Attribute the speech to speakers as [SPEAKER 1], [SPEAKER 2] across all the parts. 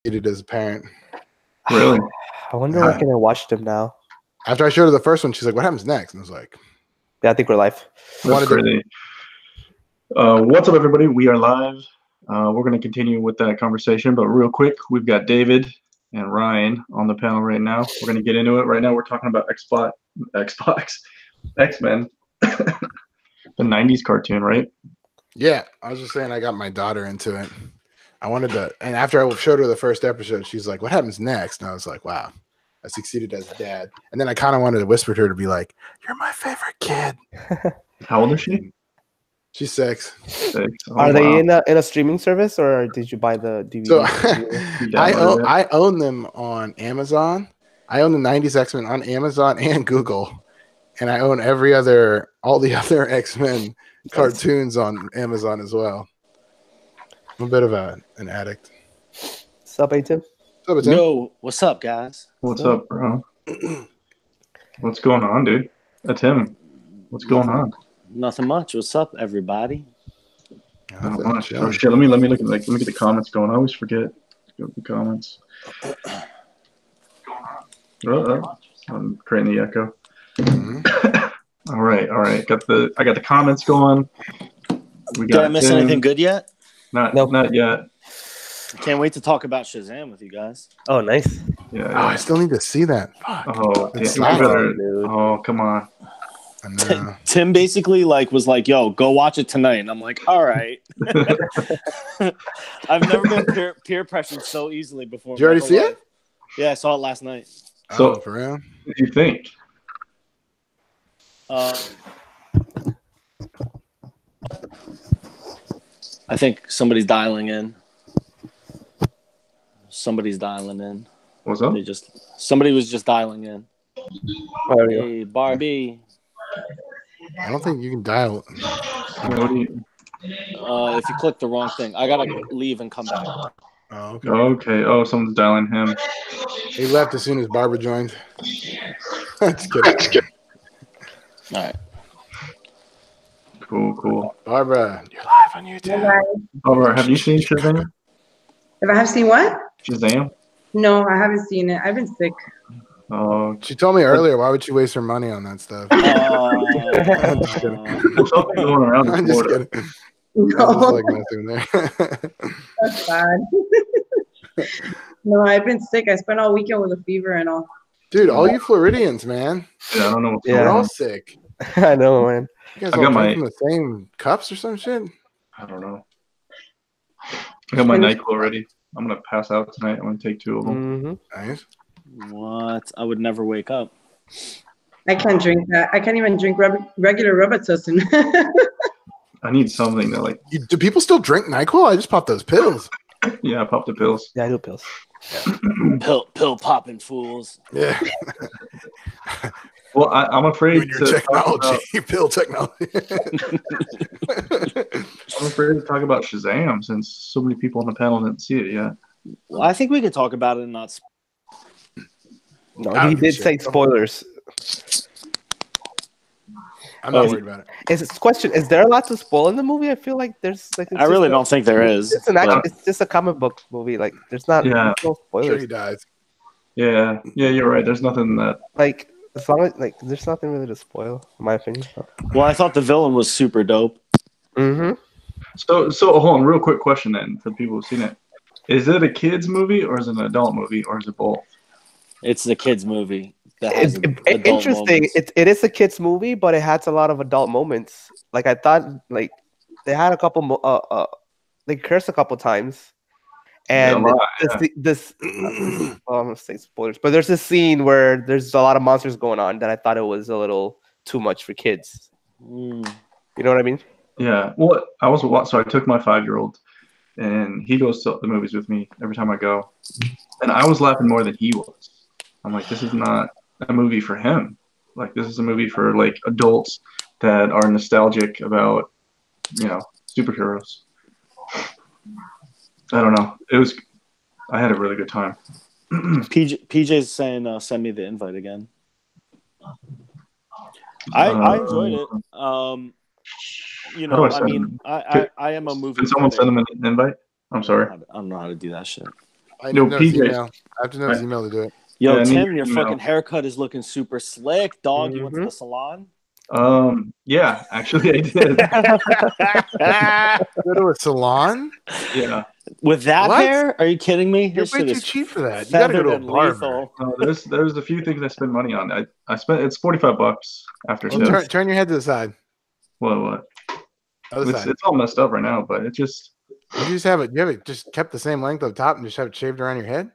[SPEAKER 1] succeeded as a parent.
[SPEAKER 2] Really?
[SPEAKER 3] I wonder what can I watch them now.
[SPEAKER 1] After I showed her the first one, she's like, "What happens next?" And I was like,
[SPEAKER 3] Yeah, I think we're live.
[SPEAKER 2] That's crazy. What's up, everybody? We are live. We're going to continue with that conversation, but real quick, we've got David and Ryan on the panel right now. We're going to get into it. Right now, we're talking about Xbox, X-Men, the 90s cartoon, right?
[SPEAKER 1] Yeah, I was just saying I got my daughter into it. I wanted to, and after I showed her the first episode, she's like, "What happens next?" And I was like, "Wow, I succeeded as a dad." And then I kind of wanted to whisper to her to be like, "You're my favorite kid."
[SPEAKER 2] How old is she?
[SPEAKER 1] She's 6.
[SPEAKER 2] 6. Oh,
[SPEAKER 3] Are they in a streaming service, or did you buy the DVD?
[SPEAKER 1] So I own them on Amazon. I own the 90s X-Men on Amazon and Google, and I own all the other X-Men cartoons on Amazon as well. I'm a bit of an addict.
[SPEAKER 3] What's up, A-Tim?
[SPEAKER 4] Yo, what's up, guys?
[SPEAKER 2] What's up, bro? What's going on, dude? That's him. What's going on?
[SPEAKER 4] Nothing much. What's up, everybody?
[SPEAKER 2] Not much. Oh shit! Let me look at the comments going. I always forget. Go to the comments. I'm creating the echo. Mm-hmm. all right. I got the comments going.
[SPEAKER 4] Did I miss anything good yet?
[SPEAKER 2] Not yet.
[SPEAKER 4] Can't wait to talk about Shazam with you guys.
[SPEAKER 3] Oh, nice.
[SPEAKER 2] Yeah.
[SPEAKER 1] Oh, I still need to see that. Fuck.
[SPEAKER 2] Oh, oh, come on.
[SPEAKER 4] Tim basically was like, "Yo, go watch it tonight," and I'm like, "All right." I've never been peer pressured so easily before.
[SPEAKER 1] Did you already see it?
[SPEAKER 4] Yeah, I saw it last night.
[SPEAKER 2] So,
[SPEAKER 1] for real?
[SPEAKER 2] What do you think?
[SPEAKER 4] I think somebody's dialing in.
[SPEAKER 2] What's up?
[SPEAKER 4] Somebody was just dialing in. Hey, Barbie.
[SPEAKER 1] I don't think you can dial.
[SPEAKER 4] If you click the wrong thing, I gotta leave and come back.
[SPEAKER 1] Oh, okay.
[SPEAKER 2] Okay. Oh, someone's dialing him.
[SPEAKER 1] He left as soon as Barbara joined. Just kidding.
[SPEAKER 4] All right.
[SPEAKER 2] Cool.
[SPEAKER 1] Barbara, you're live on YouTube.
[SPEAKER 5] Hi.
[SPEAKER 2] Barbara, have you seen Shazam?
[SPEAKER 5] If I have seen what?
[SPEAKER 2] Shazam?
[SPEAKER 5] No, I haven't seen it. I've been sick.
[SPEAKER 2] Oh,
[SPEAKER 1] she told me earlier. Why would she waste her money on that stuff? I'm just kidding.
[SPEAKER 2] There's something going around
[SPEAKER 1] I'm
[SPEAKER 2] in
[SPEAKER 1] just
[SPEAKER 2] Florida.
[SPEAKER 1] kidding.
[SPEAKER 5] No.
[SPEAKER 1] I'm just like messing there.
[SPEAKER 5] That's bad. No, I've been sick. I spent all weekend with a fever and all.
[SPEAKER 1] Dude, all you Floridians, man.
[SPEAKER 2] Yeah, I don't know.
[SPEAKER 1] We're all sick.
[SPEAKER 3] I know, man.
[SPEAKER 1] You guys all drink from the same cups or some shit?
[SPEAKER 2] I don't know. I got my NyQuil ready. I'm going to pass out tonight. I'm going to take 2 of them.
[SPEAKER 1] Mm-hmm. Nice.
[SPEAKER 4] What? I would never wake up.
[SPEAKER 5] I can't drink that. I can't even drink regular Robitussin.
[SPEAKER 2] I need something that
[SPEAKER 1] Do people still drink NyQuil? I just popped those pills.
[SPEAKER 2] Yeah, I popped the pills.
[SPEAKER 3] Yeah, I do pills.
[SPEAKER 4] Yeah. pill popping fools.
[SPEAKER 1] Yeah.
[SPEAKER 2] Well, I'm afraid
[SPEAKER 1] your technology, pill technology.
[SPEAKER 2] I'm afraid to talk about Shazam since so many people on the panel didn't see it yet.
[SPEAKER 4] Well, I think we could talk about it and not.
[SPEAKER 3] No, he did say spoilers.
[SPEAKER 1] I'm not worried about it.
[SPEAKER 3] Is there a lot to spoil in the movie? I feel like there's
[SPEAKER 4] I really don't think there is.
[SPEAKER 3] It's just a comic book movie. Like there's no spoilers.
[SPEAKER 1] Sure he dies.
[SPEAKER 2] Yeah, you're right. There's nothing that
[SPEAKER 3] as long as there's nothing really to spoil, in my opinion.
[SPEAKER 4] Well, I thought the villain was super dope.
[SPEAKER 3] Mm-hmm.
[SPEAKER 2] So hold on, real quick question then for the people who've seen it: is it a kids movie or is it an adult movie or is it both?
[SPEAKER 4] It's the kids movie.
[SPEAKER 3] Interesting.
[SPEAKER 4] Moments.
[SPEAKER 3] It is a kids movie, but it has a lot of adult moments. Like I thought, they had a couple. They cursed a couple times, and this I'm gonna say spoilers, but there's this scene where there's a lot of monsters going on that I thought it was a little too much for kids. You know what I mean?
[SPEAKER 2] Yeah. Well, I took my 5-year-old, and he goes to the movies with me every time I go, and I was laughing more than he was. I'm like, this is not a movie for him. Like, this is a movie for adults that are nostalgic about, superheroes. I don't know. I had a really good time.
[SPEAKER 4] PJ's saying, send me the invite again. I enjoyed it. I am a movie.
[SPEAKER 2] Can someone send him an invite? I'm sorry.
[SPEAKER 4] I don't know how to do that shit.
[SPEAKER 1] I know his email. I have to know his email to do it.
[SPEAKER 4] Yo, Tim, your fucking haircut is looking super slick, dog. You went to the salon?
[SPEAKER 2] Yeah, actually I did.
[SPEAKER 1] Go to a salon?
[SPEAKER 2] Yeah.
[SPEAKER 4] With that hair? Are you kidding me?
[SPEAKER 1] You're way too cheap for that. You gotta go to a barber.
[SPEAKER 2] There's a few things I spend money on. I spent it's $45 after
[SPEAKER 1] tips. Turn your head to the side.
[SPEAKER 2] What? It's all messed up right now, but it just.
[SPEAKER 1] You just have it. You have it just kept the same length up top and just have it shaved around your head.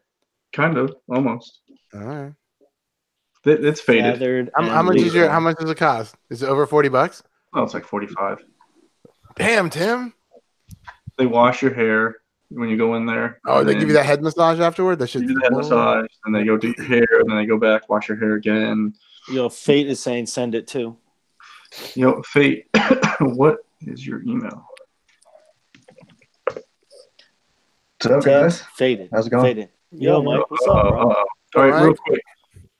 [SPEAKER 2] Kind of, almost.
[SPEAKER 1] All right.
[SPEAKER 2] It's faded.
[SPEAKER 1] How much does it cost? Is it over $40?
[SPEAKER 2] Oh, it's like 45.
[SPEAKER 1] Damn, Tim.
[SPEAKER 2] They wash your hair when you go in there.
[SPEAKER 1] Oh, they give you that head massage afterward? That should
[SPEAKER 2] do the head massage, and they go do your hair, and then they go back, wash your hair again.
[SPEAKER 4] Yo, Fate is saying send it too.
[SPEAKER 2] Yo, Fate, what is your email?
[SPEAKER 6] What's up, guys?
[SPEAKER 4] Faded.
[SPEAKER 6] How's it going?
[SPEAKER 4] Faded. Yo, Mike, what's up, bro?
[SPEAKER 2] All right,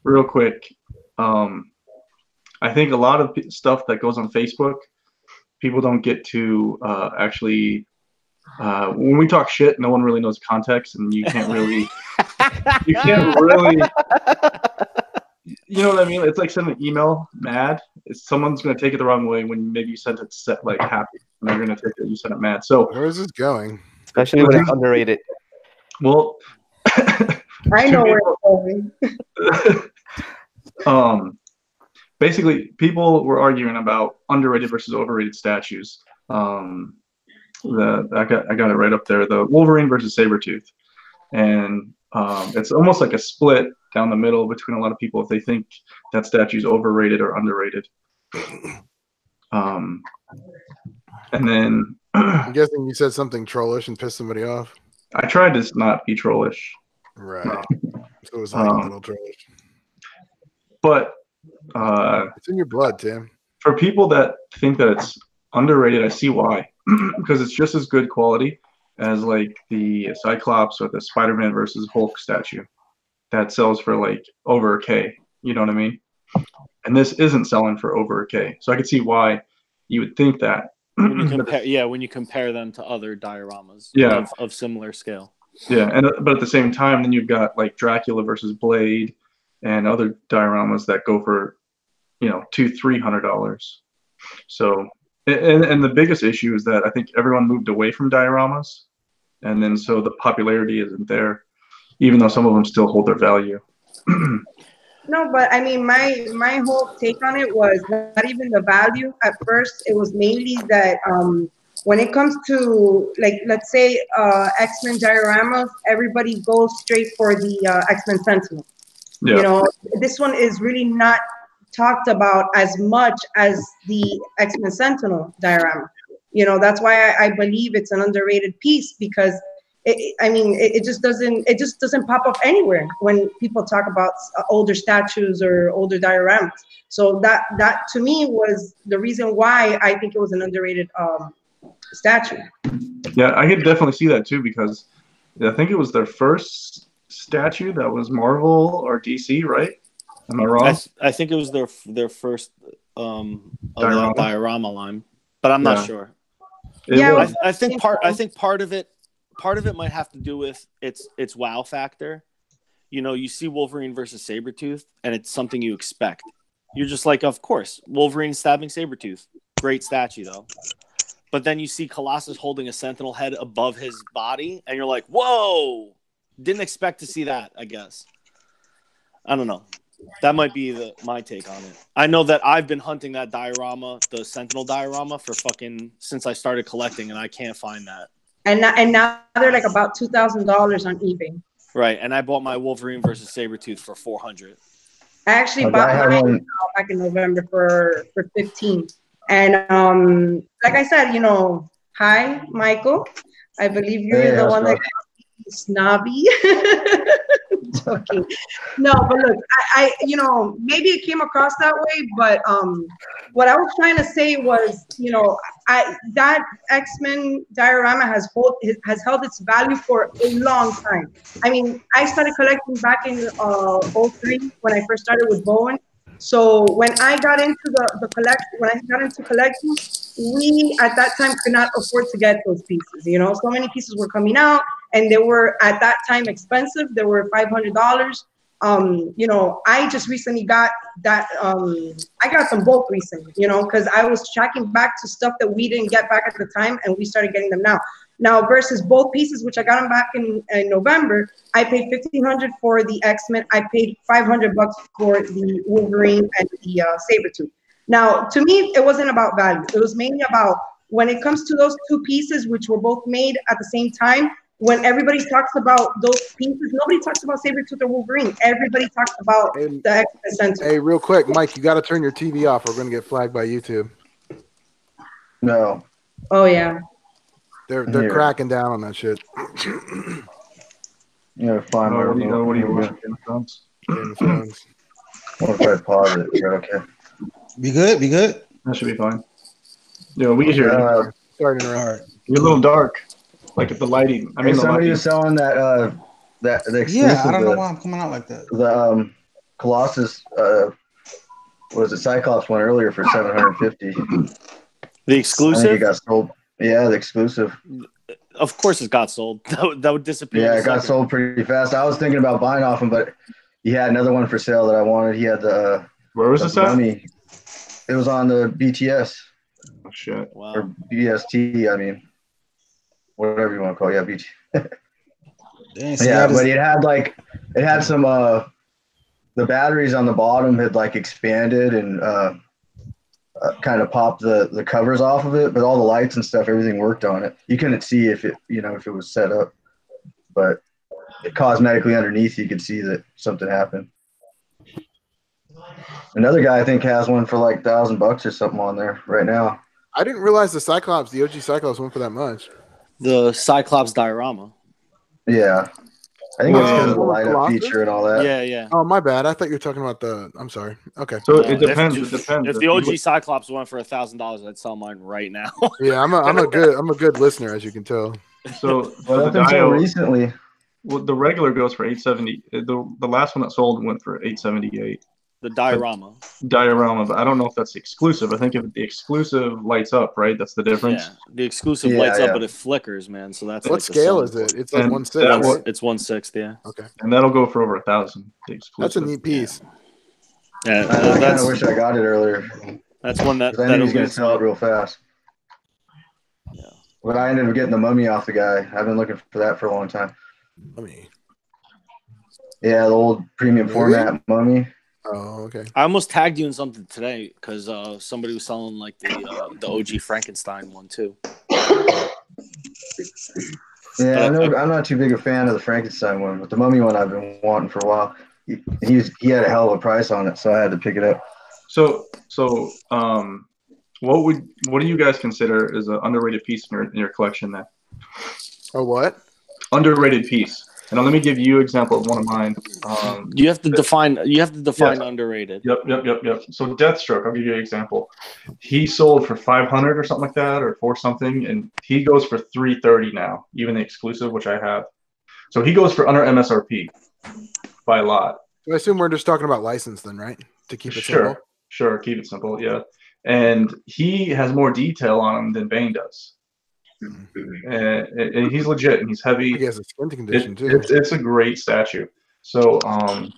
[SPEAKER 2] real quick. I think a lot of stuff that goes on Facebook, people don't get to actually. When we talk shit, no one really knows context, and you can't really. You know what I mean? It's like sending an email mad. Someone's going to take it the wrong way when maybe you sent it like happy, and they're going to take it you sent it mad. So
[SPEAKER 1] where is this going?
[SPEAKER 3] Especially when it's underrated.
[SPEAKER 2] Well,
[SPEAKER 5] I know where it's
[SPEAKER 2] going. Basically, people were arguing about underrated versus overrated statues. I got it right up there. The Wolverine versus Sabretooth, and it's almost like a split down the middle between a lot of people if they think that statue's overrated or underrated. And then
[SPEAKER 1] I'm guessing you said something trollish and pissed somebody off.
[SPEAKER 2] I tried to not be trollish.
[SPEAKER 1] Right. So it was like a little trollish.
[SPEAKER 2] But
[SPEAKER 1] it's in your blood, Tim.
[SPEAKER 2] For people that think that it's underrated, I see why. Because it's just as good quality as like the Cyclops or the Spider-Man versus Hulk statue that sells for like over $1,000. You know what I mean? And this isn't selling for over $1,000. So I could see why you would think that.
[SPEAKER 4] When you compare them to other dioramas of similar scale.
[SPEAKER 2] Yeah, but at the same time, then you've got like Dracula versus Blade and other dioramas that go for, $200-$300. So, and the biggest issue is that I think everyone moved away from dioramas, and then so the popularity isn't there, even though some of them still hold their value.
[SPEAKER 5] No, but I mean, my whole take on it was not even the value. At first, it was mainly that when it comes to, like, let's say X-Men dioramas, everybody goes straight for the X-Men Sentinel. Yeah. This one is really not talked about as much as the X-Men Sentinel diorama. That's why I believe it's an underrated piece, because it just doesn't pop up anywhere when people talk about older statues or older dioramas. So that to me was the reason why I think it was an underrated statue.
[SPEAKER 2] Yeah, I could definitely see that too, because I think it was their first statue that was Marvel or DC, right? Am I wrong?
[SPEAKER 4] I think it was their first diorama line, but I'm not sure. I think part of it might have to do with its wow factor. You see Wolverine versus Sabretooth, and it's something you expect. You're just like, of course, Wolverine stabbing Sabretooth. Great statue, though. But then you see Colossus holding a Sentinel head above his body, and you're like, whoa! Didn't expect to see that, I guess. I don't know. That might be my take on it. I know that I've been hunting that diorama, the Sentinel diorama, since I started collecting, and I can't find that.
[SPEAKER 5] And now they're like about $2,000 on eBay.
[SPEAKER 4] Right, and I bought my Wolverine versus Sabretooth for $400.
[SPEAKER 5] I actually bought mine back in November for $15. And like I said, hi, Michael. I believe you're the one that got me snobby. Joking. No, but look, I maybe it came across that way, but what I was trying to say was, that X-Men diorama has held its value for a long time. I mean, I started collecting back in 2003 when I first started with Bowen. So when I got into collecting, we at that time could not afford to get those pieces. So many pieces were coming out, and they were at that time expensive. They were $500. You know, I just recently got that. I got them both recently, you know, because I was tracking back to stuff that we didn't get back at the time, and we started getting them now. Now versus both pieces, which I got them back in November, I paid $1,500 for the X-Men. I paid $500 for the Wolverine and the Sabretooth. Now, to me, it wasn't about value. It was mainly about when it comes to those two pieces, which were both made at the same time. When everybody talks about those pieces, nobody talks about Sabretooth or Wolverine. Everybody talks about the X-Men Center.
[SPEAKER 1] Hey, real quick, Mike, you got to turn your TV off. We're going to get flagged by YouTube.
[SPEAKER 6] No.
[SPEAKER 5] Oh, yeah.
[SPEAKER 1] They're cracking down on that shit.
[SPEAKER 6] Yeah, find my remote.
[SPEAKER 2] What are you watching? Game of Thrones?
[SPEAKER 1] Game of Thrones.
[SPEAKER 6] What if I pause it? Is that okay?
[SPEAKER 7] Be good? Be good?
[SPEAKER 2] That should be fine. Yeah, we can hear you.
[SPEAKER 1] Sorry to interrupt.
[SPEAKER 2] You're a little dark. Like at the lighting. I mean,
[SPEAKER 6] somebody was selling the exclusive.
[SPEAKER 7] Yeah, I don't know why I'm coming out like that.
[SPEAKER 6] The Colossus, was it Cyclops one earlier for $750?
[SPEAKER 4] The exclusive?
[SPEAKER 6] I think it got sold. Yeah, the exclusive.
[SPEAKER 4] Of course, it got sold. That would disappear.
[SPEAKER 6] Yeah, it got sold pretty fast. I was thinking about buying off him, but he had another one for sale that I wanted. He had the
[SPEAKER 2] where was this at?
[SPEAKER 6] It was on the BTS.
[SPEAKER 2] Oh shit!
[SPEAKER 4] Wow.
[SPEAKER 6] Or BST. I mean, whatever you want to call it. Yeah, BT. Yeah, but it had some the batteries on the bottom had like expanded and kind of popped the covers off of it, but all the lights and stuff, everything worked on it. You couldn't see if it was set up, but cosmetically underneath you could see that something happened. Another guy I think has one for like $1,000 or something on there right now.
[SPEAKER 1] I didn't realize the OG Cyclops went for that much.
[SPEAKER 4] The Cyclops diorama.
[SPEAKER 6] Yeah. I think it's because of the light up feature and all that.
[SPEAKER 4] Yeah.
[SPEAKER 1] Oh, my bad. I thought you were talking about I'm sorry. Okay.
[SPEAKER 2] So it depends. It depends.
[SPEAKER 4] If the OG Cyclops went for $1,000, I'd sell mine right now.
[SPEAKER 1] Yeah, I'm a good listener, as you can tell.
[SPEAKER 2] So
[SPEAKER 6] up until recently,
[SPEAKER 2] well, the regular goes for $870. The last one that sold went for $878.
[SPEAKER 4] The diorama.
[SPEAKER 2] But I don't know if that's exclusive. I think if the exclusive lights up, right? That's the difference.
[SPEAKER 4] Yeah, the exclusive lights up, but it flickers, man. So that's
[SPEAKER 1] what scale is it? It's like 1/6.
[SPEAKER 2] Right?
[SPEAKER 4] It's 1/6. Yeah.
[SPEAKER 2] Okay. And that'll go for over $1,000.
[SPEAKER 1] That's a neat piece.
[SPEAKER 6] Yeah, I kind of wish I got it earlier.
[SPEAKER 4] That's one that
[SPEAKER 6] I knew he's gonna sell it real fast.
[SPEAKER 4] Yeah.
[SPEAKER 6] But I ended up getting the mummy off the guy. I've been looking for that for a long time.
[SPEAKER 1] Mummy.
[SPEAKER 6] Yeah, the old premium format mummy.
[SPEAKER 1] Oh, okay.
[SPEAKER 4] I almost tagged you in something today because somebody was selling like the OG Frankenstein one too.
[SPEAKER 6] Yeah, I'm not too big a fan of the Frankenstein one, but the mummy one I've been wanting for a while. He had a hell of a price on it, so I had to pick it up.
[SPEAKER 2] So what do you guys consider is an underrated piece in your collection then?
[SPEAKER 1] A what?
[SPEAKER 2] Underrated piece. And let me give you an example of one of mine.
[SPEAKER 4] You have to define underrated.
[SPEAKER 2] Yep. So Deathstroke, I'll give you an example. He sold for $500 or something like that, or for something, and he goes for $330 now, even the exclusive, which I have. So he goes for under MSRP by a lot.
[SPEAKER 1] I assume we're just talking about license then, right? To keep it simple.
[SPEAKER 2] Sure, keep it simple, yeah. And he has more detail on him than Bane does. And he's legit, and he's heavy.
[SPEAKER 1] He has a skin condition too.
[SPEAKER 2] It's a great statue. So, that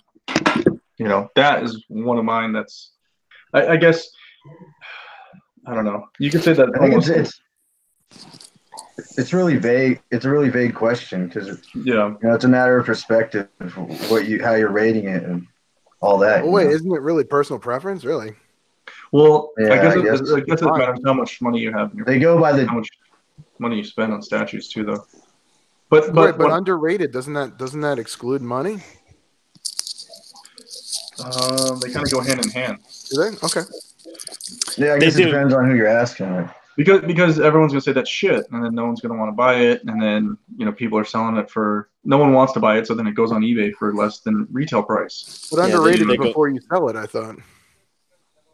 [SPEAKER 2] is one of mine. That's, I guess, I don't know. You could say that.
[SPEAKER 6] I think it's really vague. It's a really vague question because it's a matter of perspective, how you're rating it and all that.
[SPEAKER 1] Oh wait, isn't it really personal preference? Really?
[SPEAKER 2] Well, yeah, I guess it matters how much money you have.
[SPEAKER 6] They go by
[SPEAKER 2] how much money you spend on statues too, though.
[SPEAKER 1] But underrated, doesn't that exclude money?
[SPEAKER 2] They kind of go hand in hand.
[SPEAKER 1] Do they? Okay.
[SPEAKER 6] Yeah, I guess it depends on who you're asking. Right?
[SPEAKER 2] Because everyone's gonna say that's shit, and then no one's gonna want to buy it, and then people are selling it for no one wants to buy it, so then it goes on eBay for less than retail price.
[SPEAKER 1] But underrated before you sell it, I thought.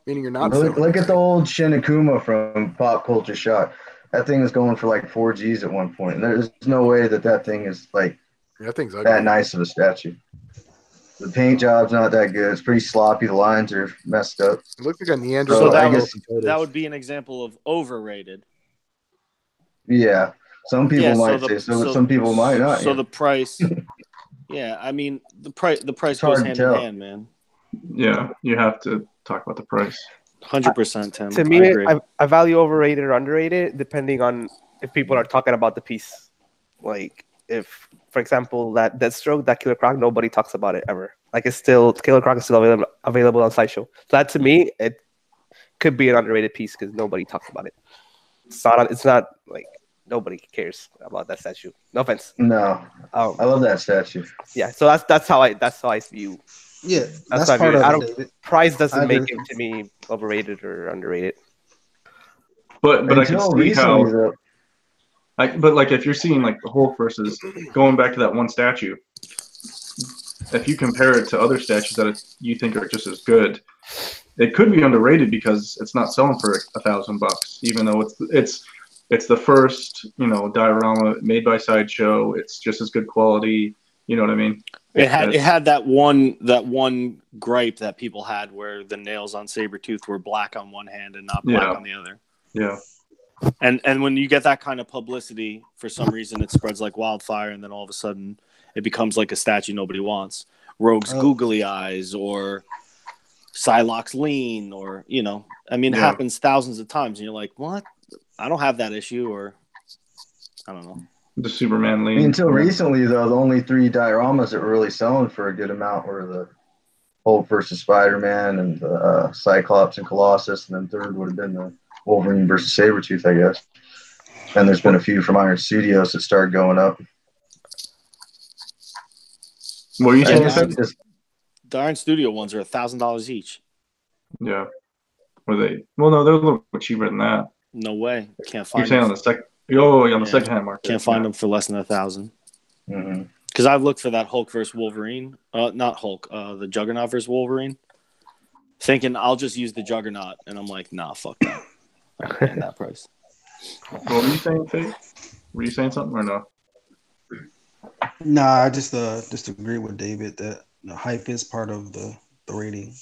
[SPEAKER 1] Meaning you're not.
[SPEAKER 6] Look at the old Shin Akuma from Pop Culture Shock. That thing is going for like 4 G's at one point. And there's no way that thing is like that nice of a statue. The paint job's not that good. It's pretty sloppy. The lines are messed up.
[SPEAKER 1] It looks like a Neanderthal.
[SPEAKER 4] So that would be an example of overrated.
[SPEAKER 6] Yeah. Some people might say so, some people might not.
[SPEAKER 4] So the price, yeah, I mean the price goes hand in hand, man.
[SPEAKER 2] Yeah, you have to talk about the price.
[SPEAKER 3] 100%, Tim. To me, I value overrated or underrated depending on if people are talking about the piece. Like if, for example, that Deathstroke, that Killer Croc, nobody talks about it ever. Like it's still Killer Croc is still available on Sideshow. So that to me, it could be an underrated piece because nobody talks about it. It's not like nobody cares about that statue. No offense.
[SPEAKER 6] No, I love that statue.
[SPEAKER 3] Yeah, so that's how I view.
[SPEAKER 7] Yeah, that's part of it.
[SPEAKER 3] Price doesn't make it to me overrated or underrated.
[SPEAKER 2] But I can see how. But like if you're seeing like the Hulk versus going back to that one statue, if you compare it to other statues that you think are just as good, it could be underrated because it's not selling for $1,000, even though it's the first diorama made by Sideshow. It's just as good quality. You know what I mean?
[SPEAKER 4] It had that one gripe that people had where the nails on Sabretooth were black on one hand and not black on the other.
[SPEAKER 2] Yeah.
[SPEAKER 4] And when you get that kind of publicity, for some reason it spreads like wildfire, and then all of a sudden it becomes like a statue nobody wants. Rogue's googly eyes or Psylocke's lean, or it happens thousands of times, and you're like, what? I don't have that issue, or I don't know.
[SPEAKER 2] The Superman lean.
[SPEAKER 6] Until recently, though, the only 3 dioramas that were really selling for a good amount were the Hulk versus Spider-Man and the Cyclops and Colossus, and then third would have been the Wolverine versus Sabretooth, I guess. And there's been a few from Iron Studios that started going up.
[SPEAKER 2] What are you saying?
[SPEAKER 4] The Iron Studio ones are $1,000 each.
[SPEAKER 2] Yeah. Were they? Well, no, they're a little bit cheaper than that.
[SPEAKER 4] No way. Can't find.
[SPEAKER 2] You're saying on the second? On the second hand market.
[SPEAKER 4] Can't find them for less than $1,000.
[SPEAKER 6] Mm-hmm.
[SPEAKER 4] Because I've looked for that Hulk versus Wolverine. Not Hulk. The Juggernaut versus Wolverine. Thinking I'll just use the Juggernaut, and I'm like, nah, fuck that. I'm paying that price.
[SPEAKER 2] What were you saying, Tate? Were you saying something or no?
[SPEAKER 7] Nah, I just agree with David that the hype is part of the rating.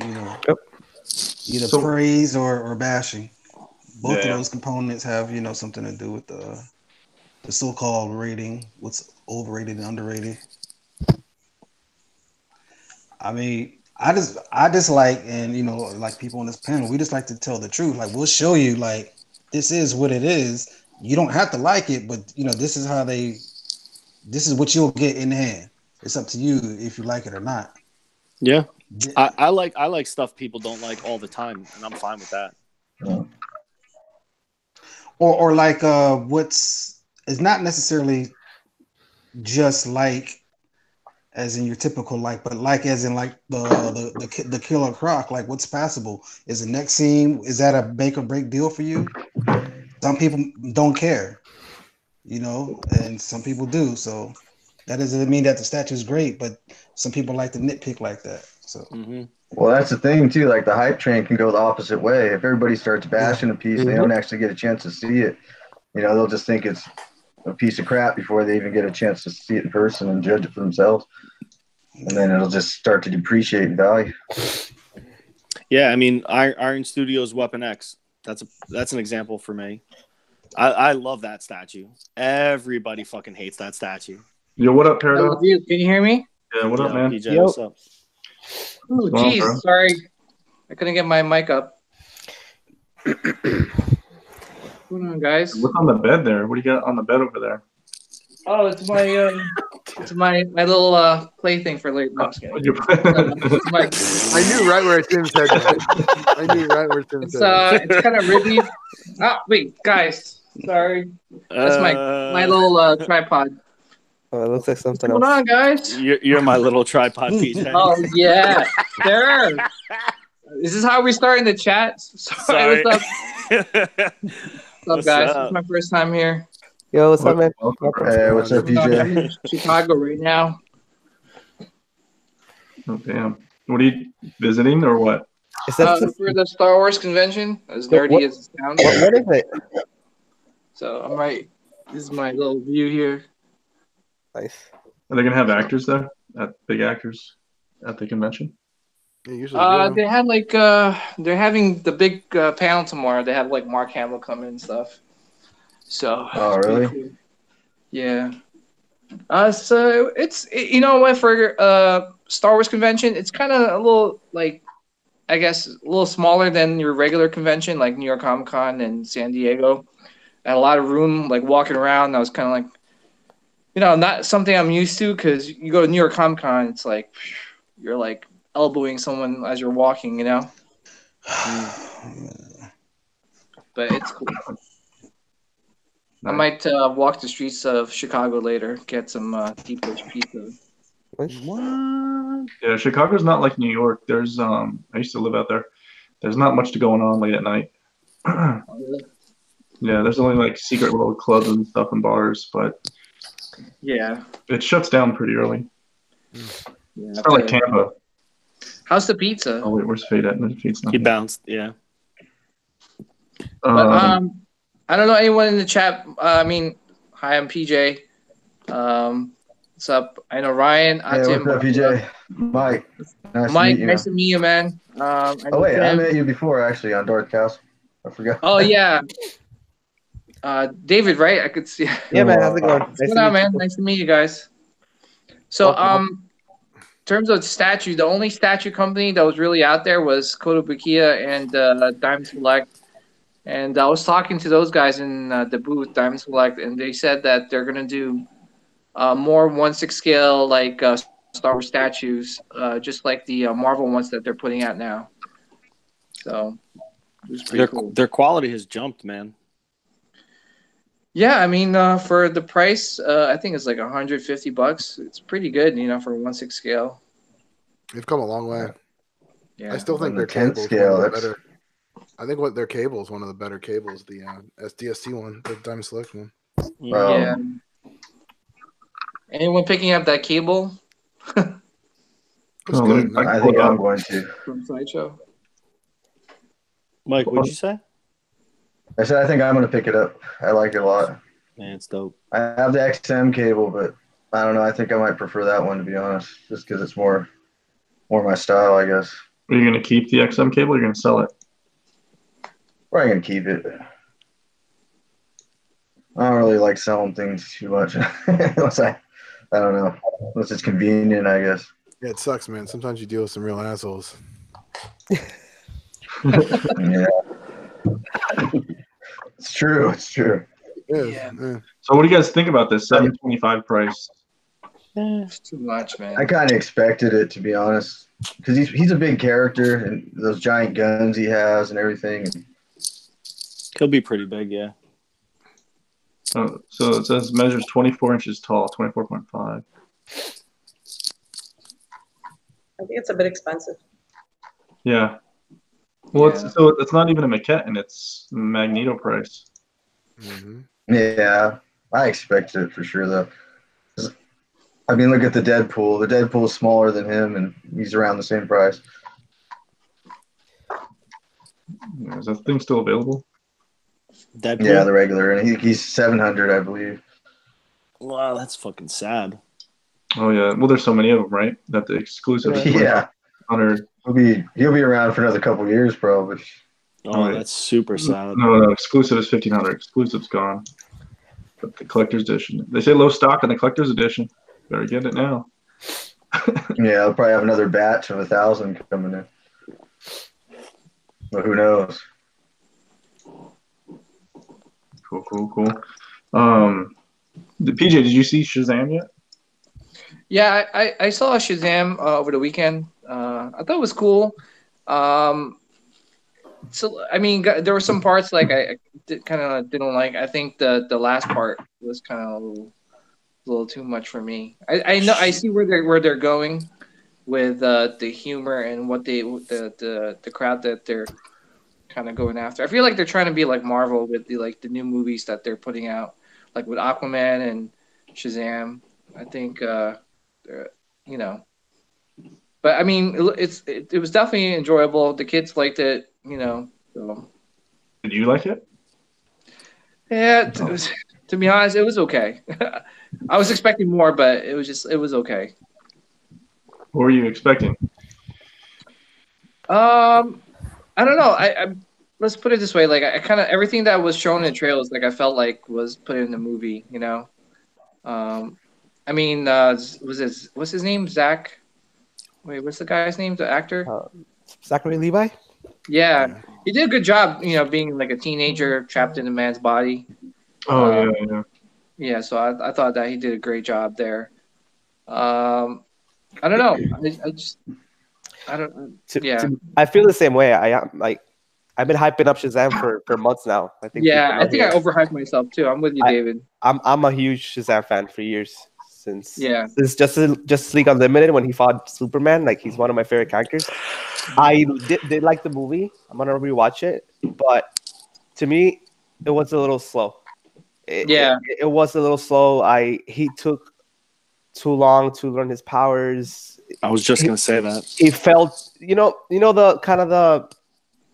[SPEAKER 7] Either praise or bashing. Both of those components have something to do with the so-called rating. What's overrated and underrated. I mean, I just like, and like people on this panel, we just like to tell the truth. Like we'll show you, like this is what it is. You don't have to like it, but this is what you'll get in hand. It's up to you if you like it or not.
[SPEAKER 4] Yeah, I like stuff people don't like all the time, and I'm fine with that.
[SPEAKER 7] Or like it's not necessarily just like as in your typical like, but like as in like the Killer Croc. Like what's passable? Is the next scene, is that a make or break deal for you? Some people don't care, and some people do. So that doesn't mean that the statue is great, but some people like to nitpick like that. So.
[SPEAKER 4] Mm-hmm.
[SPEAKER 6] Well, that's the thing too. Like the hype train can go the opposite way. If everybody starts bashing a piece, they don't actually get a chance to see it. They'll just think it's a piece of crap before they even get a chance to see it in person and judge it for themselves. And then it'll just start to depreciate in value.
[SPEAKER 4] Yeah, I mean, Iron Studios Weapon X. That's an example for me. I love that statue. Everybody fucking hates that statue.
[SPEAKER 2] Yo, what up, Paradox?
[SPEAKER 8] Can you hear me?
[SPEAKER 2] Yeah, what up, man?
[SPEAKER 4] PJ, what's up?
[SPEAKER 8] Oh, jeez, sorry. I couldn't get my mic up. What's going on, guys?
[SPEAKER 2] What's on the bed there? What do you got on the bed over there?
[SPEAKER 8] Oh, it's my little plaything for late. No,
[SPEAKER 1] I knew right where Tim said that. I knew right where Tim said that.
[SPEAKER 8] It's kind of ribby. Oh, wait, guys. Sorry. That's my little tripod.
[SPEAKER 3] Oh, it looks like something
[SPEAKER 8] else. What's going on, guys?
[SPEAKER 4] You're my little tripod, PJ.
[SPEAKER 8] Oh, yeah. Sure. Is this how we're starting the chat? Sorry. What's up? What's up, guys? It's my first time here.
[SPEAKER 3] Yo, what's up, man?
[SPEAKER 6] Hey, what's up, PJ?
[SPEAKER 8] I'm in Chicago right now.
[SPEAKER 2] Oh, damn. What are you visiting or what?
[SPEAKER 8] For the Star Wars convention, as nerdy as it sounds.
[SPEAKER 3] What is it?
[SPEAKER 8] So I'm right. This is my little view here.
[SPEAKER 3] Nice.
[SPEAKER 2] Are they gonna have actors there? Big actors at the convention?
[SPEAKER 8] They had they're having the big panel tomorrow. They have like Mark Hamill come in and stuff. So.
[SPEAKER 6] Oh, really?
[SPEAKER 8] Cool. Yeah. So you know what, for Star Wars convention, it's kind of a little like, I guess, a little smaller than your regular convention, like New York Comic Con and San Diego. I had a lot of room, like walking around. I was kind of like, not something I'm used to, because you go to New York Comic Con, it's like you're like elbowing someone as you're walking, But it's cool. I might walk the streets of Chicago later, get some deep dish pizza.
[SPEAKER 4] What?
[SPEAKER 2] Yeah, Chicago's not like New York. There's I used to live out there. There's not much to going on late at night. Yeah, there's only like secret little clubs and stuff and bars, but
[SPEAKER 8] yeah,
[SPEAKER 2] it shuts down pretty early.
[SPEAKER 8] Yeah,
[SPEAKER 2] it's not like Tampa.
[SPEAKER 8] How's the pizza?
[SPEAKER 2] Oh wait, where's Fade at? No, Fade's not.
[SPEAKER 4] He bounced. Yeah.
[SPEAKER 8] But I don't know anyone in the chat. Hi, I'm PJ. What's up? I know Ryan.
[SPEAKER 6] Hey, what's up, PJ? Mike.
[SPEAKER 8] Nice to meet you, man.
[SPEAKER 6] I met you before, actually, on Darth Castle. I forgot.
[SPEAKER 8] Oh, yeah. David, right? I could see.
[SPEAKER 3] Yeah, man. How's it going?
[SPEAKER 8] What's going on, man? Nice to meet you guys. So, in terms of statue, the only statue company that was really out there was Kotobukiya and Diamond Select. And I was talking to those guys in the booth, Diamond Select, and they said that they're going to do more 1/6 scale, like Star Wars statues, just like the Marvel ones that they're putting out now. So it was pretty cool.
[SPEAKER 4] Their quality has jumped, man.
[SPEAKER 8] Yeah, for the price, I think it's like $150. It's pretty good, for 1/6 scale.
[SPEAKER 1] They've come a long way.
[SPEAKER 8] Yeah,
[SPEAKER 1] I still think their cable better. I think their cable is one of the better cables, the SDSC one, the Diamond Select one.
[SPEAKER 8] Yeah. Anyone picking up that cable?
[SPEAKER 6] I think I'm going to.
[SPEAKER 8] From Sideshow.
[SPEAKER 4] Mike, what'd you say?
[SPEAKER 6] I said I think I'm going to pick it up. I like it a lot.
[SPEAKER 4] Man, it's dope.
[SPEAKER 6] I have the XM cable, but I don't know. I think I might prefer that one, to be honest, just because it's more my style, I guess.
[SPEAKER 2] Are you going to keep the XM cable or are you going to sell it?
[SPEAKER 6] Probably going to keep it. I don't really like selling things too much. Unless I don't know. Unless it's convenient, I guess.
[SPEAKER 1] Yeah, it sucks, man. Sometimes you deal with some real assholes.
[SPEAKER 6] Yeah. It's true.
[SPEAKER 8] Yeah.
[SPEAKER 2] So what do you guys think about this $725 price?
[SPEAKER 8] It's too much, man.
[SPEAKER 6] I kind of expected it, to be honest, because he's a big character, and those giant guns he has and everything.
[SPEAKER 4] He'll be pretty big, yeah.
[SPEAKER 2] So it says measures 24 inches tall, 24.5.
[SPEAKER 5] I think it's a bit expensive.
[SPEAKER 2] Yeah. Well, it's not even a maquette, and it's Magneto price.
[SPEAKER 1] Mm-hmm.
[SPEAKER 6] Yeah, I expected it for sure, though. Look at the Deadpool. The Deadpool's smaller than him, and he's around the same price.
[SPEAKER 2] Yeah, is that thing still available?
[SPEAKER 4] Deadpool?
[SPEAKER 6] Yeah, the regular, and he's $700, I believe.
[SPEAKER 4] Wow, that's fucking sad.
[SPEAKER 2] Oh yeah, well, there's so many of them, right? That the exclusive.
[SPEAKER 6] Yeah,
[SPEAKER 2] 100.
[SPEAKER 6] He'll be around for another couple years, probably.
[SPEAKER 4] Oh, that's super sad.
[SPEAKER 2] No, exclusive is 1,500. Exclusive's gone. But the collector's edition. They say low stock on the collector's edition. Better get it now.
[SPEAKER 6] Yeah, they'll probably have another batch of 1,000 coming in. But who knows?
[SPEAKER 2] Cool. The PJ, did you see Shazam yet?
[SPEAKER 8] Yeah, I saw Shazam over the weekend. I thought it was cool. There were some parts like I kind of didn't like. I think the last part was kind of a little too much for me. I know I see where they're going with the humor and what the crowd that they're kind of going after. I feel like they're trying to be like Marvel with the new movies that they're putting out, like with Aquaman and Shazam. I think but it was definitely enjoyable. The kids liked it, So.
[SPEAKER 2] Did you like it?
[SPEAKER 8] Yeah, to be honest, it was okay. I was expecting more, but it was okay.
[SPEAKER 2] What were you expecting?
[SPEAKER 8] I don't know. let's put it this way. Like I kind of everything that was shown in trailers, like I felt like was put in the movie. You know. I mean, what's his name? Zach. Wait, what's the guy's name? The actor?
[SPEAKER 3] Zachary Levi.
[SPEAKER 8] Yeah, he did a good job. You know, being like a teenager trapped in a man's body.
[SPEAKER 2] Oh yeah.
[SPEAKER 8] Yeah, so I thought that he did a great job there. I don't know. I don't. Yeah,
[SPEAKER 3] I feel the same way. I've been hyping up Shazam for months now. I think.
[SPEAKER 8] Yeah, I think I overhyped myself too. I'm with you, David.
[SPEAKER 3] I'm a huge Shazam fan for years since Justice League Unlimited when he fought Superman. Like he's one of my favorite characters. I did like the movie. I'm gonna rewatch it, but to me, it was a little slow. It was a little slow. He took too long to learn his powers.
[SPEAKER 4] I was just gonna say that
[SPEAKER 3] he felt, the kind of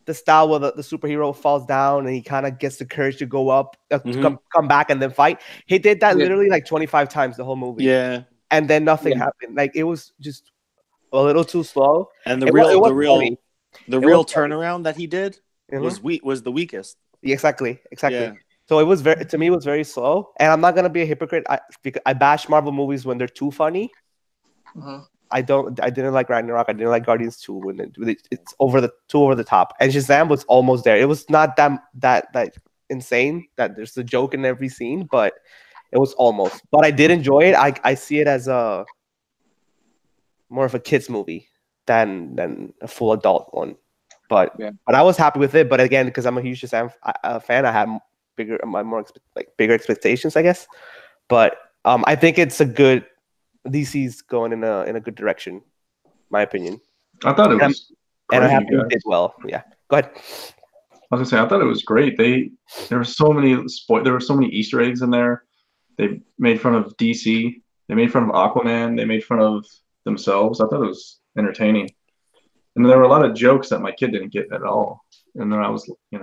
[SPEAKER 3] the style where the superhero falls down and he kind of gets the courage to go up, come back and then fight. He did that literally like 25 times the whole movie.
[SPEAKER 4] Yeah,
[SPEAKER 3] and then nothing happened. Like it was just a little too slow.
[SPEAKER 4] And the real turnaround that he did was the weakest.
[SPEAKER 3] Exactly.
[SPEAKER 4] Yeah.
[SPEAKER 3] So it was very slow. And I'm not gonna be a hypocrite. I bash Marvel movies when they're too funny.
[SPEAKER 8] Mm-hmm.
[SPEAKER 3] I didn't like Ragnarok. I didn't like Guardians 2 when it's over the top. And Shazam was almost there. It was not that insane that there's a joke in every scene, but it was almost. But I did enjoy it. I see it as a more of a kids movie than a full adult one. But I was happy with it. But again, because I'm a huge Shazam fan, I have bigger expectations, I guess. But I think it's a good. DC's going in a good direction, my opinion.
[SPEAKER 2] I thought it was,
[SPEAKER 3] and I think it did well. Yeah, go ahead.
[SPEAKER 2] I was gonna say I thought it was great. There were so many Easter eggs in there. They made fun of DC. They made fun of Aquaman. They made fun of themselves. I thought it was entertaining, and there were a lot of jokes that my kid didn't get at all. And then I was, I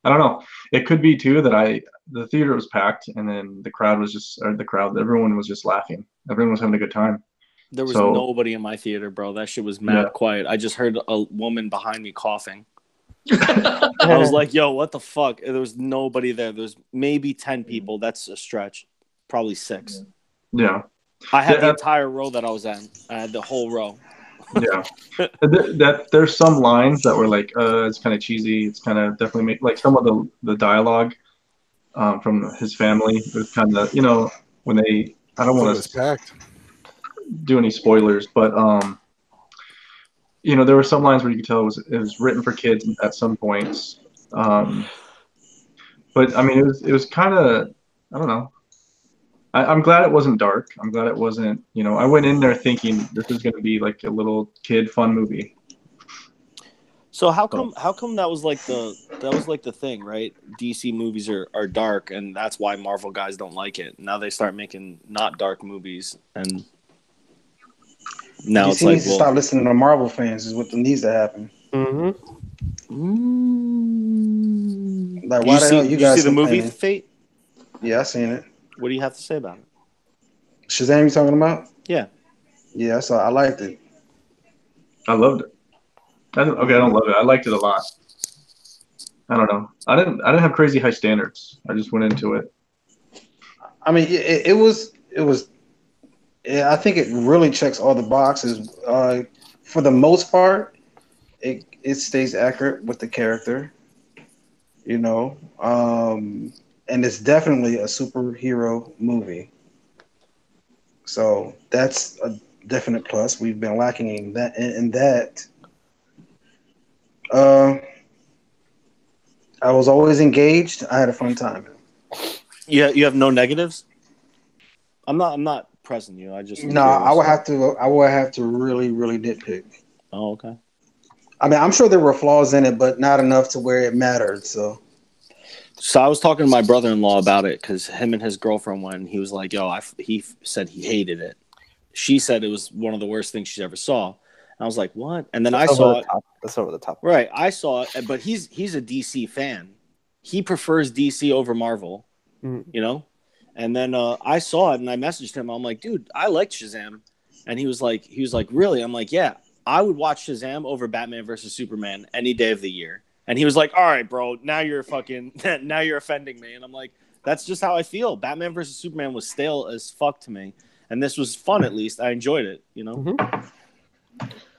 [SPEAKER 2] don't know. It could be too that the theater was packed, and then everyone was just laughing. Everyone was having a good time.
[SPEAKER 4] There was nobody in my theater, bro. That shit was mad quiet. I just heard a woman behind me coughing. I was like, yo, what the fuck? There was nobody there. There's maybe 10 people. That's a stretch. Probably 6.
[SPEAKER 2] Yeah.
[SPEAKER 4] I had the entire row that I was in. I had the whole row.
[SPEAKER 2] Yeah. There's some lines that were like, it's kind of cheesy. It's kind of definitely like some of the dialogue from his family. It was kind of, when they, I don't want to do any spoilers, but there were some lines where you could tell it was written for kids at some points. But I mean, it was kind of, I don't know. I'm glad it wasn't dark. I'm glad it wasn't, I went in there thinking this is going to be like a little kid fun movie.
[SPEAKER 4] So how come that was like the thing, right? DC movies are dark, and that's why Marvel guys don't like it. Now they start making not dark movies, and now
[SPEAKER 7] DC
[SPEAKER 4] it's like,
[SPEAKER 7] needs to stop listening to Marvel fans is what needs to happen. Like, why the hell you guys
[SPEAKER 4] see the movie Fate?
[SPEAKER 7] Yeah, I seen it.
[SPEAKER 4] What do you have to say about it?
[SPEAKER 7] Shazam, you talking about?
[SPEAKER 4] Yeah.
[SPEAKER 7] Yeah, so I liked it.
[SPEAKER 2] I loved it. I don't love it. I liked it a lot. I don't know. I didn't have crazy high standards. I just went into it.
[SPEAKER 7] I mean, it was. Yeah, I think it really checks all the boxes. For the most part, it stays accurate with the character. And it's definitely a superhero movie. So that's a definite plus. We've been lacking in that. I was always engaged. I had a fun time.
[SPEAKER 4] Yeah, you have no negatives? I'm not pressing you. I
[SPEAKER 7] would have to really, really nitpick.
[SPEAKER 4] Oh, okay.
[SPEAKER 7] I mean, I'm sure there were flaws in it, but not enough to where it mattered. So
[SPEAKER 4] I was talking to my brother-in-law about it because him and his girlfriend went, and he was like, yo, he said he hated it. She said it was one of the worst things she ever saw. And I was like, what? And then I saw it.
[SPEAKER 3] That's over the top.
[SPEAKER 4] Right. I saw it, but he's a DC fan. He prefers DC over Marvel, And then I saw it, and I messaged him. I'm like, dude, I liked Shazam. And he was like, really? I'm like, yeah, I would watch Shazam over Batman versus Superman any day of the year. And he was like, all right, bro, now you're offending me. And I'm like, that's just how I feel. Batman versus Superman was stale as fuck to me. And this was fun, at least. I enjoyed it, you know?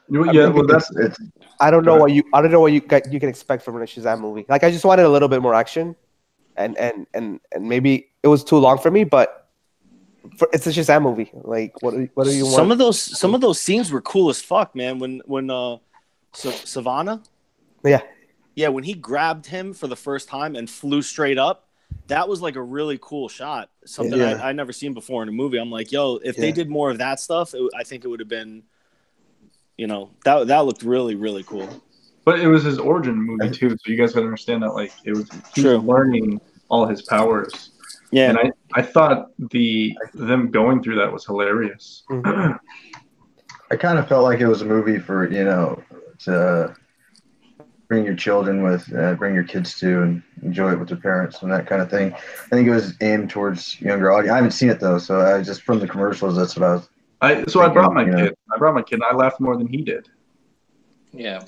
[SPEAKER 2] Yeah, well,
[SPEAKER 3] I don't know what you can expect from a Shazam movie. Like, I just wanted a little bit more action. And maybe it was too long for me, but it's a Shazam movie. Like, what do you want?
[SPEAKER 4] Some of those scenes were cool as fuck, man. When Savannah, yeah, when he grabbed him for the first time and flew straight up, that was like a really cool shot. Something I never seen before in a movie. I'm like, yo, if they did more of that stuff, I think it would have been, you know, that looked really, really cool.
[SPEAKER 2] But it was his origin movie too, so you guys gotta understand that he was learning all his powers. Yeah, and I thought them going through that was hilarious.
[SPEAKER 6] I kind of felt like it was a movie for, you know, to bring your children bring your kids to and enjoy it with their parents and that kind of thing. I think it was aimed towards younger audience. I haven't seen it though, so I just from the commercials, that's what I was.
[SPEAKER 2] I brought my kid. I brought my kid. And I laughed more than he did.
[SPEAKER 8] Yeah.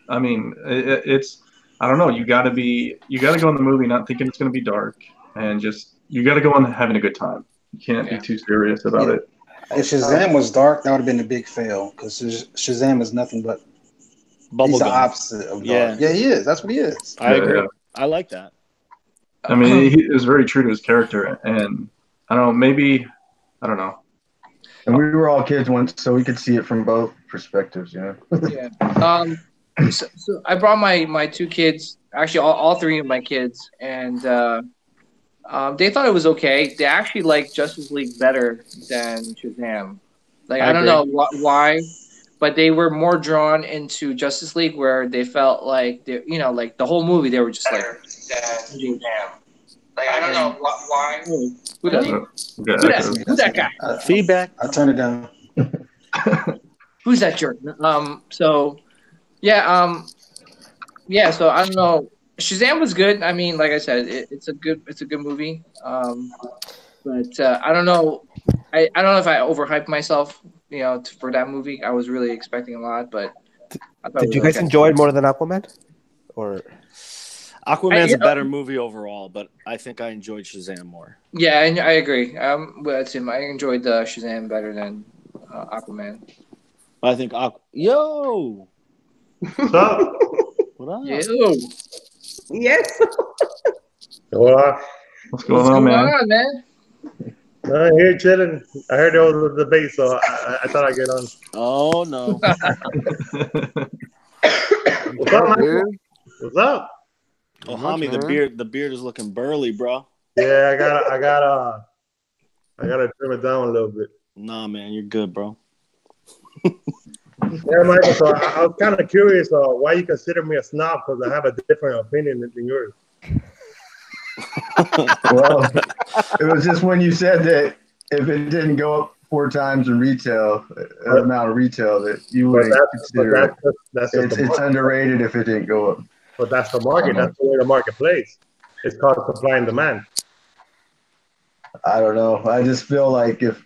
[SPEAKER 2] I mean, it's I don't know. You got to go in the movie not thinking it's going to be dark, and you got to go on having a good time. You can't be too serious about it.
[SPEAKER 7] If Shazam was dark, that would have been a big fail because Shazam is nothing but he's the opposite of dark. Yeah, he is. That's what he is.
[SPEAKER 4] I agree. Yeah. I like that.
[SPEAKER 2] I mean, he was very true to his character, and I don't know. Maybe I don't know.
[SPEAKER 6] And we were all kids once, so we could see it from both perspectives, you know.
[SPEAKER 8] Yeah. So I brought my two kids, actually all three of my kids, and they thought it was okay. They actually liked Justice League better than Shazam. Like I don't know why, but they were more drawn into Justice League, where they felt like like the whole movie they were just like Shazam. Like I don't know why. Who that guy?
[SPEAKER 4] Feedback.
[SPEAKER 7] I turn it down.
[SPEAKER 8] Who's that jerk? So so I don't know. Shazam was good. I mean, like I said, it's a good movie. But I don't know. I don't know if I overhyped myself, you know, for that movie. I was really expecting a lot, but
[SPEAKER 3] did you guys enjoy it more than Aquaman? Or
[SPEAKER 4] Aquaman's a better movie overall, but I think I enjoyed Shazam more.
[SPEAKER 8] Yeah, I agree. That's him. I enjoyed Shazam better than Aquaman.
[SPEAKER 4] I think Yo.
[SPEAKER 9] What's up?
[SPEAKER 4] What up?
[SPEAKER 8] Yo.
[SPEAKER 5] Yes.
[SPEAKER 2] What's going on, man?
[SPEAKER 9] I'm here chilling. I heard there was a debate, so I thought I'd get on.
[SPEAKER 4] Oh no.
[SPEAKER 9] What's up, man? What's up?
[SPEAKER 4] Oh, homie, the beard is looking burly, bro.
[SPEAKER 9] Yeah, I gotta trim it down a little bit.
[SPEAKER 4] Nah, man, you're good, bro.
[SPEAKER 9] Yeah, Michael. So I was kind of curious why you consider me a snob, because I have a different opinion than yours.
[SPEAKER 6] Well, it was just when you said that if it didn't go up 4 times in retail, amount of retail, that you would consider it's underrated if it didn't go up.
[SPEAKER 9] But that's the market. That's the way the market plays. It's called supply and demand.
[SPEAKER 6] I don't know. I just feel like if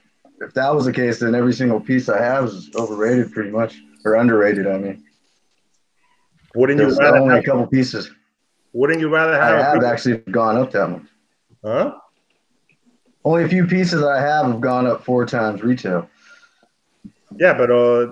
[SPEAKER 6] that was the case, then every single piece I have is overrated, pretty much, or underrated. I mean,
[SPEAKER 9] wouldn't you rather
[SPEAKER 6] only a couple pieces?
[SPEAKER 9] Wouldn't you rather have?
[SPEAKER 6] I have actually gone up that much.
[SPEAKER 9] Huh?
[SPEAKER 6] Only a few pieces that I have gone up 4 times retail.
[SPEAKER 9] Yeah, but I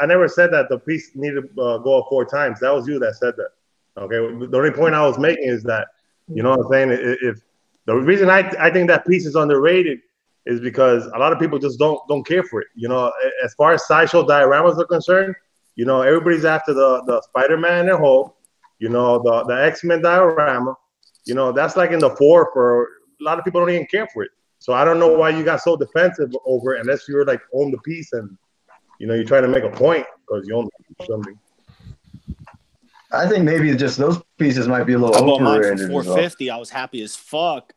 [SPEAKER 9] never said that the piece needed to go up 4 times. That was you that said that. Okay, the only point I was making is that, you know what I'm saying? If the reason I think that piece is underrated is because a lot of people just don't care for it. You know, as far as sideshow dioramas are concerned, you know, everybody's after the Spider-Man and Hulk, you know, the X-Men diorama, you know, that's like in the 4 for a lot of people don't even care for it. So I don't know why you got so defensive over it unless you're like own the piece and, you know, you're trying to make a point because you own something.
[SPEAKER 6] I think maybe just those pieces might be a little overrated.
[SPEAKER 4] I bought mine for $450. I was happy as fuck.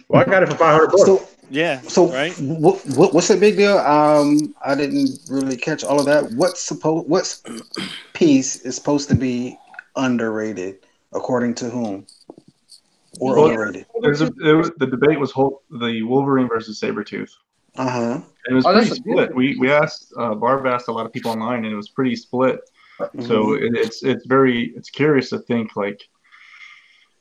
[SPEAKER 9] Well, I got it for $500.
[SPEAKER 7] So,
[SPEAKER 4] yeah.
[SPEAKER 7] So
[SPEAKER 4] right?
[SPEAKER 7] What's the big deal? I didn't really catch all of that. What piece is supposed to be underrated according to whom? Or overrated?
[SPEAKER 2] The debate was the Wolverine versus Sabretooth.
[SPEAKER 7] Uh-huh.
[SPEAKER 2] And it was pretty split. We asked Barb asked a lot of people online, and it was pretty split. So it's curious to think like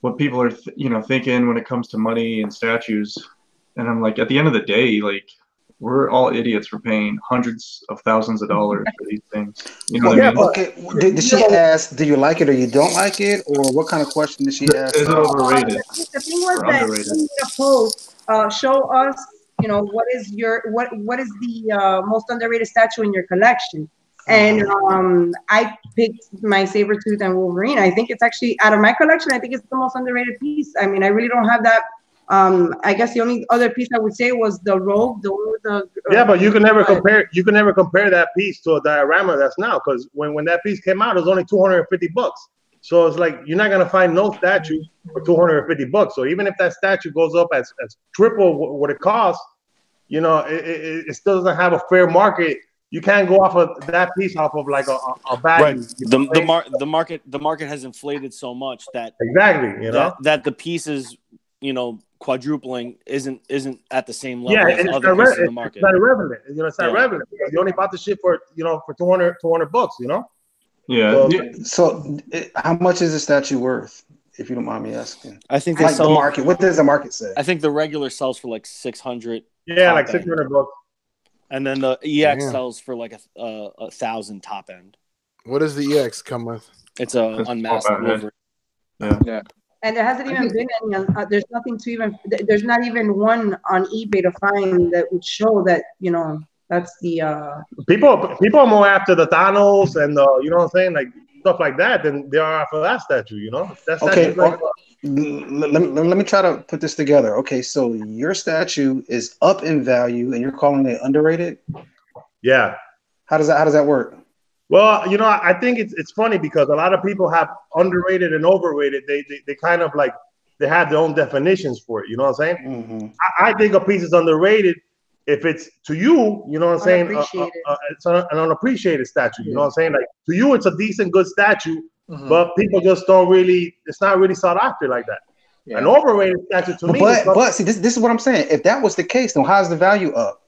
[SPEAKER 2] what people are thinking when it comes to money and statues. And I'm like, at the end of the day, like, we're all idiots for paying hundreds of thousands of dollars for these things. You know what I mean?
[SPEAKER 7] Okay. Did she ask, do you like it or you don't like it? Or what kind of question did she ask?
[SPEAKER 2] Is it overrated?
[SPEAKER 5] The thing was that you made a post, show us, what is the most underrated statue in your collection? And I picked my Sabretooth and Wolverine. I think it's actually, out of my collection, I think it's the most underrated piece. I mean, I really don't have that. I guess the only other piece I would say was the Rogue.
[SPEAKER 9] Yeah, but you can never compare. You can never compare that piece to a diorama that's now, because when that piece came out, it was only $250. So it's like you're not gonna find no statue for $250. So even if that statue goes up as triple what it costs, it still doesn't have a fair market. You can't go off of that piece off of like a value.
[SPEAKER 4] Right. The market has inflated so much that
[SPEAKER 9] exactly
[SPEAKER 4] that the pieces quadrupling isn't at the same level as other pieces in the market.
[SPEAKER 9] It's not relevant. It's not relevant. You only bought the shit for for $200.
[SPEAKER 2] Yeah.
[SPEAKER 7] So how much is the statue worth, if you don't mind me asking?
[SPEAKER 4] I think
[SPEAKER 7] the market. What does the market say?
[SPEAKER 4] I think the regular sells for like $600.
[SPEAKER 9] Yeah, like $600.
[SPEAKER 4] And then the EX sells for like a thousand top end.
[SPEAKER 1] What does the EX come with?
[SPEAKER 4] It's a unmasked Wolverine.
[SPEAKER 2] Yeah.
[SPEAKER 5] And there hasn't even been any. There's nothing to even. There's not even one on eBay to find that would show that that's the.
[SPEAKER 9] People are more after the Thanos and what I'm saying, like stuff like that than they are after that statue. That
[SPEAKER 7] okay. Let me try to put this together. Okay, so your statue is up in value, and you're calling it underrated.
[SPEAKER 9] Yeah.
[SPEAKER 7] How does that work?
[SPEAKER 9] Well, I think it's funny because a lot of people have underrated and overrated. They kind of like they have their own definitions for it. You know what I'm saying?
[SPEAKER 7] Mm-hmm.
[SPEAKER 9] I think a piece is underrated if it's to you. You know what I'm saying? It's an unappreciated statue. You know what I'm saying? Like to you, it's a decent, good statue, but people just don't really. It's not really sought after like that. Yeah. An overrated statue to me.
[SPEAKER 7] But see, this is what I'm saying. If that was the case, then how's the value up?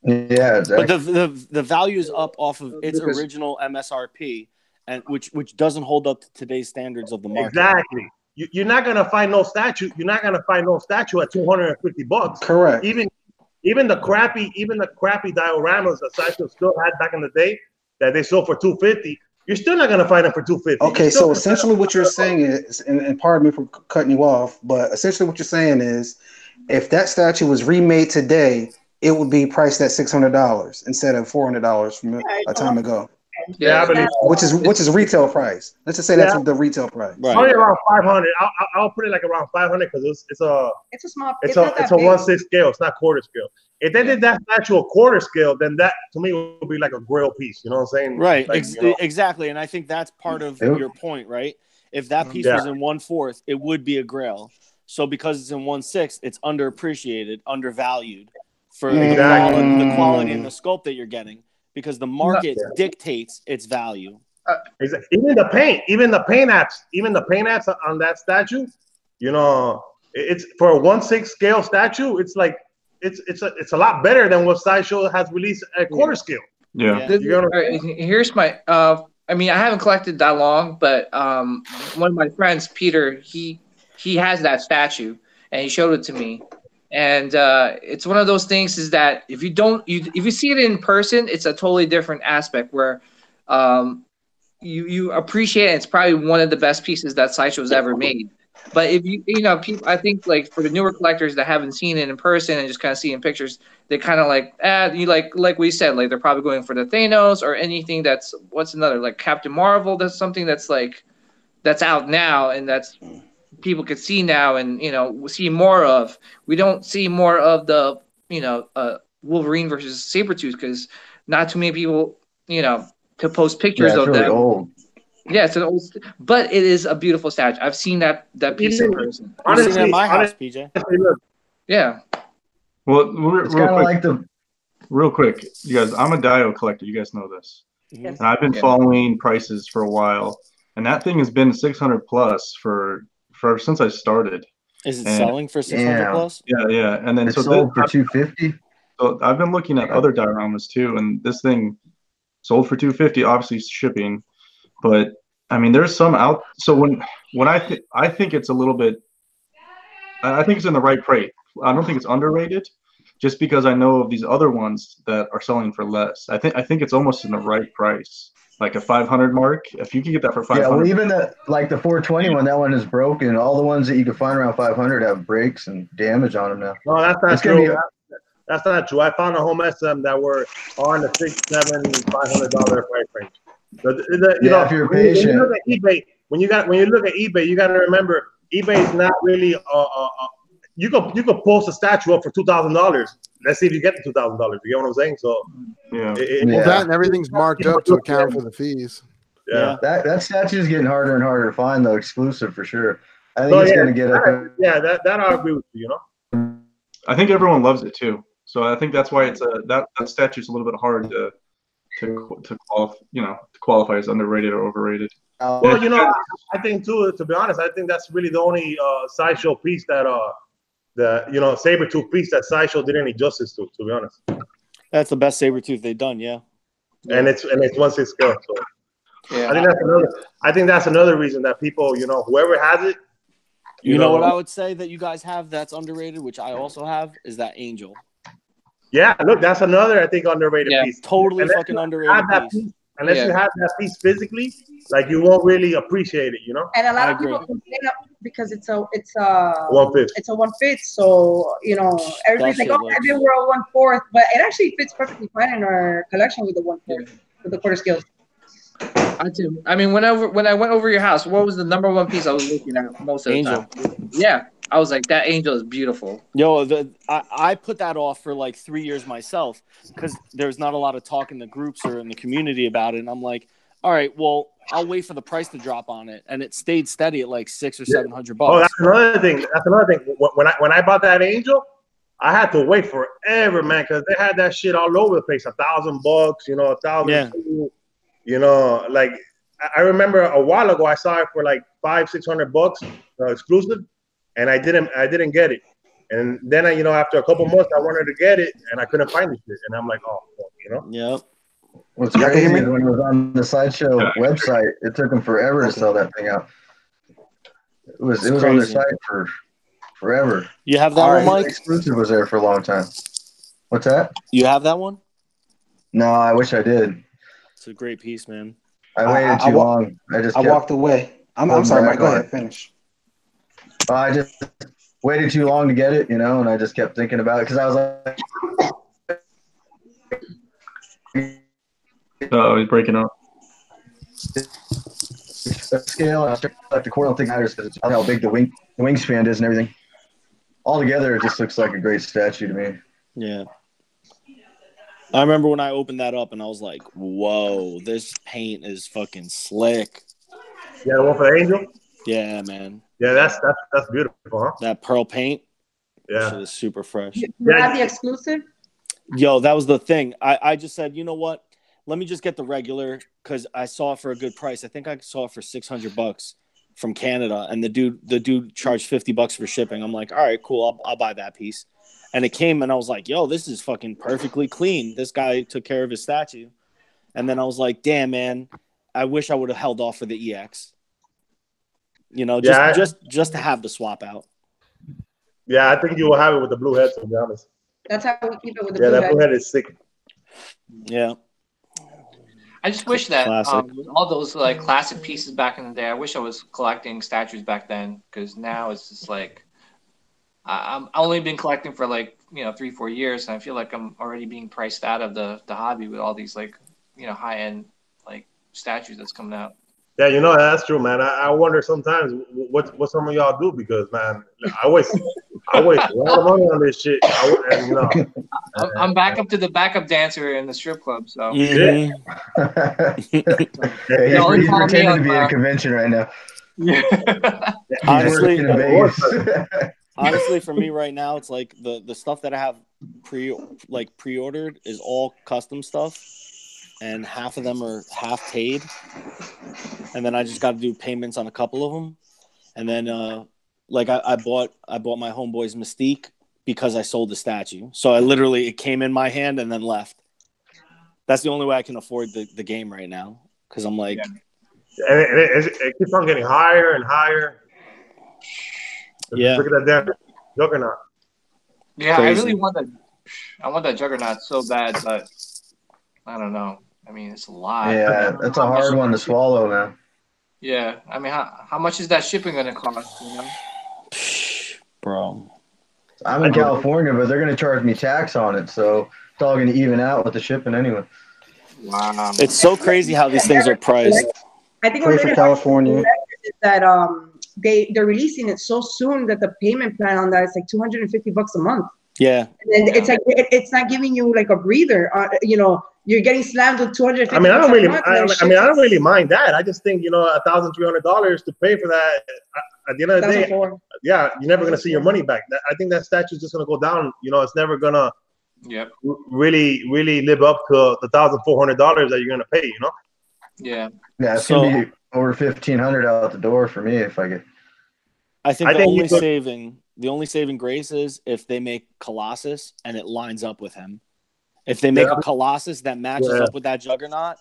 [SPEAKER 6] Yeah, exactly.
[SPEAKER 4] But the value is up off of its original MSRP, and which doesn't hold up to today's standards of the market.
[SPEAKER 9] Exactly. You're not gonna find no statue. You're not gonna find no statue at $250.
[SPEAKER 7] Correct.
[SPEAKER 9] Even the crappy dioramas that Sideshow still had back in the day that they sold for $250. You're still not gonna find them for $250.
[SPEAKER 7] Okay, so essentially what you're saying is, and pardon me for cutting you off, but essentially what you're saying is, if that statue was remade today, it would be priced at $600 instead of $400 from a time ago.
[SPEAKER 9] Yeah,
[SPEAKER 7] which is retail price. Let's just say that's the retail price.
[SPEAKER 9] Right. Only around 500. I'll put it like around 500 because it's a
[SPEAKER 5] small.
[SPEAKER 9] It's a 1/6 scale. It's not quarter scale. If they did that statue a quarter scale, then that to me would be like a Grail piece. You know what I'm saying?
[SPEAKER 4] Right. Like, exactly. And I think that's part of your point, right? If that piece was in 1/4, it would be a Grail. So because it's in 1/6, it's underappreciated, undervalued for the quality and the scope that you're getting, because the market dictates its value.
[SPEAKER 9] Even the paint apps on that statue, it's for a 1/6 scale statue. It's like it's a lot better than what Sideshow has released at quarter scale.
[SPEAKER 2] Yeah.
[SPEAKER 8] Here's my. I mean, I haven't collected that long, but one of my friends, Peter, he has that statue, and he showed it to me. And it's one of those things is that if you see it in person, it's a totally different aspect where you appreciate it. It's probably one of the best pieces that Sideshow's ever made. But if people, I think like for the newer collectors that haven't seen it in person and just kind of see in pictures, they kind of like, you like we said, like they're probably going for the Thanos or anything that's what's another like Captain Marvel. That's something that's out now and that's people could see now and see more of. We don't see more of the Wolverine versus Sabretooth because not too many people to post pictures of
[SPEAKER 6] really
[SPEAKER 8] them.
[SPEAKER 6] Old.
[SPEAKER 8] Yeah, it's an old, but it is a beautiful statue. I've seen that piece in person.
[SPEAKER 4] Honestly, seen it at my house, PJ.
[SPEAKER 8] Yeah.
[SPEAKER 2] Well, real quick, you guys. I'm a Dio collector. You guys know this, and I've been following prices for a while, and that thing has been 600 plus for since I started.
[SPEAKER 4] Is it selling for 600 plus?
[SPEAKER 2] Yeah. And then
[SPEAKER 6] it's sold for 250.
[SPEAKER 2] So I've been looking at other dioramas too, and this thing sold for 250. Obviously shipping, But I mean, there's some out. So when I think it's a little bit. I think it's in the right price. I don't think it's underrated, just because I know of these other ones that are selling for less. I think it's almost in the right price, like a 500 mark. If you could get that for 500.
[SPEAKER 6] Yeah, well, even the 420 one, that one is broken. All the ones that you can find around 500 have breaks and damage on them now.
[SPEAKER 9] No, that's not true. That's not true. I found a home SM that were on the $600, $700, $500 price range. You know,
[SPEAKER 6] if you're patient.
[SPEAKER 9] When you look at eBay, you got to remember eBay is not really. You could post a statue up for $2,000. Let's see if you get the $2,000. You get what I'm saying? So
[SPEAKER 2] yeah,
[SPEAKER 1] well, that and everything's marked up to account for the fees.
[SPEAKER 9] Yeah,
[SPEAKER 6] that statue is getting harder and harder to find, though, exclusive for sure. I think it's going to get up.
[SPEAKER 9] That I agree with you. You know,
[SPEAKER 2] I think everyone loves it too. So I think that's why it's that statue's a little bit hard to qualify as underrated or overrated.
[SPEAKER 9] Well, you know, I think too. To be honest, I think that's really the only sideshow piece that Sabretooth piece that sideshow did any justice to be honest.
[SPEAKER 4] That's the best Sabretooth they've done, yeah.
[SPEAKER 9] And it's 1/6 scale. So yeah, I think that's another reason that people, you know, whoever has it.
[SPEAKER 4] You know what I would say that you guys have that's underrated, which I also have, is that Angel.
[SPEAKER 9] Yeah, look, that's another, I think, underrated piece.
[SPEAKER 4] Totally fucking underrated piece.
[SPEAKER 9] Unless you have that piece physically, like, you won't really appreciate it, you know.
[SPEAKER 5] And a lot of people complain because it's a
[SPEAKER 9] 1/5.
[SPEAKER 5] It's a 1/5, so you know everybody's like, oh, I've been we're a 1/4, but it actually fits perfectly fine in our collection with the 1/4, with the quarter scales.
[SPEAKER 8] I do. I mean, when I went over your house, what was the number one piece I was looking at most of the time? Yeah, I was like, that Angel is beautiful.
[SPEAKER 4] Yo, I put that off for like 3 years myself because there's not a lot of talk in the groups or in the community about it. And I'm like, all right, well, I'll wait for the price to drop on it, and it stayed steady at like $600 or $700.
[SPEAKER 9] Oh, that's another thing. When I bought that Angel, I had to wait forever, man, because they had that shit all over the place. $1,000, you know, $1,000. You know, like I remember a while ago, I saw it for like $500-$600 exclusive, and I didn't get it. And then after a couple months, I wanted to get it, and I couldn't find the shit. And I'm like, oh, you know.
[SPEAKER 4] Yep.
[SPEAKER 6] What's crazy is when it was on the Sideshow website, it took them forever to sell that thing out. It was on their site for forever.
[SPEAKER 4] You have that one, Mike?
[SPEAKER 6] Exclusive was there for a long time. What's that?
[SPEAKER 4] You have that one?
[SPEAKER 6] No, I wish I did.
[SPEAKER 4] It's a great piece, man.
[SPEAKER 6] I waited too long.
[SPEAKER 7] I walked away. I'm sorry, Mike. Go ahead, finish.
[SPEAKER 6] I just waited too long to get it, and I just kept thinking about it because I was like,
[SPEAKER 2] oh, he's breaking up.
[SPEAKER 6] Scale, like the coral thing matters because it's how big the wingspan is and everything. Altogether, it just looks like a great statue to me.
[SPEAKER 4] Yeah. I remember when I opened that up and I was like, whoa, this paint is fucking slick.
[SPEAKER 9] Yeah, the one for the Angel?
[SPEAKER 4] Yeah, man.
[SPEAKER 9] Yeah, that's beautiful, huh?
[SPEAKER 4] That pearl paint?
[SPEAKER 9] Yeah.
[SPEAKER 4] Shit is super fresh.
[SPEAKER 5] You have the exclusive?
[SPEAKER 4] Yo, that was the thing. I just said, you know what? Let me just get the regular because I saw it for a good price. I think I saw it for $600 from Canada, and the dude charged $50 for shipping. I'm like, all right, cool. I'll buy that piece. And it came, and I was like, yo, this is fucking perfectly clean. This guy took care of his statue. And then I was like, damn, man, I wish I would have held off for the EX. Just to have the swap out.
[SPEAKER 9] Yeah, I think you will have it with the blue head, to be honest.
[SPEAKER 5] That's how we keep it with the blue head.
[SPEAKER 9] Yeah, that blue head is sick.
[SPEAKER 4] Yeah.
[SPEAKER 8] I just wish that all those like classic pieces back in the day, I wish I was collecting statues back then, because now it's just like I've only been collecting for 3-4 years, and I feel like I'm already being priced out of the hobby with all these high end statues that's coming out.
[SPEAKER 9] Yeah, that's true, man. I wonder sometimes what some of y'all do, because man, I waste a lot of money on this shit.
[SPEAKER 8] I'm back up to the backup dancer in the strip club, so
[SPEAKER 6] he's pretending to be at a convention right now.
[SPEAKER 4] Honestly, for me right now, it's like the stuff that I have pre-ordered is all custom stuff, and half of them are half paid, and then I just got to do payments on a couple of them, and then I bought my homeboy's Mystique because I sold the statue, so it came in my hand and then left. That's the only way I can afford the game right now, because I'm like,
[SPEAKER 9] it keeps on getting higher and higher.
[SPEAKER 4] Yeah.
[SPEAKER 9] Look at that damn Juggernaut.
[SPEAKER 8] Yeah,
[SPEAKER 4] Crazy.
[SPEAKER 8] I really want that. I want that Juggernaut so bad, but I don't know. I mean, it's a lot.
[SPEAKER 6] Yeah, that's a hard one to swallow, man.
[SPEAKER 8] Yeah, I mean, how much is that shipping going to cost? You know,
[SPEAKER 4] bro.
[SPEAKER 6] I'm in California, but they're going to charge me tax on it, so it's all going to even out with the shipping anyway.
[SPEAKER 8] Wow,
[SPEAKER 4] it's so crazy how these things are priced.
[SPEAKER 5] I think
[SPEAKER 7] Pray for California.
[SPEAKER 5] Is that they're releasing it so soon that the payment plan on that is like $250 a month.
[SPEAKER 4] Yeah,
[SPEAKER 5] and it's like it's not giving you like a breather. You know, you're getting slammed with $250.
[SPEAKER 9] I mean, I don't really mind that. I just think $1,300 to pay for that. At the end of the day, yeah, you're never gonna see your money back. I think that statue is just gonna go down. You know, it's never gonna really live up to the $1,400 that you're gonna pay. You know.
[SPEAKER 8] Yeah.
[SPEAKER 6] Yeah, it's gonna be over $1,500 out the door for me if I get.
[SPEAKER 4] I think the only saving grace is if they make Colossus and it lines up with him. If they make a Colossus that matches up with that Juggernaut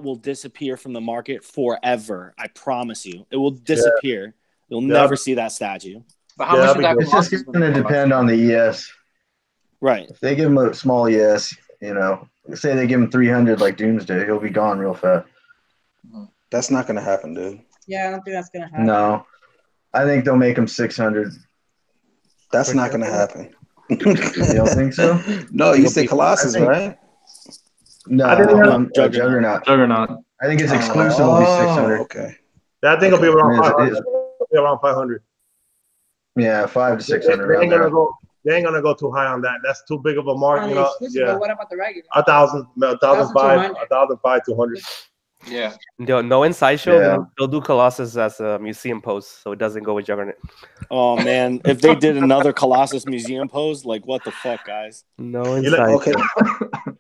[SPEAKER 4] will disappear from the market forever. I promise you, it will disappear. You'll never see that statue.
[SPEAKER 8] But how much is that?
[SPEAKER 6] It's just going to depend on the ES.
[SPEAKER 4] Right.
[SPEAKER 6] If they give him a small ES, you know, say they give him 300 like Doomsday, he'll be gone real fast.
[SPEAKER 7] That's not going to happen, dude.
[SPEAKER 5] Yeah, I don't think that's going to happen.
[SPEAKER 6] No. I think they'll make him 600.
[SPEAKER 7] That's not going to happen.
[SPEAKER 6] You don't think so?
[SPEAKER 7] No, you say Colossus, right?
[SPEAKER 6] No, Juggernaut. I think it's exclusively 600.
[SPEAKER 7] Okay.
[SPEAKER 9] That thing will be around 500.
[SPEAKER 6] Yeah, 500 to 600.
[SPEAKER 9] They ain't gonna go too high on that. That's too big of a mark. You know,
[SPEAKER 5] but what about the regular?
[SPEAKER 9] 1,500, 200.
[SPEAKER 8] Yeah.
[SPEAKER 3] No inside show. They'll do Colossus as a museum pose, so it doesn't go with Juggernaut.
[SPEAKER 4] Oh man, if they did another Colossus museum pose, like what the fuck, guys?
[SPEAKER 3] No inside.
[SPEAKER 7] Okay.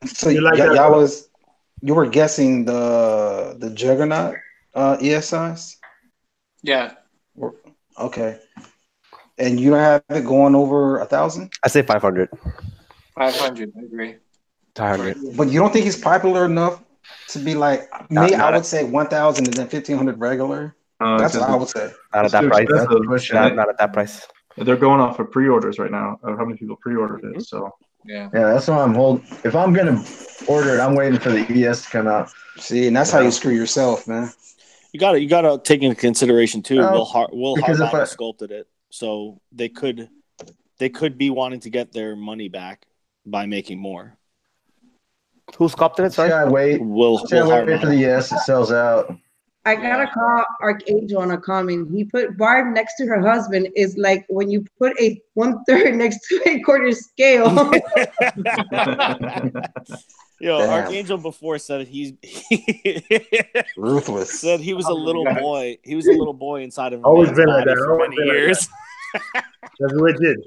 [SPEAKER 7] So you were guessing the Juggernaut ES size?
[SPEAKER 8] Yeah.
[SPEAKER 7] Okay. And you don't have it going over 1,000?
[SPEAKER 3] I say 500.
[SPEAKER 8] 500, I agree.
[SPEAKER 3] 500.
[SPEAKER 7] But you don't think he's popular enough to be like me? I would say 1,000 and then 1,500 regular. That's what I would say.
[SPEAKER 3] Not at that price. Not at that price.
[SPEAKER 2] They're going off of pre-orders right now of how many people pre-ordered it. So
[SPEAKER 8] yeah,
[SPEAKER 6] that's why I'm holding. If I'm gonna order it, I'm waiting for the ES to come out.
[SPEAKER 7] See, and that's how you screw yourself, man.
[SPEAKER 4] You gotta take into consideration too. Will Harbottle sculpted it, so they could be wanting to get their money back by making more.
[SPEAKER 3] Who sculpted it? Sorry,
[SPEAKER 6] wait for the ES. It sells out.
[SPEAKER 5] I gotta call Archangel on a comment. He put Barb next to her husband is like when you put a 1/3 next to a quarter scale.
[SPEAKER 4] Yo, damn. Archangel before said he's
[SPEAKER 7] ruthless.
[SPEAKER 4] Said he was a little boy. He was a little boy inside of
[SPEAKER 9] always been like that
[SPEAKER 4] for many years.
[SPEAKER 9] That's what it did.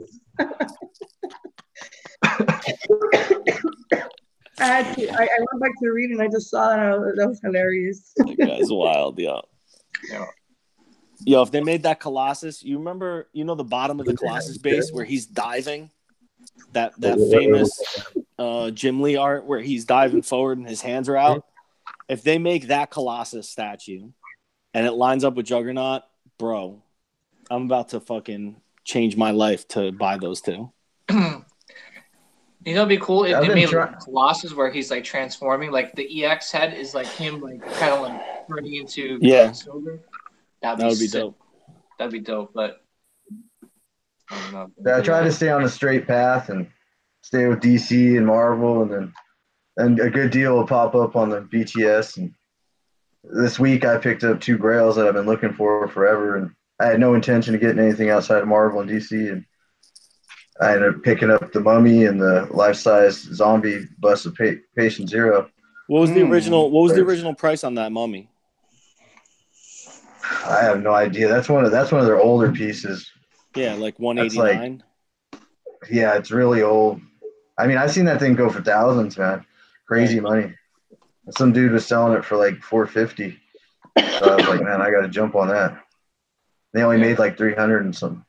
[SPEAKER 5] I went back to read and I just saw that. That was hilarious.
[SPEAKER 4] That guy's wild, yo. Yo, if they made that Colossus, you remember, the bottom of the Colossus base where he's diving? That famous Jim Lee art where he's diving forward and his hands are out. If they make that Colossus statue and it lines up with Juggernaut, bro, I'm about to fucking change my life to buy those two.
[SPEAKER 8] You know, it'd be cool if they made like Colossus where he's like transforming, like the EX head is like him, like kind of like turning into silver. That would be dope. That'd be dope, but I don't know.
[SPEAKER 6] I try to stay on a straight path and stay with DC and Marvel, and a good deal will pop up on the BTS. And this week I picked up 2 Grails that I've been looking for forever, and I had no intention of getting anything outside of Marvel and DC, and I ended up picking up the Mummy and the life-size zombie bust of Patient Zero.
[SPEAKER 4] What was the original? What was the original price on that Mummy?
[SPEAKER 6] I have no idea. That's one of their older pieces.
[SPEAKER 4] Yeah, like 189.
[SPEAKER 6] Yeah, it's really old. I mean, I've seen that thing go for thousands, man. Crazy money. Some dude was selling it for like $450. So I was like, man, I got to jump on that. They only made like 300 and something.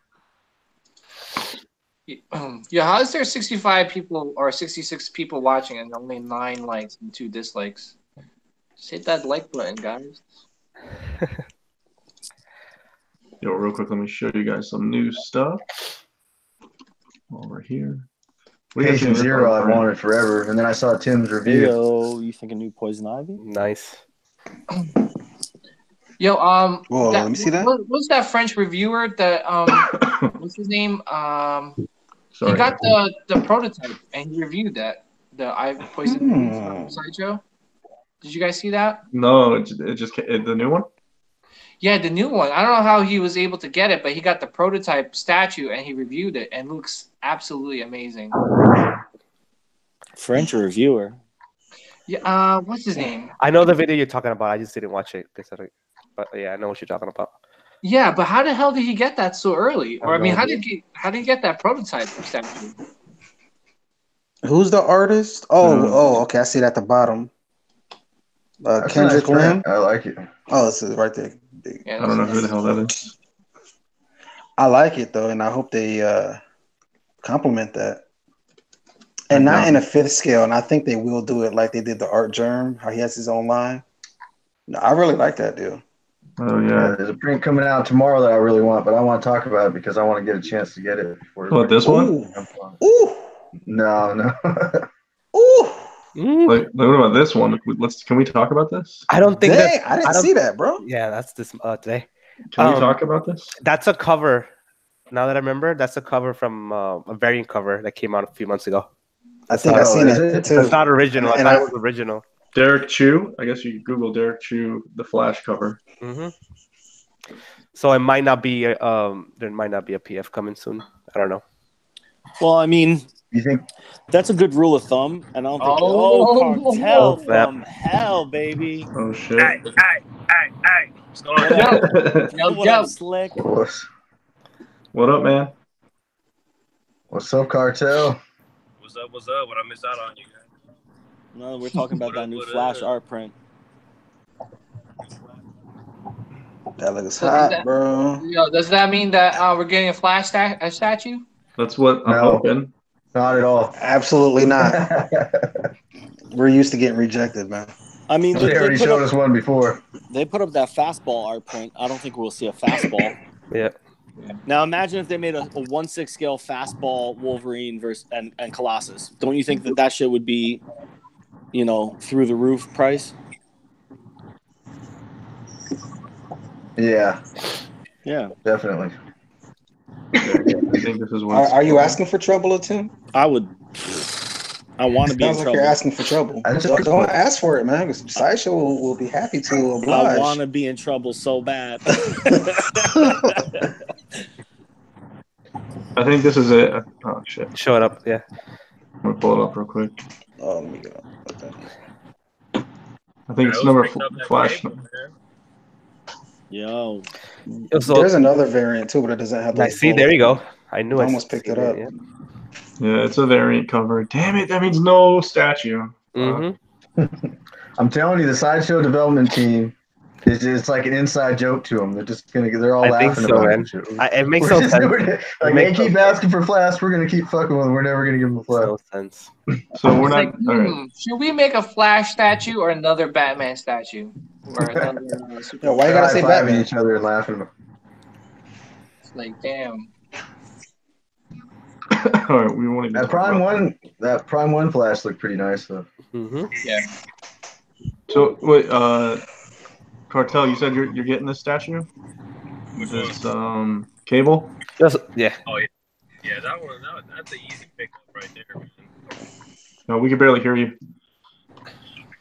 [SPEAKER 8] Yeah, how is there 65 people or 66 people watching and only 9 likes and 2 dislikes? Just hit that like button, guys.
[SPEAKER 2] Yo, real quick, let me show you guys some new stuff. Over here.
[SPEAKER 6] Patient Zero I've wanted forever, and then I saw Tim's review.
[SPEAKER 4] Yo, you think a new Poison Ivy?
[SPEAKER 3] Nice.
[SPEAKER 8] Yo,
[SPEAKER 7] Whoa, let me see that.
[SPEAKER 8] What's that French reviewer that what's his name?
[SPEAKER 2] Sorry.
[SPEAKER 8] He got the prototype and he reviewed that. The Poison Sideshow. Did you guys see that?
[SPEAKER 2] No, it just the new one.
[SPEAKER 8] Yeah, the new one. I don't know how he was able to get it, but he got the prototype statue and he reviewed it and looks absolutely amazing.
[SPEAKER 4] French reviewer.
[SPEAKER 8] Yeah, what's his name?
[SPEAKER 3] I know the video you're talking about. I just didn't watch it. But yeah, I know what you're talking about.
[SPEAKER 8] Yeah, but how the hell did he get that so early? Or how did he get that prototype statue?
[SPEAKER 7] Who's the artist? Oh, okay. I see it at the bottom. Kendrick Lamb.
[SPEAKER 6] I like it.
[SPEAKER 7] Oh, this is right there.
[SPEAKER 2] Yeah, I don't know who the hell that is.
[SPEAKER 7] I like it though, and I hope they compliment that. And not in a 5th scale, and I think they will do it like they did the Art Germ, how he has his own line. No, I really like that deal.
[SPEAKER 2] Oh yeah,
[SPEAKER 6] there's a print coming out tomorrow that I really want, but I want to talk about it because I want to get a chance to get it before.
[SPEAKER 2] What, this one?
[SPEAKER 6] Ooh. No.
[SPEAKER 7] Ooh.
[SPEAKER 2] Like, what about this one? Can we talk about this?
[SPEAKER 3] I don't think
[SPEAKER 7] I didn't see that, bro.
[SPEAKER 3] Yeah, that's this today.
[SPEAKER 2] Can we talk about this?
[SPEAKER 3] That's a cover. Now that I remember, that's a cover from a variant cover that came out a few months ago.
[SPEAKER 7] I think I've seen it too.
[SPEAKER 3] It's not original. I thought it was original.
[SPEAKER 2] Derek Chu. I guess you could Google Derek Chu, the Flash cover.
[SPEAKER 3] Mm-hmm. So it might not be. There might not be a PF coming soon. I don't know.
[SPEAKER 4] Well, I mean,
[SPEAKER 6] you think
[SPEAKER 4] that's a good rule of thumb, and I don't think. Cartel from hell, baby.
[SPEAKER 2] Oh shit!
[SPEAKER 10] Hey, what's going on?
[SPEAKER 4] What up, Slick?
[SPEAKER 2] What up, man?
[SPEAKER 6] What's up, Cartel?
[SPEAKER 10] What's up? What I missed out on, you guys?
[SPEAKER 4] No, we're talking about that new Flash art print.
[SPEAKER 7] That looks hot, bro.
[SPEAKER 8] Yo, does that mean that we're getting a Flash statue?
[SPEAKER 2] That's what I'm hoping.
[SPEAKER 6] Not at all.
[SPEAKER 7] Absolutely not. We're used to getting rejected, man.
[SPEAKER 4] I mean,
[SPEAKER 6] they already showed us one before.
[SPEAKER 4] They put up that fastball art print. I don't think we'll see a fastball.
[SPEAKER 3] Yeah.
[SPEAKER 4] Now imagine if they made a 1/6 scale fastball Wolverine versus and Colossus. Don't you think that shit would be, through the roof price?
[SPEAKER 6] Yeah.
[SPEAKER 4] Yeah.
[SPEAKER 6] Definitely.
[SPEAKER 2] I think this is what.
[SPEAKER 7] Are you asking for trouble, Tim?
[SPEAKER 4] I would. I want to be in trouble.
[SPEAKER 7] You're asking for trouble. Don't ask for it, man. Because Sideshow will be happy to oblige.
[SPEAKER 4] I want to be in trouble so bad.
[SPEAKER 2] I think this is it. Oh shit!
[SPEAKER 3] Show it up. Yeah.
[SPEAKER 2] I'm gonna pull it up real quick.
[SPEAKER 7] Oh, let me go. Okay.
[SPEAKER 2] I think it's number Flash.
[SPEAKER 4] Yo.
[SPEAKER 7] There's another variant too, but it doesn't have.
[SPEAKER 3] I see. There you go. I knew. I
[SPEAKER 7] almost picked it up.
[SPEAKER 2] Yeah, it's a variant cover. Damn it! That means no statue.
[SPEAKER 3] Mm-hmm.
[SPEAKER 6] I'm telling you, the Sideshow development team it's like an inside joke to them. They're all laughing about it.
[SPEAKER 3] It makes no sense.
[SPEAKER 6] Like they keep asking for Flash, we're gonna keep fucking with them. We're never gonna give them a Flash.
[SPEAKER 3] No sense.
[SPEAKER 2] So we're not.
[SPEAKER 8] All right. Should we make a Flash statue or another Batman statue? Or another
[SPEAKER 7] why you gotta say Batman?
[SPEAKER 6] Each other and laughing.
[SPEAKER 8] It's like, damn.
[SPEAKER 2] All right, we won't even.
[SPEAKER 6] That Prime 1 Flash looked pretty nice though.
[SPEAKER 8] Mm-hmm. Yeah.
[SPEAKER 2] So wait, Cartel, you said you're getting this statue? This Cable?
[SPEAKER 3] Yeah.
[SPEAKER 10] Oh yeah. Yeah, that one. That's an easy pickup right there, man.
[SPEAKER 2] No, we can barely hear you.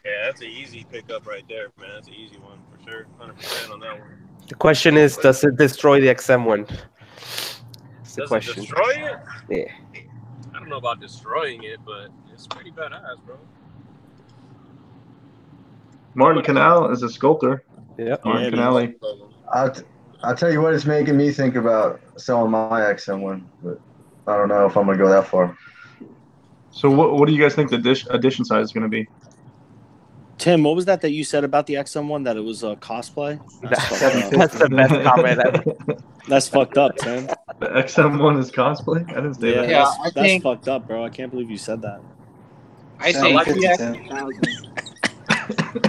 [SPEAKER 10] Yeah, that's an easy pickup right there, man. That's an easy one for sure. 100% on that one.
[SPEAKER 3] The question is, does it destroy the XM1? That's the question.
[SPEAKER 10] Does it destroy it?
[SPEAKER 3] Yeah.
[SPEAKER 10] I don't know about destroying it, but it's pretty badass, bro.
[SPEAKER 2] Martin Canal is a sculptor.
[SPEAKER 3] Yeah.
[SPEAKER 2] Martin Canale.
[SPEAKER 6] I'll tell you what, it's making me think about selling my XM1, but I don't know if I'm gonna go that far.
[SPEAKER 2] So what do you guys think the edition size is gonna be?
[SPEAKER 4] Tim, what was that you said about the XM1? That it was a cosplay?
[SPEAKER 3] That's the best comment ever.
[SPEAKER 4] That's fucked up, Tim.
[SPEAKER 2] The XM1 is cosplay? I didn't say that.
[SPEAKER 4] Yeah, that's fucked up, bro. I can't believe you said that.
[SPEAKER 8] I say
[SPEAKER 10] like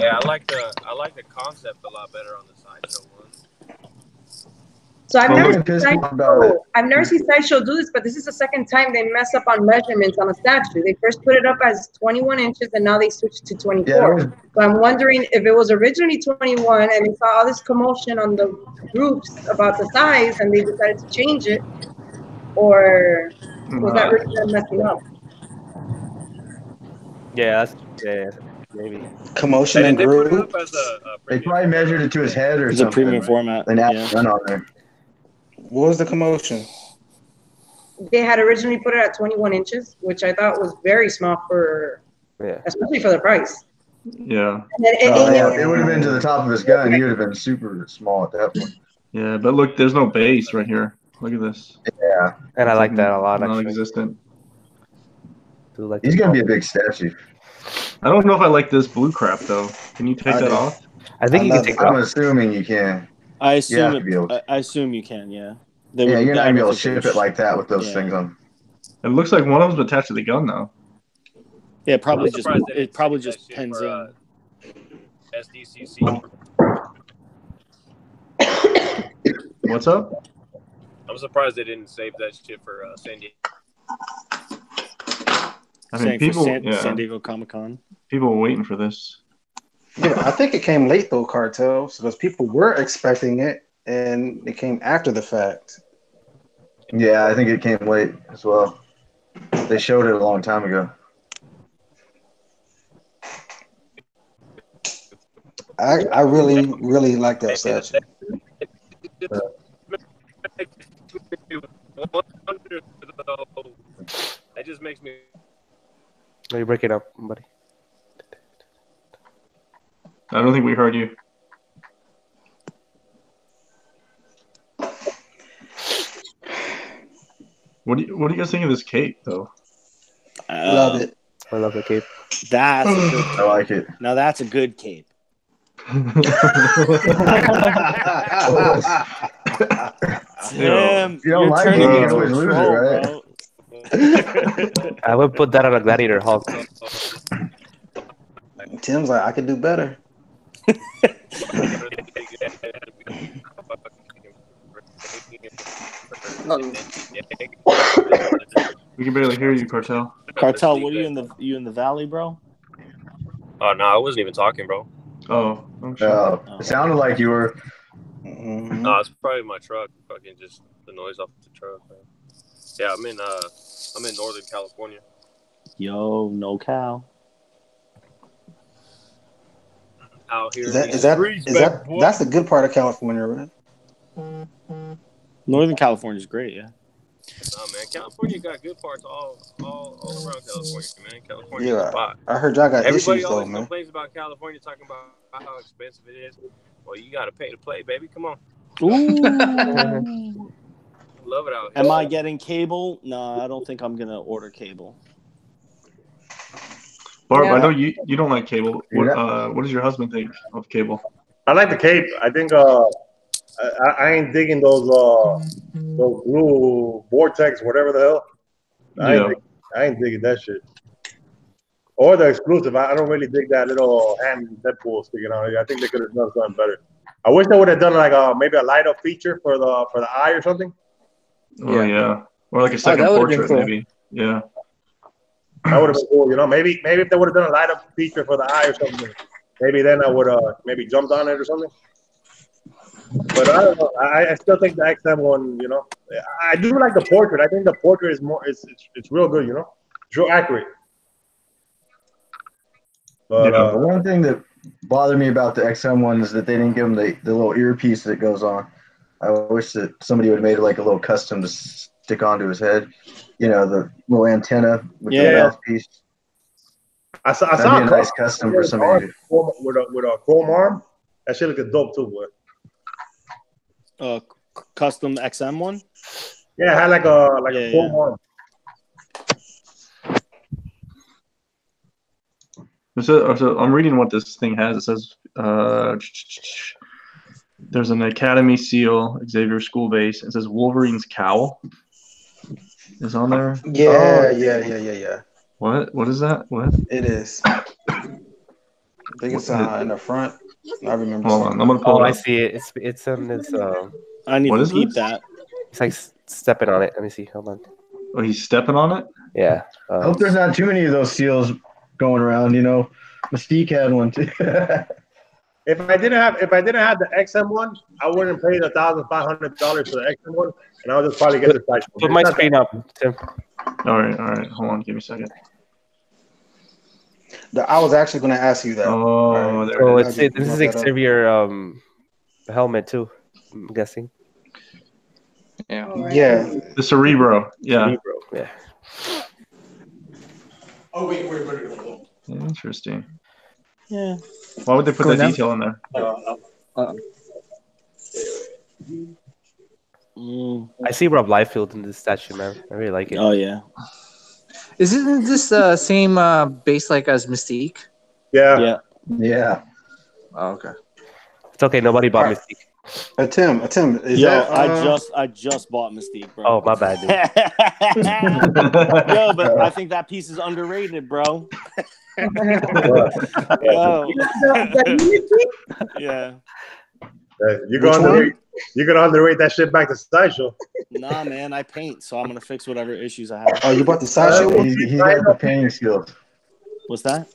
[SPEAKER 10] Yeah, I like the concept a lot better on the sideshow one.
[SPEAKER 5] So I've never seen Sideshow do this, but this is the second time they mess up on measurements on a statue. They first put it up as 21 inches, and now they switched to 24. So I'm wondering if it was originally 21, and they saw all this commotion on the groups about the size, and they decided to change it, or was that really them messing up?
[SPEAKER 3] Yeah, maybe.
[SPEAKER 7] Commotion and group.
[SPEAKER 6] They probably measured it to his head or something.
[SPEAKER 4] It's a premium format.
[SPEAKER 6] And none on there.
[SPEAKER 7] What was the commotion?
[SPEAKER 5] They had originally put it at 21 inches, which I thought was very small especially for the price.
[SPEAKER 2] Yeah.
[SPEAKER 5] And then
[SPEAKER 6] it would have been to the top of his gun. He would have been super small at that point.
[SPEAKER 2] Yeah, but look, there's no base right here. Look at this.
[SPEAKER 6] Yeah.
[SPEAKER 3] And I like that a lot.
[SPEAKER 2] Non-existent.
[SPEAKER 6] He's gonna be a big statue.
[SPEAKER 2] I don't know if I like this blue crap though. Can you take that off?
[SPEAKER 3] I think you can take it off.
[SPEAKER 6] I'm assuming you can.
[SPEAKER 4] I assume you can. Yeah.
[SPEAKER 6] You're not gonna be able to ship it like that with those things on.
[SPEAKER 2] It looks like one of them's attached to the gun now.
[SPEAKER 4] Yeah, it probably just pens in.
[SPEAKER 10] SDCC.
[SPEAKER 2] What's up?
[SPEAKER 10] I'm surprised they didn't save that shit for San Diego.
[SPEAKER 2] I mean, people,
[SPEAKER 4] San Diego Comic-Con.
[SPEAKER 2] People were waiting for this.
[SPEAKER 7] Yeah, I think it came late though, Cartel, because people were expecting it, and it came after the fact.
[SPEAKER 6] Yeah, I think it came late as well. They showed it a long time ago.
[SPEAKER 7] I really, really like that statue.
[SPEAKER 10] That just makes me.
[SPEAKER 3] No, you break it up, buddy.
[SPEAKER 2] I don't think we heard you. What do you guys think of this cape, though?
[SPEAKER 7] Love it.
[SPEAKER 3] I love the cape.
[SPEAKER 4] That's a good
[SPEAKER 6] I like it.
[SPEAKER 4] Now that's a good cape.
[SPEAKER 6] Damn, you're turning it into a loser, right?
[SPEAKER 3] I would put that on a Gladiator Hulk.
[SPEAKER 7] Tim's like, I could do better.
[SPEAKER 2] We can barely hear you, Cartel.
[SPEAKER 4] Cartel, what are you in the valley, bro?
[SPEAKER 10] Oh no, I wasn't even talking, bro.
[SPEAKER 2] Oh, sure.
[SPEAKER 6] It sounded like you were.
[SPEAKER 10] No, it's probably my truck. Fucking just the noise off the truck. Man. Yeah, I'm in Northern California.
[SPEAKER 4] Yo, no cow.
[SPEAKER 10] Out here.
[SPEAKER 7] That's the good part of California, right?
[SPEAKER 4] Northern California is great, yeah.
[SPEAKER 10] Oh man, California got good parts all around California, man. California's a spot.
[SPEAKER 7] I heard y'all got
[SPEAKER 10] Everybody
[SPEAKER 7] issues
[SPEAKER 10] always
[SPEAKER 7] though, man.
[SPEAKER 10] complains about California, talking about how expensive it is. Well, you got to pay to play, baby. Come on.
[SPEAKER 4] Ooh.
[SPEAKER 10] Love it out here.
[SPEAKER 4] Am I getting cable? No, I don't think I'm gonna order cable.
[SPEAKER 2] Barb, I know you don't like cable. What does your husband think of cable?
[SPEAKER 9] I like the cape. I think I ain't digging those blue vortex, whatever the hell. I ain't digging that shit. Or the exclusive. I don't really dig that little hand Deadpool sticking out. I think they could have done something better. I wish they would have done like maybe a light up feature for the eye or something.
[SPEAKER 2] Oh yeah, or like a second portrait, cool. Maybe. Yeah,
[SPEAKER 9] that would have been cool. You know, maybe if they would have done a light up feature for the eye or something, maybe then I would maybe jumped on it or something. But I don't know. I still think the XM one, you know, I do like the portrait. I think the portrait is more. It's real good. You know, it's real accurate. But
[SPEAKER 6] the one thing that bothered me about the XM one is that they didn't give him the little earpiece that goes on. I wish that somebody would have made it like a little custom to stick onto his head. You know, the little antenna with the mouthpiece.
[SPEAKER 9] I saw
[SPEAKER 6] a nice custom for somebody
[SPEAKER 9] with a chrome arm. That shit looks dope too, boy.
[SPEAKER 4] Custom XM one.
[SPEAKER 9] Yeah, it had like a chrome arm.
[SPEAKER 2] So I'm reading what this thing has. It says there's an Academy seal, Xavier School Base. It says Wolverine's cowl is on there.
[SPEAKER 7] Yeah.
[SPEAKER 2] What is that? What?
[SPEAKER 7] It is. think it's in the front. I remember.
[SPEAKER 2] Hold on, I'm gonna pull it up.
[SPEAKER 3] I see it. It's in this.
[SPEAKER 4] I need to peep
[SPEAKER 2] this?
[SPEAKER 4] that.
[SPEAKER 3] It's like stepping on it. Let me see. Hold on.
[SPEAKER 2] Oh, he's stepping on it.
[SPEAKER 3] Yeah.
[SPEAKER 6] I hope there's not too many of those seals going around. You know, Mystique had one too.
[SPEAKER 9] If I didn't have the XM one, I wouldn't pay the $1,500 for the XM one, and I would just probably get the side.
[SPEAKER 3] Put my screen up, Tim.
[SPEAKER 2] All right. Hold on, give me a second.
[SPEAKER 7] I was actually going to ask you that.
[SPEAKER 2] Oh,
[SPEAKER 3] right. So this is exterior helmet too. I'm guessing.
[SPEAKER 8] Yeah.
[SPEAKER 7] Yeah.
[SPEAKER 2] The Cerebro. Yeah.
[SPEAKER 3] Cerebro. Yeah.
[SPEAKER 7] Oh wait.
[SPEAKER 2] Interesting.
[SPEAKER 4] Yeah.
[SPEAKER 2] Why would they put that detail in there?
[SPEAKER 3] I see Rob Liefeld in this statue, man. I really like it.
[SPEAKER 4] Oh yeah.
[SPEAKER 8] Isn't this the same base like as Mystique?
[SPEAKER 9] Yeah.
[SPEAKER 8] Oh, okay.
[SPEAKER 3] It's okay. Nobody bought Mystique.
[SPEAKER 7] Tim, is that?
[SPEAKER 4] I just bought Mystique, bro.
[SPEAKER 3] Oh, my bad, dude.
[SPEAKER 4] Yo, but I think that piece is underrated, bro. Yo. Yeah.
[SPEAKER 9] You're gonna underrate that shit back to Sideshow.
[SPEAKER 4] Nah, man, I paint, so I'm gonna fix whatever issues I have.
[SPEAKER 7] Oh, you bought the Sideshow one?
[SPEAKER 6] He's got the painting skills.
[SPEAKER 4] What's that?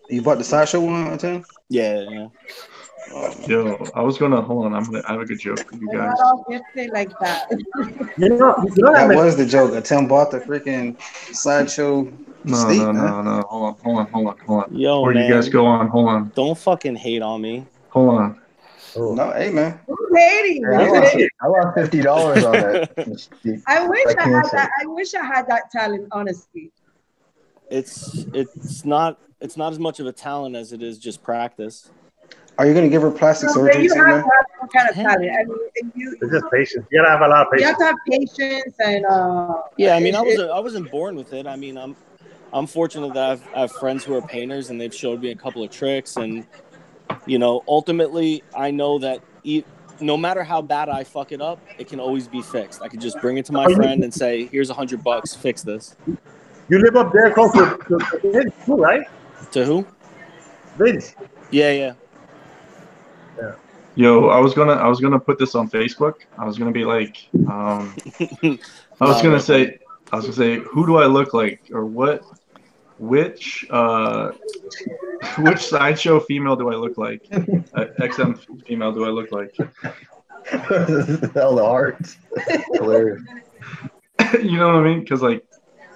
[SPEAKER 7] You bought the Sideshow one, Tim?
[SPEAKER 4] Yeah.
[SPEAKER 2] Yo, I was gonna hold on. I have a good joke for you guys.
[SPEAKER 5] Like that.
[SPEAKER 7] That was the joke. Tim bought the freaking Sideshow.
[SPEAKER 2] No. Hold on.
[SPEAKER 4] Yo,
[SPEAKER 2] Before you guys go on, hold on.
[SPEAKER 4] Don't fucking hate on me.
[SPEAKER 2] Hold on.
[SPEAKER 7] No, hey man.
[SPEAKER 5] Who's hating?
[SPEAKER 6] I lost $50 on it.
[SPEAKER 5] I wish I had that talent, honestly.
[SPEAKER 4] It's not as much of a talent as it is just practice.
[SPEAKER 7] Are you gonna give her plastic surgery?
[SPEAKER 5] You have to have some kind of talent. I mean,
[SPEAKER 9] it's just patience. You gotta have a lot of patience.
[SPEAKER 5] You have to have patience and.
[SPEAKER 4] Yeah, I mean, I wasn't born with it. I mean, I'm fortunate that I have friends who are painters and they've showed me a couple of tricks, and you know, ultimately, I know that no matter how bad I fuck it up, it can always be fixed. I can just bring it to my friend and say, "Here's $100, fix this."
[SPEAKER 9] You live up there close to Vince too, right?
[SPEAKER 4] To who?
[SPEAKER 9] Vince.
[SPEAKER 4] Yeah.
[SPEAKER 2] Yo, I was gonna put this on Facebook. I was gonna be like, I was gonna say, who do I look like, or which Sideshow female do I look like? XM female do I look like?
[SPEAKER 6] Hell, the hearts. Hilarious.
[SPEAKER 2] You know what I mean? Because like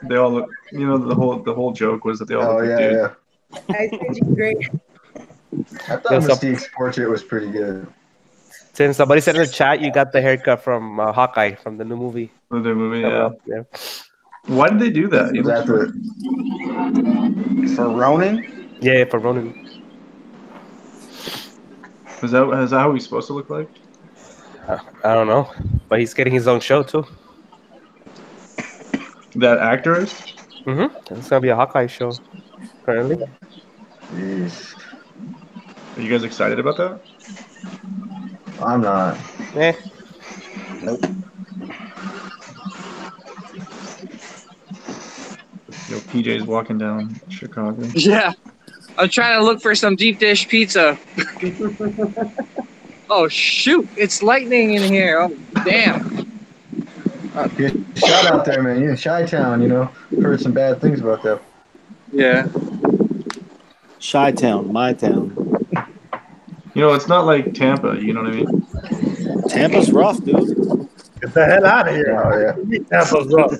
[SPEAKER 2] they all look. You know, the whole joke was that they all look like dude.
[SPEAKER 6] Yeah.
[SPEAKER 5] I think it's great.
[SPEAKER 6] I thought Mystique's portrait was pretty good.
[SPEAKER 3] Tim, somebody said in the chat you got the haircut from Hawkeye from the new movie.
[SPEAKER 2] The new movie, yeah. Why did they do that?
[SPEAKER 7] For Ronin?
[SPEAKER 3] Yeah, for Ronin.
[SPEAKER 2] Is that how he's supposed to look like?
[SPEAKER 3] I don't know, but he's getting his own show too.
[SPEAKER 2] That actor is?
[SPEAKER 3] Mm-hmm. It's gonna be a Hawkeye show currently.
[SPEAKER 6] Jeez.
[SPEAKER 2] Are you guys excited about that?
[SPEAKER 6] I'm not.
[SPEAKER 7] Nope.
[SPEAKER 2] Yo, PJ's walking down Chicago.
[SPEAKER 8] Yeah. I'm trying to look for some deep dish pizza. Oh, shoot. It's lightning in here. Oh, damn.
[SPEAKER 6] Good shot out there, man. You're in Chi-Town, you know. Heard some bad things about that.
[SPEAKER 8] Yeah.
[SPEAKER 4] Chi-Town, my town.
[SPEAKER 2] You know, it's not like Tampa, you know what I mean?
[SPEAKER 4] Tampa's rough, dude.
[SPEAKER 9] Get the hell out of here.
[SPEAKER 6] Oh, yeah.
[SPEAKER 9] Tampa's rough.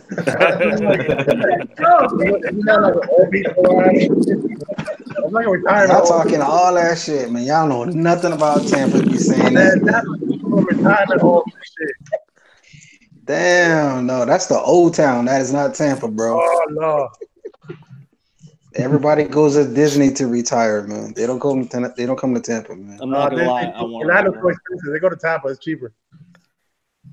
[SPEAKER 7] Y'all talking all that shit, man. Y'all know nothing about Tampa. You saying that?
[SPEAKER 9] Retirement home shit.
[SPEAKER 7] Damn, no, that's the old town. That is not Tampa, bro.
[SPEAKER 9] Oh no.
[SPEAKER 7] Everybody goes to Disney to retire, man. They don't come to Tampa, man.
[SPEAKER 4] I'm not gonna lie.
[SPEAKER 9] They go to Tampa. It's cheaper.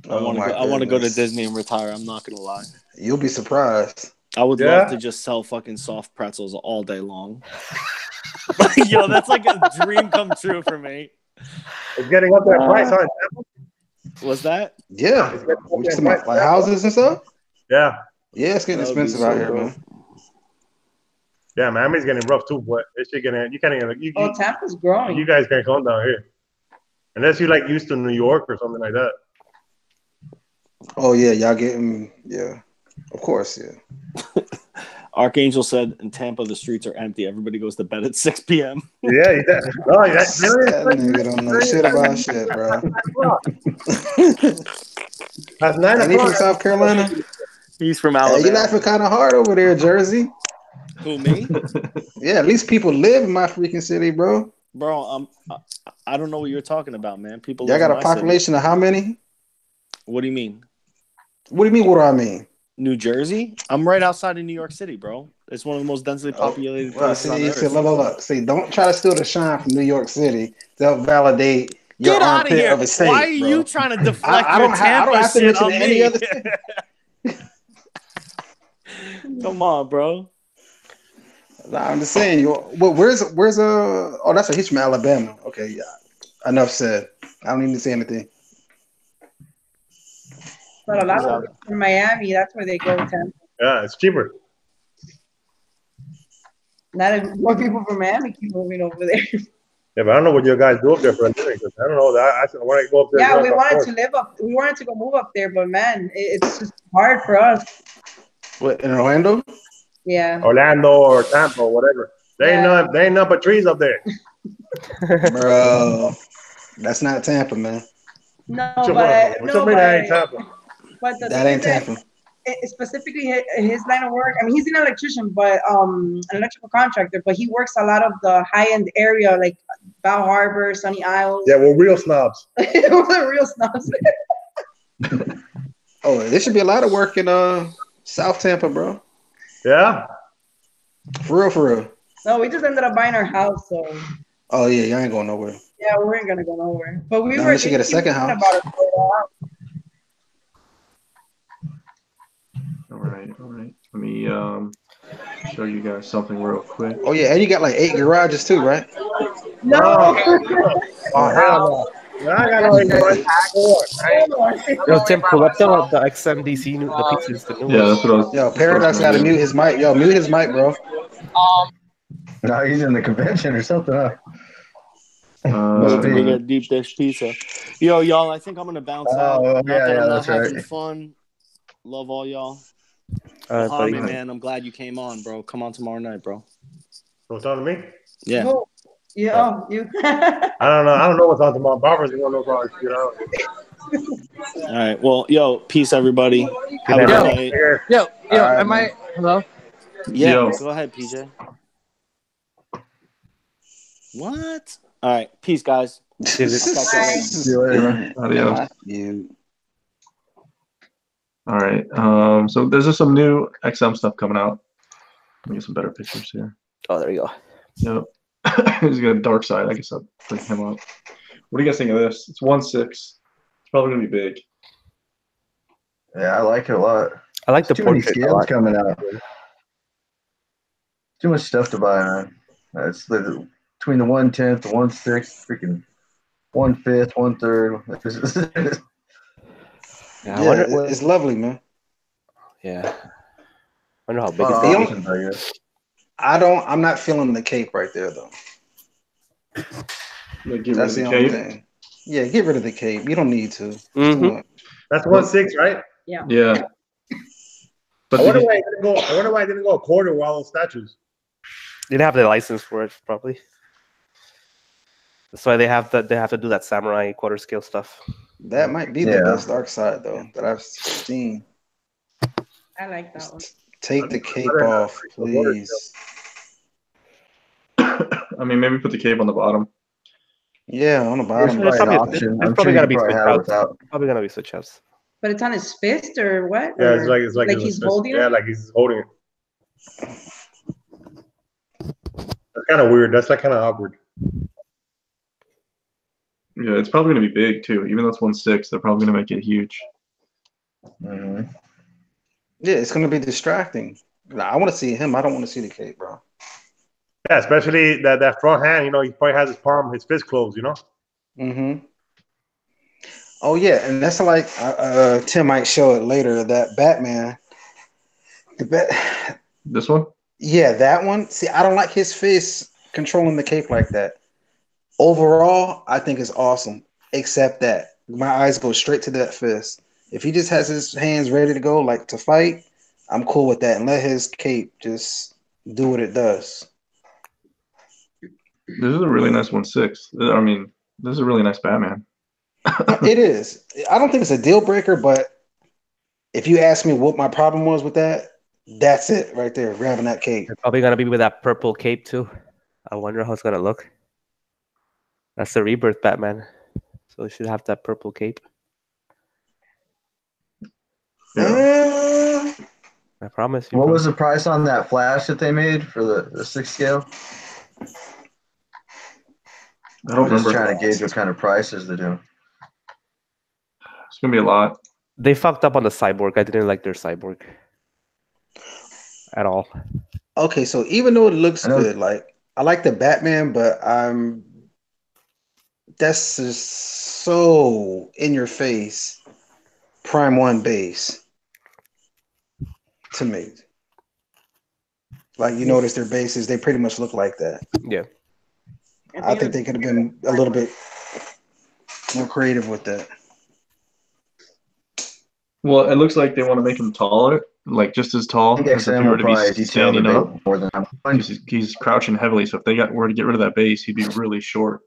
[SPEAKER 4] I want to go to Disney and retire. I'm not gonna lie.
[SPEAKER 7] You'll be surprised.
[SPEAKER 4] I would love to just sell fucking soft pretzels all day long. Yo, that's like a dream come true for me.
[SPEAKER 9] It's getting up that price, huh?
[SPEAKER 4] Was that?
[SPEAKER 7] Yeah. Like houses and stuff?
[SPEAKER 9] Yeah.
[SPEAKER 7] Yeah, it's getting expensive out here, man.
[SPEAKER 9] Yeah, Miami's getting rough too, but this shit getting you can't even.
[SPEAKER 5] Tampa's growing.
[SPEAKER 9] You guys can't come down here unless you like used to New York or something like that.
[SPEAKER 7] Oh yeah, y'all getting of course, yeah.
[SPEAKER 4] Archangel said in Tampa the streets are empty. Everybody goes to bed at 6 p.m.
[SPEAKER 9] Yeah,
[SPEAKER 7] that nigga don't know shit about shit, bro.
[SPEAKER 9] That's 9
[SPEAKER 7] Ain't he from South Carolina?
[SPEAKER 4] He's from Alabama.
[SPEAKER 7] Hey, you laughing kind of hard over there, Jersey.
[SPEAKER 4] Who, me?
[SPEAKER 7] Yeah, at least people live in my freaking city, bro.
[SPEAKER 4] Bro, I don't know what you're talking about, man. People.
[SPEAKER 7] Y'all got a population of how many?
[SPEAKER 4] What do you mean?
[SPEAKER 7] What do you mean? What do I mean?
[SPEAKER 4] New Jersey? I'm right outside of New York City, bro. It's one of the most densely populated places on earth.
[SPEAKER 7] Look. See, don't try to steal the shine from New York City to validate your
[SPEAKER 4] Get out of
[SPEAKER 7] armpit
[SPEAKER 4] here.
[SPEAKER 7] of a state.
[SPEAKER 4] Why are you trying to deflect your Tampa shit on me?
[SPEAKER 7] Other state.
[SPEAKER 4] Come on, bro.
[SPEAKER 7] Nah, I'm just saying. Where's oh, that's he's from Alabama. Okay, yeah. Enough said. I don't need to say anything.
[SPEAKER 5] But a lot of people from Miami, that's where they go to.
[SPEAKER 9] Yeah, it's cheaper.
[SPEAKER 5] Not more people from Miami keep moving over there.
[SPEAKER 9] Yeah, but I don't know what you guys do up there for a living. I don't know. I want to go up there.
[SPEAKER 5] Yeah, we wanted to live up. We wanted to go move up there, but man, it's just hard for us.
[SPEAKER 7] What, in Orlando?
[SPEAKER 5] Yeah.
[SPEAKER 9] Orlando or Tampa or whatever. They ain't none but trees up there.
[SPEAKER 7] Bro, that's not Tampa, man.
[SPEAKER 5] No,
[SPEAKER 9] that ain't Tampa.
[SPEAKER 5] But the
[SPEAKER 7] that ain't Tampa.
[SPEAKER 5] Specifically his line of work. I mean, he's an electrician, but an electrical contractor. But he works a lot of the high-end area, like Bow Harbor, Sunny Isles.
[SPEAKER 9] Yeah, we're real snobs.
[SPEAKER 5] We're real snobs.
[SPEAKER 7] Oh, there should be a lot of work in South Tampa, bro.
[SPEAKER 9] Yeah.
[SPEAKER 7] For real.
[SPEAKER 5] No, we just ended up buying our house, so.
[SPEAKER 7] Oh yeah, y'all ain't going nowhere.
[SPEAKER 5] Yeah, we ain't gonna go nowhere. But we
[SPEAKER 7] we should get a second house.
[SPEAKER 2] All right. Let me show you guys something real quick.
[SPEAKER 7] Oh yeah, and you got like 8 garages too, right?
[SPEAKER 5] No.
[SPEAKER 9] Oh hell no! I got no 8 garages.
[SPEAKER 3] Yo, Tim, pull up the XMDC, the pieces, the new
[SPEAKER 2] that's what I was.
[SPEAKER 7] Yo, Paradox got to mute his mic. Yo, mute his mic, bro.
[SPEAKER 6] No, he's in the convention or something.
[SPEAKER 4] Must be a deep dish pizza. Yo, y'all, I think I'm gonna bounce out.
[SPEAKER 6] I'm
[SPEAKER 4] not having fun. Love all y'all. Harvey, man, I'm glad you came on, bro. Come on tomorrow night, bro.
[SPEAKER 9] What's on to me?
[SPEAKER 4] Yeah.
[SPEAKER 5] Oh, yeah, you.
[SPEAKER 9] I don't know what's on tomorrow. Barbara's gonna know about it.
[SPEAKER 4] All right. Well, yo, peace, everybody. Have a good night.
[SPEAKER 8] Yo, am I? Hello.
[SPEAKER 4] Yeah. Go ahead, PJ. What? All right. Peace, guys.
[SPEAKER 6] See you later, man.
[SPEAKER 2] Adios. All right. So there's just some new XM stuff coming out. Let me get some better pictures here.
[SPEAKER 3] Oh, there you go.
[SPEAKER 2] Yep. He's got a dark side. I guess I'll bring him up. What do you guys think of this? It's 1.6. It's probably gonna be big.
[SPEAKER 6] Yeah, I like it a lot.
[SPEAKER 3] I like the
[SPEAKER 6] too many
[SPEAKER 3] portrait
[SPEAKER 6] scales coming out. Too much stuff to buy, man. It's between the 1/10, the 1/6, freaking 1/5, 1/3.
[SPEAKER 7] Yeah, it's lovely, man.
[SPEAKER 3] Yeah. I wonder how big
[SPEAKER 7] it's I'm not feeling the cape right there though.
[SPEAKER 2] That's the only thing.
[SPEAKER 7] Yeah, get rid of the cape. You don't need to.
[SPEAKER 9] Mm-hmm. That's 1/6, right?
[SPEAKER 5] Yeah.
[SPEAKER 2] Yeah.
[SPEAKER 9] But I wonder why I didn't go a quarter with all those statues.
[SPEAKER 3] They didn't have the license for it, probably. That's why they have to do that samurai quarter scale stuff.
[SPEAKER 7] That might be the best dark side though that I've seen.
[SPEAKER 5] I like that one.
[SPEAKER 7] Take the cape off, please.
[SPEAKER 2] I mean, maybe put the cape on the bottom.
[SPEAKER 7] Yeah, on the bottom.
[SPEAKER 3] It's probably gonna be switch outs. Probably gonna be switch outs.
[SPEAKER 5] But it's on his fist or what?
[SPEAKER 9] Yeah,
[SPEAKER 5] or
[SPEAKER 9] it's like
[SPEAKER 5] he's holding it.
[SPEAKER 9] Yeah, like he's holding it. That's kind of weird. That's like kind of awkward.
[SPEAKER 2] Yeah, it's probably going to be big too. Even though it's 1/6, they're probably going to make it huge.
[SPEAKER 7] Mm-hmm. Yeah, it's going to be distracting. I want to see him. I don't want to see the cape, bro.
[SPEAKER 9] Yeah, especially that front hand. You know, he probably has his fist closed. You know.
[SPEAKER 7] Mm-hmm. Oh yeah, and that's like Tim might show it later. That Batman.
[SPEAKER 2] This one?
[SPEAKER 7] Yeah, that one. See, I don't like his fist controlling the cape like that. Overall, I think it's awesome. Except that my eyes go straight to that fist. If he just has his hands ready to go, like to fight, I'm cool with that. And let his cape just do what it does.
[SPEAKER 2] This is a really nice 1/6. I mean, this is a really nice Batman.
[SPEAKER 7] It is. I don't think it's a deal breaker, but if you ask me what my problem was with that, that's it right there, grabbing that cape.
[SPEAKER 3] They're probably gonna be with that purple cape too. I wonder how it's gonna look. That's the rebirth Batman, so it should have that purple cape.
[SPEAKER 6] Yeah.
[SPEAKER 3] I promise you.
[SPEAKER 6] What
[SPEAKER 3] bro.
[SPEAKER 6] was the price on that Flash that they made for the 6 scale?
[SPEAKER 2] I don't remember.
[SPEAKER 6] Just trying to gauge what kind of prices they're doing.
[SPEAKER 2] It's gonna be a lot.
[SPEAKER 3] They fucked up on the cyborg. I didn't like their cyborg at all.
[SPEAKER 7] Okay, so even though it looks good, like I like the Batman, but that's just so in your face. Prime 1 base to me. Like you notice their bases, they pretty much look like that.
[SPEAKER 3] Yeah.
[SPEAKER 7] I think they could have been a little bit more creative with that.
[SPEAKER 2] Well, it looks like they want to make him taller, like just as tall as if he were to be standing up.
[SPEAKER 6] More than
[SPEAKER 2] he's crouching heavily, so if they were to get rid of that base, he'd be really short.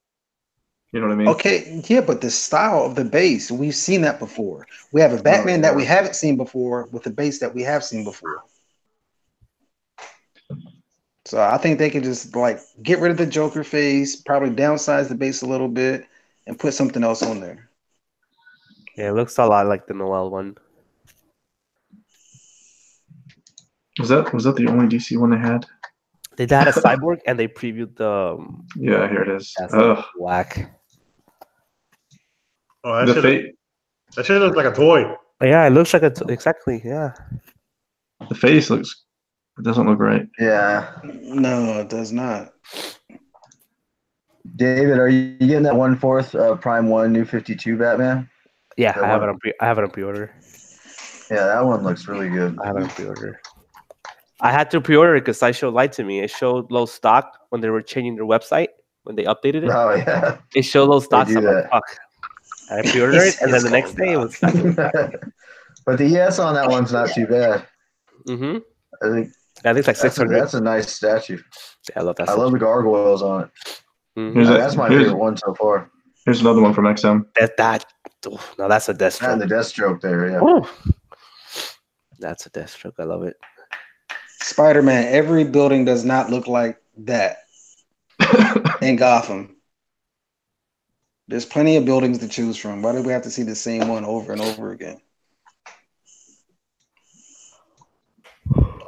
[SPEAKER 2] You know what I mean?
[SPEAKER 7] Okay, yeah, but the style of the base, we've seen that before. We have a Batman that we haven't seen before with a base that we have seen before. So I think they could just like get rid of the Joker face, probably downsize the base a little bit, and put something else on there.
[SPEAKER 3] Yeah, it looks a lot like the Noel one.
[SPEAKER 2] Was that the only DC one they had?
[SPEAKER 3] They had a cyborg and they previewed the.
[SPEAKER 2] Yeah, here it is.
[SPEAKER 3] Whack.
[SPEAKER 9] Oh, that shit looks like a toy.
[SPEAKER 3] Yeah, it looks like exactly. Yeah.
[SPEAKER 2] The face it doesn't look right.
[SPEAKER 6] Yeah.
[SPEAKER 7] No, it does not.
[SPEAKER 6] David, are you getting that 1/4 Prime 1 New 52 Batman?
[SPEAKER 3] Yeah, I have it on pre-order.
[SPEAKER 6] Yeah, that one looks really good.
[SPEAKER 3] I have it on pre-order. I had to pre-order it because Sideshow lied to me. It showed low stock when they were changing their website when they updated it.
[SPEAKER 6] Oh yeah.
[SPEAKER 3] It showed low stock. So I'm like, fuck. I pre-ordered it, and then the next day it was.
[SPEAKER 6] But the ES on that one's not too bad.
[SPEAKER 3] Mm-hmm.
[SPEAKER 6] I think
[SPEAKER 3] it's like 600.
[SPEAKER 6] That's a nice statue.
[SPEAKER 3] Yeah, I love that.
[SPEAKER 6] I love the gargoyles on it.
[SPEAKER 3] Mm-hmm.
[SPEAKER 6] That's my favorite one so far.
[SPEAKER 2] Here's another one from XM.
[SPEAKER 3] No, that's a Deathstroke.
[SPEAKER 6] And the Deathstroke there, yeah.
[SPEAKER 3] Ooh. That's a Deathstroke. I love it.
[SPEAKER 7] Spider-Man, every building does not look like that in Gotham. There's plenty of buildings to choose from. Why do we have to see the same one over and over again?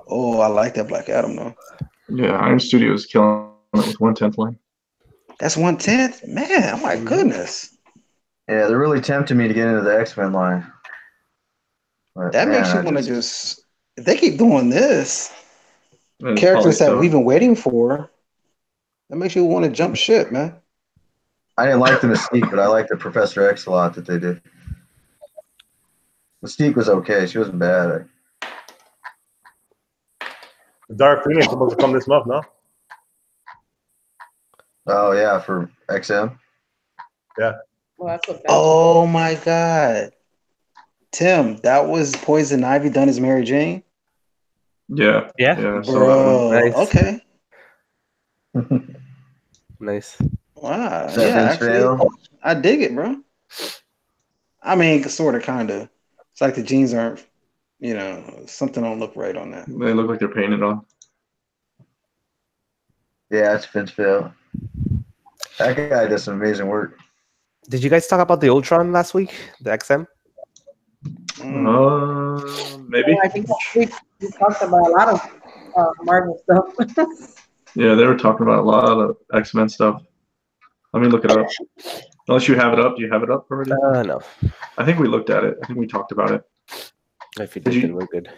[SPEAKER 7] Oh, I like that Black Adam though.
[SPEAKER 2] Yeah, Iron Studios killing it with 1/10 line.
[SPEAKER 7] That's 1/10? Man, oh my goodness.
[SPEAKER 6] Yeah, they're really tempting me to get into the X-Men line. But,
[SPEAKER 7] that makes you want to just if they keep doing this, characters that we've been waiting for, that makes you want to jump ship, man.
[SPEAKER 6] I didn't like the Mystique, but I like the Professor X a lot that they did. Mystique was okay. She wasn't bad.
[SPEAKER 9] Dark Phoenix is supposed to come this month, no?
[SPEAKER 6] Oh, yeah, for XM?
[SPEAKER 9] Yeah.
[SPEAKER 5] Well, that's what
[SPEAKER 7] oh, my God. Tim, that was Poison Ivy done as Mary Jane?
[SPEAKER 2] Yeah.
[SPEAKER 7] Bro, nice. Okay.
[SPEAKER 3] Nice.
[SPEAKER 7] Wow. Yeah, actually, I dig it, bro. I mean, sort of, kind of. It's like the jeans aren't, something don't look right on that.
[SPEAKER 2] They look like they're painted on.
[SPEAKER 6] Yeah, it's Vince Vale. That guy does some amazing work.
[SPEAKER 3] Did you guys talk about the Ultron last week? The XM?
[SPEAKER 2] Maybe.
[SPEAKER 5] Yeah, I think we talked about a lot of Marvel stuff.
[SPEAKER 2] Yeah, they were talking about a lot of X-Men stuff. Let me look it up. Unless you have it up. Do you have it up already?
[SPEAKER 3] No.
[SPEAKER 2] I think we looked at it. I think we talked about it.
[SPEAKER 3] If you did, we're good.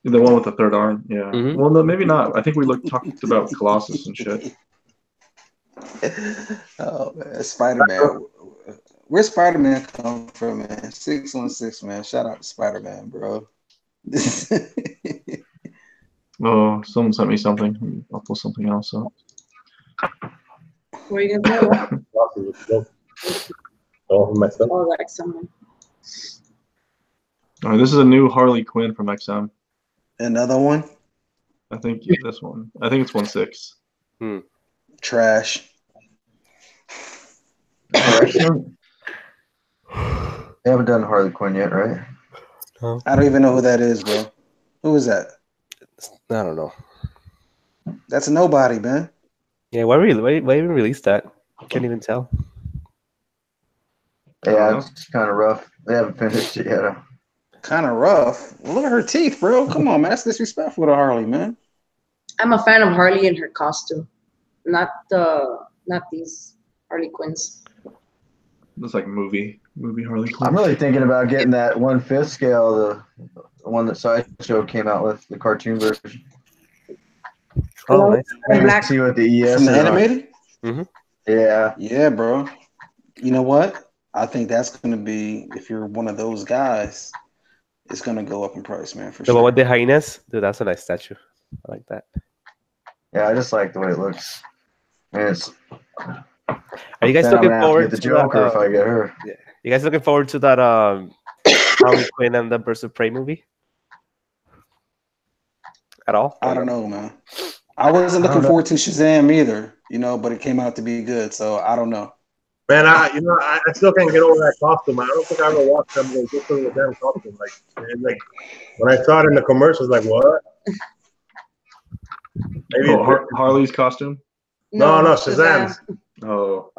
[SPEAKER 2] The one with the third arm, yeah.
[SPEAKER 3] Mm-hmm.
[SPEAKER 2] Well, no, maybe not. I think we talked about Colossus and shit.
[SPEAKER 7] Oh, man. Spider-Man. Where's Spider-Man come from, man? 616, man. Shout out to Spider-Man, bro.
[SPEAKER 2] What Oh, someone sent me something. I'll pull something else up.
[SPEAKER 5] Where are you gonna go? Oh, like someone.
[SPEAKER 2] All right, this is a new Harley Quinn from XM.
[SPEAKER 7] Another one?
[SPEAKER 2] I think this one. I think it's 1/6.
[SPEAKER 7] Trash.
[SPEAKER 6] Correction. They haven't done Harley Quinn yet, right?
[SPEAKER 7] No. I don't even know who that is, bro. Who is that?
[SPEAKER 3] I don't know.
[SPEAKER 7] That's a nobody, man.
[SPEAKER 3] Yeah, why even release that? Can't even tell.
[SPEAKER 6] Yeah, it's kind of rough. They haven't finished it yet.
[SPEAKER 7] Kind of rough. Look at her teeth, bro. Come on, man. That's disrespectful to Harley, man.
[SPEAKER 5] I'm a fan of Harley in her costume, not these Harley Quinns.
[SPEAKER 2] It's like movie Harley Quinn.
[SPEAKER 6] I'm really thinking about getting that 1/5 scale, the one that Sideshow came out with, the cartoon version.
[SPEAKER 3] Oh, nice.
[SPEAKER 6] Maybe see what the ES
[SPEAKER 7] From the
[SPEAKER 6] is
[SPEAKER 7] animated?
[SPEAKER 3] Mm-hmm.
[SPEAKER 6] Yeah.
[SPEAKER 7] Yeah, bro. You know what? I think that's going to be, if you're one of those guys, it's going to go up in price, man, for
[SPEAKER 3] The
[SPEAKER 7] sure.
[SPEAKER 3] one with the hyenas? Dude, that's a nice statue. I like that.
[SPEAKER 6] Yeah, I just like the way it looks. And it's.
[SPEAKER 3] Are you guys looking forward
[SPEAKER 6] to the Joker
[SPEAKER 3] that,
[SPEAKER 6] if I get her?
[SPEAKER 3] Yeah. You guys looking forward to that Harley Quinn and the Birds of Prey movie? At all?
[SPEAKER 7] I don't know, man. I wasn't looking forward to Shazam either, but it came out to be good, so I don't know.
[SPEAKER 9] Man, I still can't get over that costume. I don't think I ever watched them just because of the damn costume. Like when I saw it in the commercials, like what?
[SPEAKER 2] Maybe Harley's costume?
[SPEAKER 9] No, Shazam's.
[SPEAKER 2] Oh.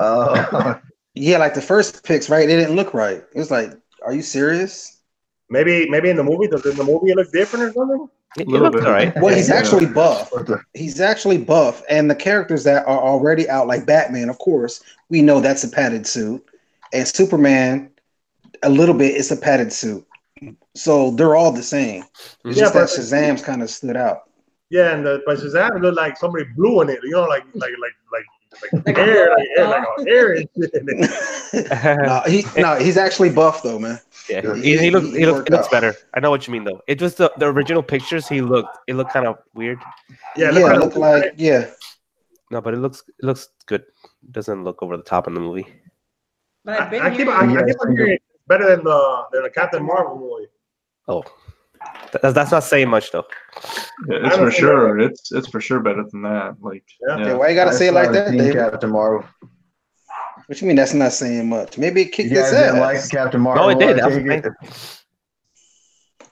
[SPEAKER 7] Yeah, like the first pics, right? They didn't look right. It was like, are you serious?
[SPEAKER 9] Maybe in the movie, does in the movie it look different or something?
[SPEAKER 3] It looks all right.
[SPEAKER 7] Well, he's actually buff. He's actually buff, and the characters that are already out, like Batman, of course, we know that's a padded suit, and Superman, a little bit, it's a padded suit. So they're all the same. It's just that Shazam's kind of stood out.
[SPEAKER 9] Yeah, but Shazam looked like somebody blew in it. Like air, like air and shit.
[SPEAKER 7] No, he's actually buff though, man.
[SPEAKER 3] Yeah, he looks better. I know what you mean though. It was the original pictures. It looked kind of weird.
[SPEAKER 9] Yeah,
[SPEAKER 7] it looked like yeah.
[SPEAKER 3] No, but it looks good. It doesn't look over the top in the movie.
[SPEAKER 5] But
[SPEAKER 9] I keep on hearing it's better than the Captain Marvel movie.
[SPEAKER 3] Oh, that's not saying much though.
[SPEAKER 2] Yeah, it's for sure. It's for sure better than that. Like,
[SPEAKER 7] yeah. Why you gotta say it like that, David?
[SPEAKER 6] Captain Marvel.
[SPEAKER 7] What you mean that's not saying much? Maybe it kicked its ass.
[SPEAKER 6] Didn't like Captain Marvel.
[SPEAKER 3] No, it did.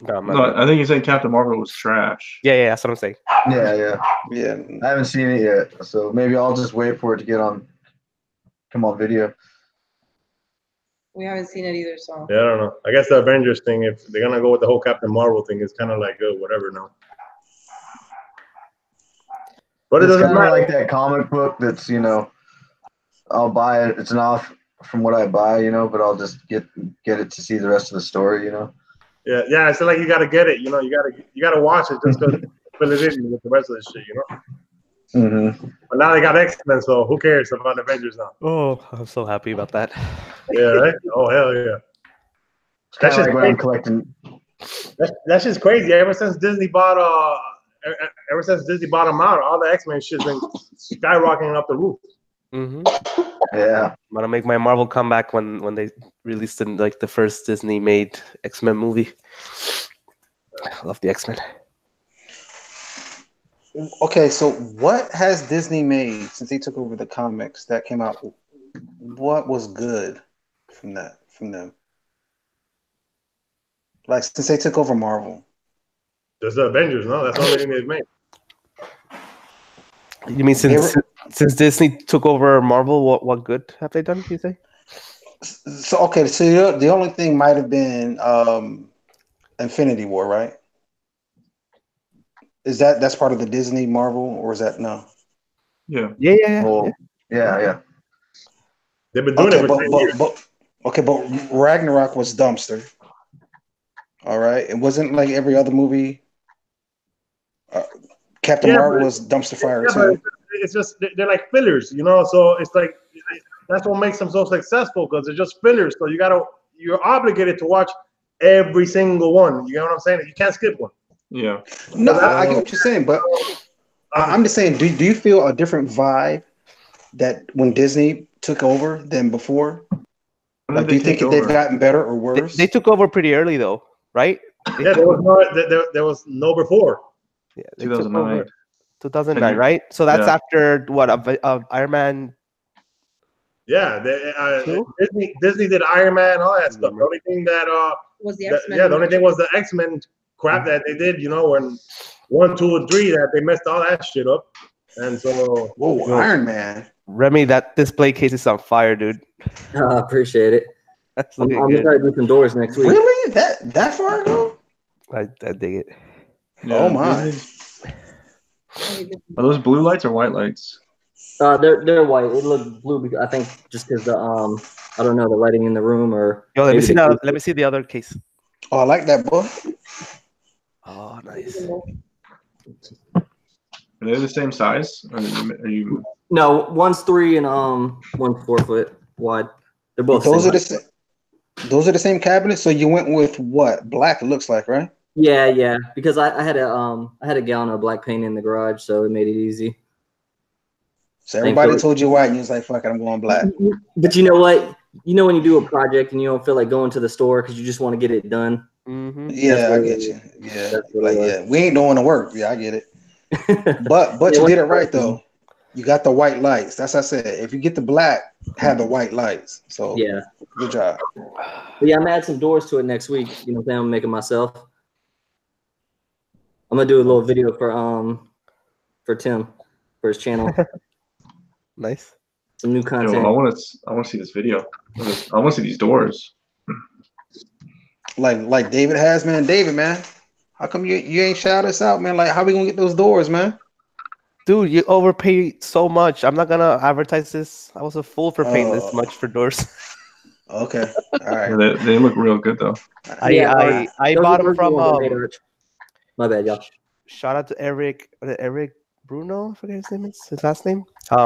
[SPEAKER 2] No, I think he's saying Captain Marvel was trash.
[SPEAKER 3] Yeah, that's what I'm saying.
[SPEAKER 6] Yeah. I haven't seen it yet, so maybe I'll just wait for it to come on video.
[SPEAKER 5] We haven't seen it either, so.
[SPEAKER 9] Yeah, I don't know. I guess the Avengers thing, if they're gonna go with the whole Captain Marvel thing, it's kind of like whatever now. But it doesn't matter.
[SPEAKER 6] Like that comic book that's I'll buy it. It's an off from what I buy, but I'll just get it to see the rest of the story,
[SPEAKER 9] Yeah. It's like you gotta get it, you gotta watch it just because fill it in with the rest of the shit,
[SPEAKER 6] Mm-hmm.
[SPEAKER 9] But now they got X-Men, so who cares about Avengers now?
[SPEAKER 3] Oh, I'm so happy about that.
[SPEAKER 9] Yeah, right? Oh hell yeah.
[SPEAKER 6] That's just like I'm collecting.
[SPEAKER 9] That's just crazy. Ever since Disney bought them out, all the X-Men shit's been skyrocketing up the roof.
[SPEAKER 3] Mm-hmm.
[SPEAKER 6] Yeah,
[SPEAKER 3] I'm gonna make my Marvel comeback when they released the first Disney made X-Men movie. I love the X-Men.
[SPEAKER 7] Okay, so what has Disney made since they took over the comics that came out? What was good from them? Like since they took over Marvel.
[SPEAKER 9] Just the Avengers, no? That's the only thing they've made.
[SPEAKER 3] You mean since Disney took over Marvel, what good have they done, you say?
[SPEAKER 7] So the only thing might have been Infinity War, right? Is that's part of the Disney Marvel, or is that no?
[SPEAKER 2] Yeah.
[SPEAKER 6] Well, yeah.
[SPEAKER 9] They've been doing it for 10 years.
[SPEAKER 7] But Ragnarok was dumpster. All right, it wasn't like every other movie. Captain Marvel was dumpster fire too.
[SPEAKER 9] It's just they're like fillers, So it's like that's what makes them so successful because they're just fillers. So you're obligated to watch every single one. You know what I'm saying? You can't skip one.
[SPEAKER 2] Yeah.
[SPEAKER 7] No, I get what you're saying, but I'm just saying, do you feel a different vibe that when Disney took over than before? Like, do you think they've gotten better or worse?
[SPEAKER 3] They took over pretty early, though, right?
[SPEAKER 9] Yeah, there was no before.
[SPEAKER 3] Yeah, they 2009. Took over 2009, right? So that's after what? Iron Man.
[SPEAKER 9] Yeah, Disney did Iron Man, all that stuff. The only thing that
[SPEAKER 5] was the X-Men.
[SPEAKER 9] The only thing was the X-Men crap that they did. When 1, 2, and 3 that they messed all that shit up. And so,
[SPEAKER 7] Iron Man.
[SPEAKER 3] Remy, that display case is on fire, dude.
[SPEAKER 11] I appreciate it. I'm gonna try to do some doors next week.
[SPEAKER 7] Really? That far ago?
[SPEAKER 3] I dig it.
[SPEAKER 2] Yeah,
[SPEAKER 7] oh my!
[SPEAKER 2] Are those blue lights or white lights?
[SPEAKER 11] They're white. It looked blue because I think just because the I don't know, the lighting in the room or.
[SPEAKER 3] Yo, let me see the other case.
[SPEAKER 7] Oh, I like that, boy.
[SPEAKER 3] Oh, nice.
[SPEAKER 2] Are they the same size? Or are you?
[SPEAKER 11] No, one's 3 and one's 4 foot wide. They're both.
[SPEAKER 7] Those are the same cabinets. So you went with what? Black. It looks like, right?
[SPEAKER 11] Yeah. Because I had a gallon of black paint in the garage, so it made it easy.
[SPEAKER 7] So everybody told you white, and you was like, "Fuck it, I'm going black."
[SPEAKER 11] But you know what? You know when you do a project and you don't feel like going to the store because you just want to get it done.
[SPEAKER 3] Mm-hmm.
[SPEAKER 7] Yeah, I get you. Yeah, we ain't doing the work. Yeah, I get it. But you did it right though. You got the white lights. That's what I said. If you get the black, have the white lights. So
[SPEAKER 11] yeah,
[SPEAKER 7] good job.
[SPEAKER 11] But yeah, I'm adding some doors to it next week. You know what I'm saying? I'm making myself. I'm gonna do a little video for Tim for his channel.
[SPEAKER 3] Nice.
[SPEAKER 11] Some new content.
[SPEAKER 2] Yo, I want to see this video. I want to see these doors.
[SPEAKER 7] Like David has, man. David, man, how come you ain't shout us out, man? Like, how we gonna get those doors, man?
[SPEAKER 3] Dude, you overpaid so much. I'm not gonna advertise this. I was a fool for paying this much for doors.
[SPEAKER 7] Okay, all right.
[SPEAKER 2] They look real good though.
[SPEAKER 3] I bought them from.
[SPEAKER 11] My bad, y'all.
[SPEAKER 3] Shout out to Eric Bruno. I forget his last name.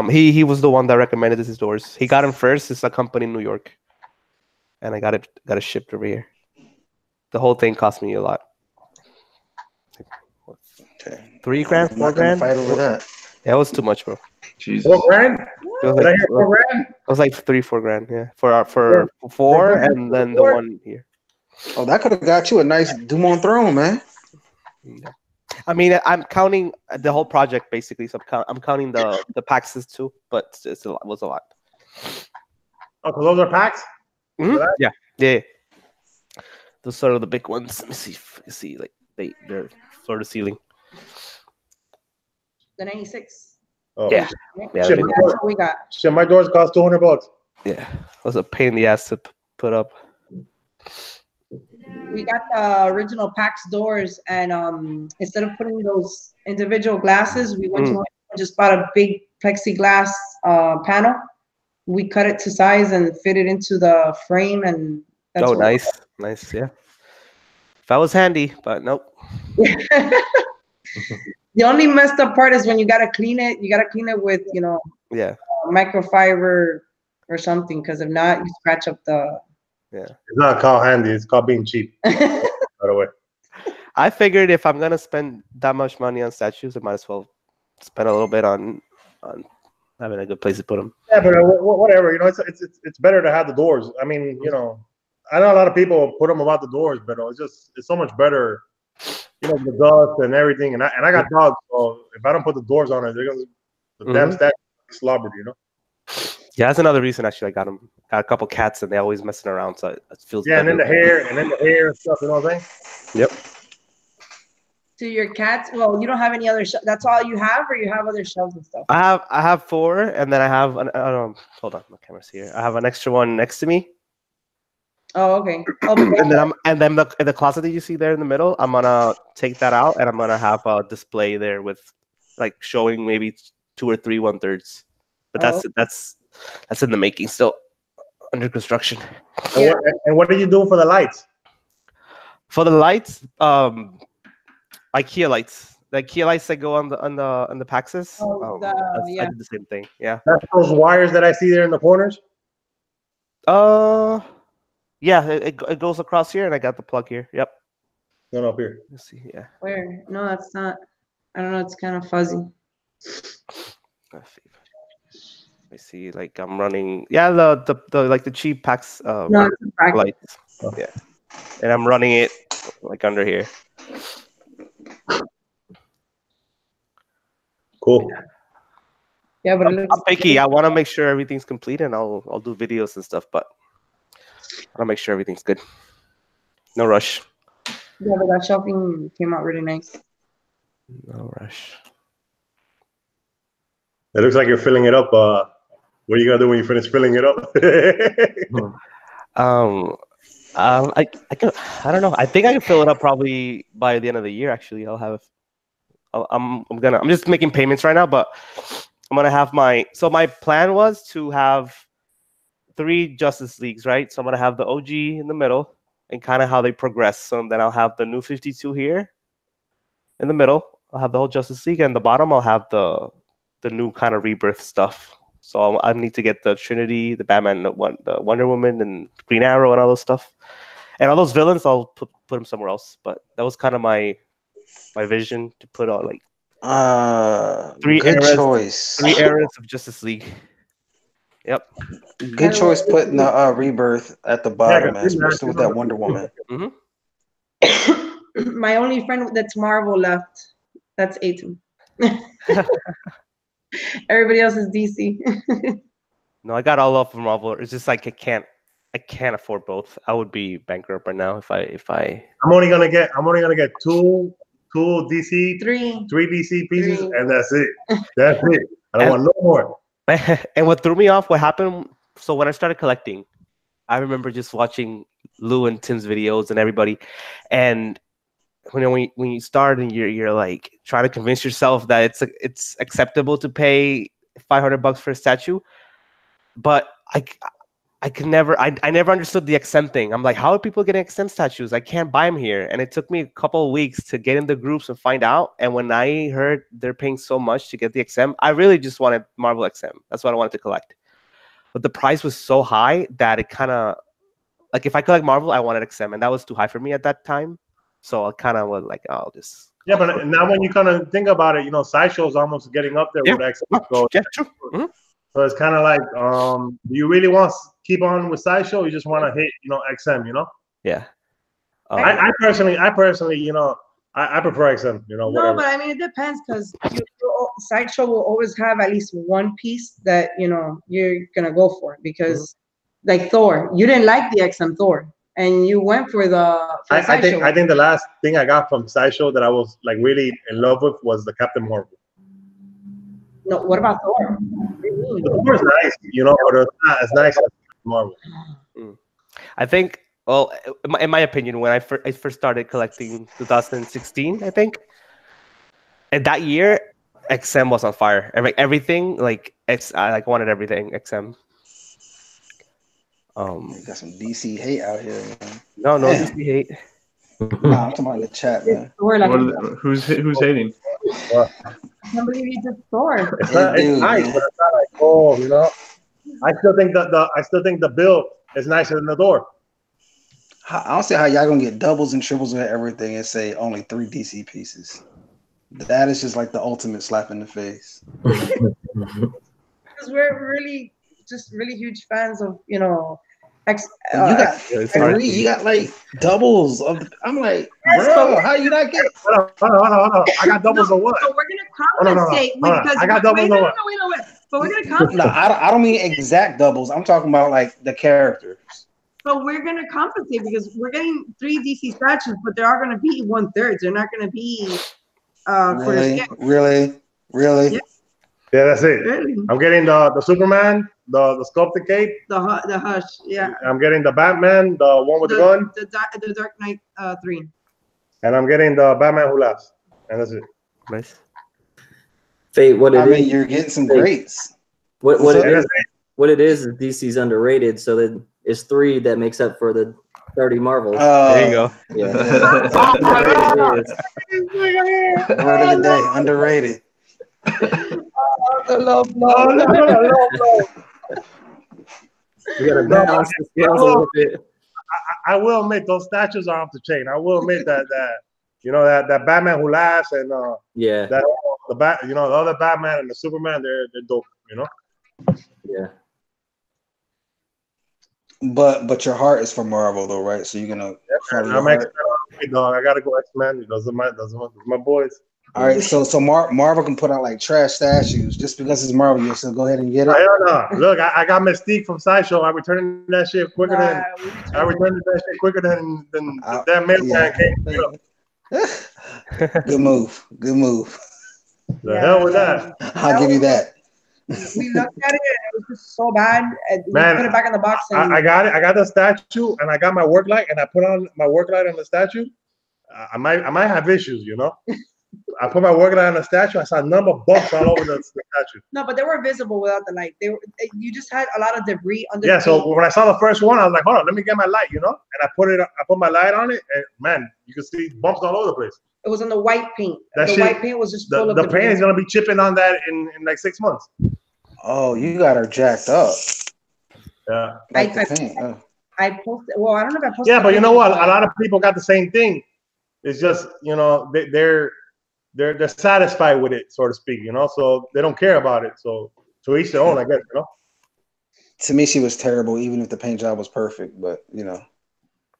[SPEAKER 3] He was the one that recommended his doors. He got them first. It's a company in New York, and I got it shipped over here. The whole thing cost me a lot.
[SPEAKER 7] Okay.
[SPEAKER 3] $3 grand, $4 grand.
[SPEAKER 7] Fight over that.
[SPEAKER 3] Yeah, it was too much, bro.
[SPEAKER 2] Jesus.
[SPEAKER 9] $4 grand?
[SPEAKER 3] It was like 3-4 grand. Yeah, for 4 and then the one here.
[SPEAKER 7] Oh, that could have got you a nice Doom on Throne, man.
[SPEAKER 3] Yeah. I mean, I'm counting the whole project basically. So I'm counting the packs too, but it was a lot.
[SPEAKER 9] Oh, so those are packs?
[SPEAKER 3] Mm-hmm. Yeah. Those sort of the big ones. Let me see. You see, like they're floor to ceiling.
[SPEAKER 5] The 96.
[SPEAKER 9] Oh.
[SPEAKER 3] Yeah.
[SPEAKER 5] Shit, that's what we got.
[SPEAKER 9] Shit, my doors cost $200.
[SPEAKER 3] Yeah, it was a pain in the ass to put up.
[SPEAKER 5] We got the original PAX doors, and instead of putting those individual glasses, we went to just bought a big plexiglass panel. We cut it to size and fit it into the frame, and
[SPEAKER 3] that's nice, yeah. If I was handy, but nope.
[SPEAKER 5] The only messed up part is when you gotta clean it. You gotta clean it with microfiber or something, because if not, you scratch up the.
[SPEAKER 3] Yeah.
[SPEAKER 9] It's not called handy. It's called being cheap. By the way.
[SPEAKER 3] I figured if I'm gonna spend that much money on statues, I might as well spend a little bit on having a good place to put them.
[SPEAKER 9] Yeah, but whatever. It's better to have the doors. I mean, I know a lot of people put them about the doors, but it's so much better. The dust and everything, and I got dogs, so if I don't put the doors on it, they're gonna the damn statue slobbered,
[SPEAKER 3] Yeah, that's another reason actually I got them. Got a couple cats and they're always messing around, so it feels.
[SPEAKER 9] Yeah, and then the hair and stuff. You know what I'm saying?
[SPEAKER 3] Yep.
[SPEAKER 5] To your cats, well, you don't have any other. That's all you have, or you have other shelves and stuff?
[SPEAKER 3] I have 4, and then I have hold on, my camera's here. I have an extra one next to me.
[SPEAKER 5] Oh, okay.
[SPEAKER 3] And then the closet that you see there in the middle, I'm gonna take that out and I'm gonna have a display there with like showing maybe 2 or 3 1/3. But that's in the making, still under construction.
[SPEAKER 9] Yeah. And what are you doing for the lights?
[SPEAKER 3] For the lights, IKEA lights. The IKEA lights that go on the Paxes. I did the same thing. Yeah.
[SPEAKER 9] That's those wires that I see there in the corners.
[SPEAKER 3] Yeah, it goes across here, and I got the plug here. Yep.
[SPEAKER 9] No, up here.
[SPEAKER 3] Let's see. Yeah.
[SPEAKER 5] Where? No, that's not. I don't know. It's kind of fuzzy.
[SPEAKER 3] Let's see. I see. Like I'm running. Yeah, the like the cheap packs.
[SPEAKER 5] No, it's a
[SPEAKER 3] lights. Yeah, and I'm running it like under here.
[SPEAKER 9] Cool.
[SPEAKER 5] Yeah, but
[SPEAKER 3] I'm picky. I want to make sure everything's complete, and I'll do videos and stuff. But I want to make sure everything's good. No rush.
[SPEAKER 5] Yeah, but that shelving came out really nice.
[SPEAKER 3] No rush.
[SPEAKER 9] It looks like you're filling it up. What are you gonna do when you finish filling it up?
[SPEAKER 3] I don't know. I think I can fill it up probably by the end of the year. Actually, I'm just making payments right now, but I'm gonna have my plan was to have 3 Justice Leagues, right? So I'm gonna have the OG in the middle and kind of how they progress. So then I'll have the new 52 here in the middle. I'll have the whole Justice League, and the bottom I'll have the new kind of rebirth stuff. So I need to get the Trinity, the Batman, the Wonder Woman, and Green Arrow, and all those stuff. And all those villains, I'll put them somewhere else. But that was kind of my vision to put on like 3
[SPEAKER 7] choice.
[SPEAKER 3] 3 eras of Justice League. Yep.
[SPEAKER 7] Good choice putting the rebirth at the bottom, man, especially with that Wonder Woman.
[SPEAKER 5] My only friend that's Marvel left. That's Atum. Everybody else is DC.
[SPEAKER 3] No, I got all of Marvel. It's just like I can't afford both. I would be bankrupt right now if I.
[SPEAKER 9] I'm only gonna get 2 DC, 3 DC pieces, and that's it. That's it. I don't want no more.
[SPEAKER 3] And what threw me off, what happened? So when I started collecting, I remember just watching Lou and Tim's videos and everybody, and when you start and you're like trying to convince yourself that it's acceptable to pay $500 for a statue, but I never understood the XM thing. I'm like, how are people getting XM statues? I can't buy them here. And it took me a couple of weeks to get in the groups and find out. And when I heard they're paying so much to get the XM, I really just wanted Marvel XM. That's what I wanted to collect. But the price was so high that it kind of, like if I collect Marvel, I wanted XM. And that was too high for me at that time. So I kind of was like, oh, this.
[SPEAKER 9] Yeah, but now when you kind of think about it, Sideshow's almost getting up there with XM. So,
[SPEAKER 3] yeah, true.
[SPEAKER 9] So it's kind of like, do you really want to keep on with Sideshow? You just want to hit, XM,
[SPEAKER 3] Yeah.
[SPEAKER 9] I personally, I prefer XM,
[SPEAKER 5] No,
[SPEAKER 9] whatever.
[SPEAKER 5] but I mean, it depends because Sideshow will always have at least one piece that, you're going to go for because like Thor, you didn't like the XM Thor and you went for
[SPEAKER 9] I think the last thing I got from Sideshow that I was like really in love with was the Captain Marvel.
[SPEAKER 5] No, what about Thor?
[SPEAKER 9] Thor is nice, but it's not as nice as Marvel.
[SPEAKER 3] I think, well, in my opinion, when I first started collecting 2016, I think, and that year, XM was on fire. Everything, I wanted everything XM.
[SPEAKER 7] Got some DC hate out here, man.
[SPEAKER 3] No DC hate.
[SPEAKER 7] Nah, I'm talking about in the chat, man.
[SPEAKER 2] Who's hating?
[SPEAKER 5] I can't believe you just Thor.
[SPEAKER 9] It's nice, but it's not like, I still think the build is nicer than the Thor.
[SPEAKER 7] I don't see how y'all gonna get doubles and triples and everything and say only 3 DC pieces. That is just like the ultimate slap in the face.
[SPEAKER 5] Because we're really huge fans of you got
[SPEAKER 7] like doubles of. I'm like, bro, how you not get?
[SPEAKER 9] Hold on. I got doubles of what?
[SPEAKER 5] So we're gonna compensate because
[SPEAKER 9] I got doubles of what?
[SPEAKER 5] Wait. But we're gonna compensate.
[SPEAKER 7] No, I don't mean exact doubles. I'm talking about like the characters.
[SPEAKER 5] So we're gonna compensate because we're getting 3 DC statues, but they are gonna be 1/3. They're not gonna be
[SPEAKER 7] Really?
[SPEAKER 9] Yeah, that's it.
[SPEAKER 5] Really?
[SPEAKER 9] I'm getting the Superman, the sculpted cape.
[SPEAKER 5] The Hush, yeah.
[SPEAKER 9] I'm getting the Batman, the one with the gun.
[SPEAKER 5] The Dark Knight 3.
[SPEAKER 9] And I'm getting the Batman Who Laughs. And that's it.
[SPEAKER 3] Nice.
[SPEAKER 11] Fate,
[SPEAKER 7] you're getting some greats.
[SPEAKER 11] What it is DC's underrated, so that it's 3 that makes up for the 30 Marvels.
[SPEAKER 3] There you go.
[SPEAKER 11] Yeah.
[SPEAKER 7] Word of the day, underrated.
[SPEAKER 5] The low
[SPEAKER 11] blow. We gotta balance the scales a little bit.
[SPEAKER 9] I will admit those statues are off the chain. I will admit that that Batman who laughs and that the other Batman and the Superman, they're dope.
[SPEAKER 11] Yeah.
[SPEAKER 7] But your heart is for Marvel though, right? So you're gonna follow your heart.
[SPEAKER 9] Dog. I gotta go X-Men. Those are my boys.
[SPEAKER 7] All right, so Marvel can put out like trash statues just because it's Marvel. You still go ahead and get it.
[SPEAKER 9] Hell no! Look, I got Mystique from Sideshow. I returned that shit quicker than that mailman came.
[SPEAKER 7] Good move.
[SPEAKER 9] The hell with that.
[SPEAKER 7] I'll give you that.
[SPEAKER 5] We looked at it and it was just so bad.
[SPEAKER 9] Man,
[SPEAKER 5] we put it back in the box. And
[SPEAKER 9] I got it. I got the statue and I got my work light and I put on my work light on the statue. I might have issues, I put my work light on the statue. I saw a number of bumps all over the statue.
[SPEAKER 5] No, but they were visible without the light. You just had a lot of debris under.
[SPEAKER 9] Yeah, so when I saw the first one, I was like, hold on, let me get my light, and I put my light on it, and man, you could see bumps all over the place.
[SPEAKER 5] It was in the white paint. White paint was just full of
[SPEAKER 9] the paint is gonna be chipping on that in like 6 months.
[SPEAKER 7] Oh, you got her jacked up.
[SPEAKER 9] Yeah.
[SPEAKER 5] I posted. Well, I don't know if I posted.
[SPEAKER 9] Yeah, but you know what? A lot of people got the same thing. It's just they're satisfied with it, so to speak. So they don't care about it. So to each their own, I guess.
[SPEAKER 7] To me, she was terrible, even if the paint job was perfect. But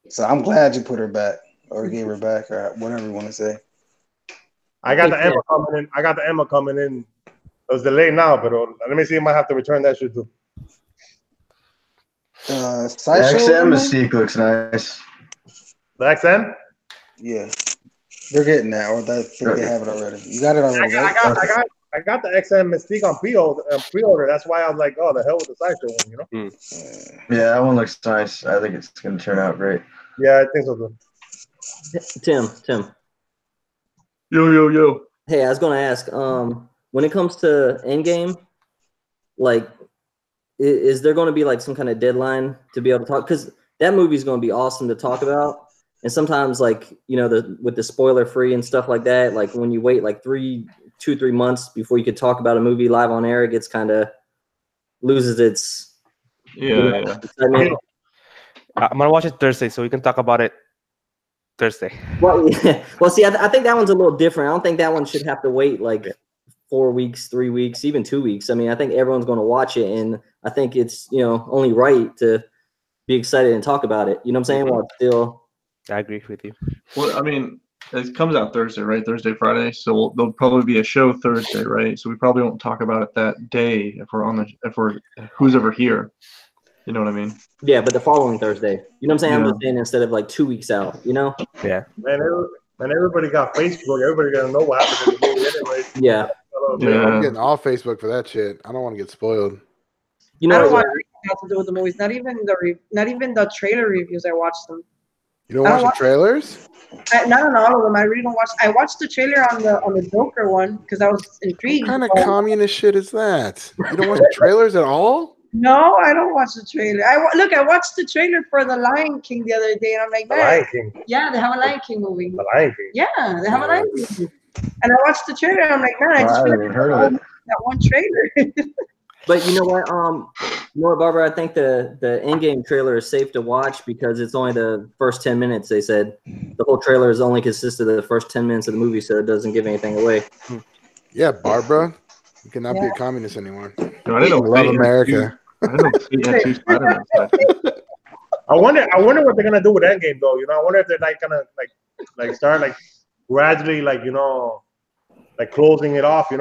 [SPEAKER 7] so I'm glad you put her back or gave her back or whatever you want to say.
[SPEAKER 9] I got the Emma coming in. It was delayed now, but let me see. I might have to return that shit too.
[SPEAKER 6] The XM Mystique looks nice.
[SPEAKER 9] The XM?
[SPEAKER 7] Yeah, they're getting that, or they think they have it already. You got it already.
[SPEAKER 9] I got the XM Mystique on pre-order. That's why I was like, oh, the hell with the Sideshow one,
[SPEAKER 6] Yeah, that one looks nice. I think it's going to turn out great.
[SPEAKER 9] Yeah, I think so too.
[SPEAKER 11] Tim.
[SPEAKER 2] Yo.
[SPEAKER 11] Hey, I was going to ask, when it comes to Endgame, like, is there going to be like some kind of deadline to be able to talk? Because that movie is going to be awesome to talk about. And sometimes, like, with the spoiler free and stuff like that, like when you wait like 2-3 months before you could talk about a movie live on air, it gets kind of loses its.
[SPEAKER 3] Yeah. I'm gonna watch it Thursday, so we can talk about it Thursday.
[SPEAKER 11] Well, yeah. Well, see, I think that one's a little different. I don't think that one should have to wait like 4 weeks, 3 weeks, even 2 weeks. I mean, I think everyone's going to watch it, and I think it's only right to be excited and talk about it. You know what I'm saying? While still.
[SPEAKER 3] I agree with you.
[SPEAKER 2] Well, I mean, it comes out Thursday, right? Thursday, Friday. So there'll probably be a show Thursday, right? So we probably won't talk about it that day if we're who's ever here. You know what I mean?
[SPEAKER 11] Yeah, but the following Thursday. You know what I'm saying? Yeah. I'm just saying instead of like 2 weeks out.
[SPEAKER 3] Yeah.
[SPEAKER 9] Man, everybody got Facebook. Everybody gonna know what happened in the movie anyway.
[SPEAKER 11] Yeah.
[SPEAKER 1] I'm getting off Facebook for that shit. I don't want to get spoiled.
[SPEAKER 5] I don't want anything to do with the movies. Not even the trailer reviews. I watched them.
[SPEAKER 1] You don't watch the trailers?
[SPEAKER 5] Not on all of them. I really don't watch. I watched the trailer on the Joker one because I was intrigued.
[SPEAKER 1] What kind of communist shit is that? You don't watch the trailers at all?
[SPEAKER 5] No, I don't watch the trailer. I watched the trailer for The Lion King the other day, and I'm like, man,
[SPEAKER 9] Lion King.
[SPEAKER 5] Yeah, they have a Lion King movie.
[SPEAKER 9] The Lion King.
[SPEAKER 5] Yeah, they have a Lion King movie. And I watched the trailer, and I'm like, man, I just
[SPEAKER 6] heard of it.
[SPEAKER 5] That one trailer.
[SPEAKER 11] But you know what, Barbara, I think the Endgame trailer is safe to watch because it's only the first 10 minutes, they said. The whole trailer is only consisted of the first 10 minutes of the movie, so it doesn't give anything away.
[SPEAKER 1] Yeah, Barbara, you cannot be a communist anymore.
[SPEAKER 2] No, I didn't know.
[SPEAKER 1] Love America.
[SPEAKER 2] I
[SPEAKER 9] wonder what they're gonna do with Endgame though. I wonder if they're like gonna like start like gradually like closing it off.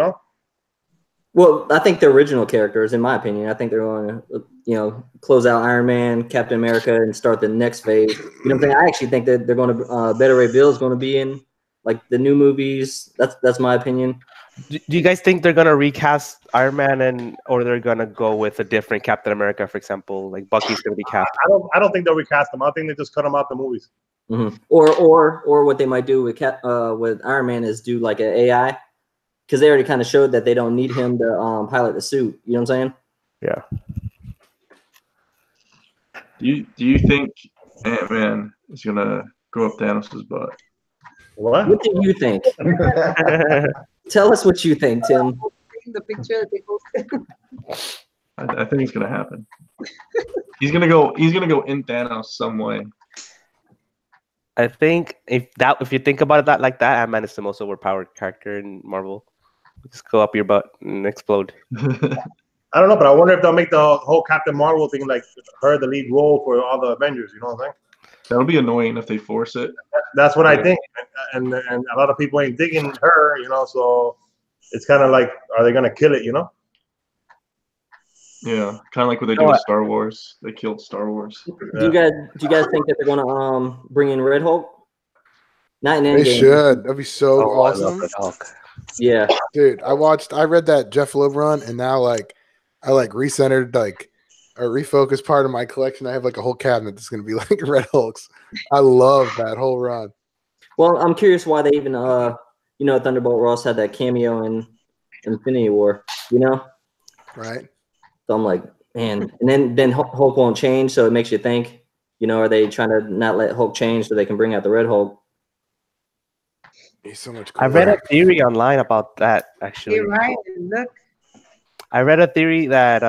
[SPEAKER 11] Well, I think the original characters, in my opinion, I think they're going to close out Iron Man, Captain America, and start the next phase. You know what I'm saying? I actually think that they're going to Better Ray Bill is going to be in like the new movies. That's my opinion.
[SPEAKER 3] Do you guys think they're gonna recast Iron Man or they're gonna go with a different Captain America, for example, like Bucky's gonna be Cap?
[SPEAKER 9] I don't think they'll recast them. I think they just cut them out the movies.
[SPEAKER 11] Mm-hmm. Or what they might do with Iron Man is do like an AI, because they already kind of showed that they don't need him to pilot the suit. You know what I'm saying?
[SPEAKER 3] Yeah.
[SPEAKER 2] Do you think Ant-Man is gonna go up Thanos' butt?
[SPEAKER 9] What?
[SPEAKER 11] What do you think? Tell us what you think, Tim.
[SPEAKER 5] The picture that they posted.
[SPEAKER 2] I think it's gonna happen. He's gonna go in Thanos some way.
[SPEAKER 3] I think if you think about it like that, Ant-Man is the most overpowered character in Marvel. Just go up your butt and explode.
[SPEAKER 9] I don't know, but I wonder if they'll make the whole Captain Marvel thing like her the lead role for all the Avengers. You know what I'm saying?
[SPEAKER 2] That'll be annoying if they force it.
[SPEAKER 9] That's what I think, and a lot of people ain't digging her. You know, so it's kind of like, are they gonna kill it? You know?
[SPEAKER 2] Yeah, kind of like what they do with Star Wars. They killed Star Wars.
[SPEAKER 11] Do you guys think that they're gonna bring in Red Hulk? Not in Endgame.
[SPEAKER 1] They should. That'd be so awesome.
[SPEAKER 11] Yeah,
[SPEAKER 1] dude. I read that Jeff Loeb run, and now I recentered or refocused part of my collection. I have like a whole cabinet that's gonna be like Red Hulks. I love that whole run.
[SPEAKER 11] Well, I'm curious why they even Thunderbolt Ross had that cameo in Infinity War. You know,
[SPEAKER 1] right?
[SPEAKER 11] So I'm like, man, and then Hulk won't change, so it makes you think, are they trying to not let Hulk change so they can bring out the Red Hulk?
[SPEAKER 1] He's so much cooler.
[SPEAKER 3] I read a theory online about that, actually.
[SPEAKER 5] You're right. Look.
[SPEAKER 3] I read a theory that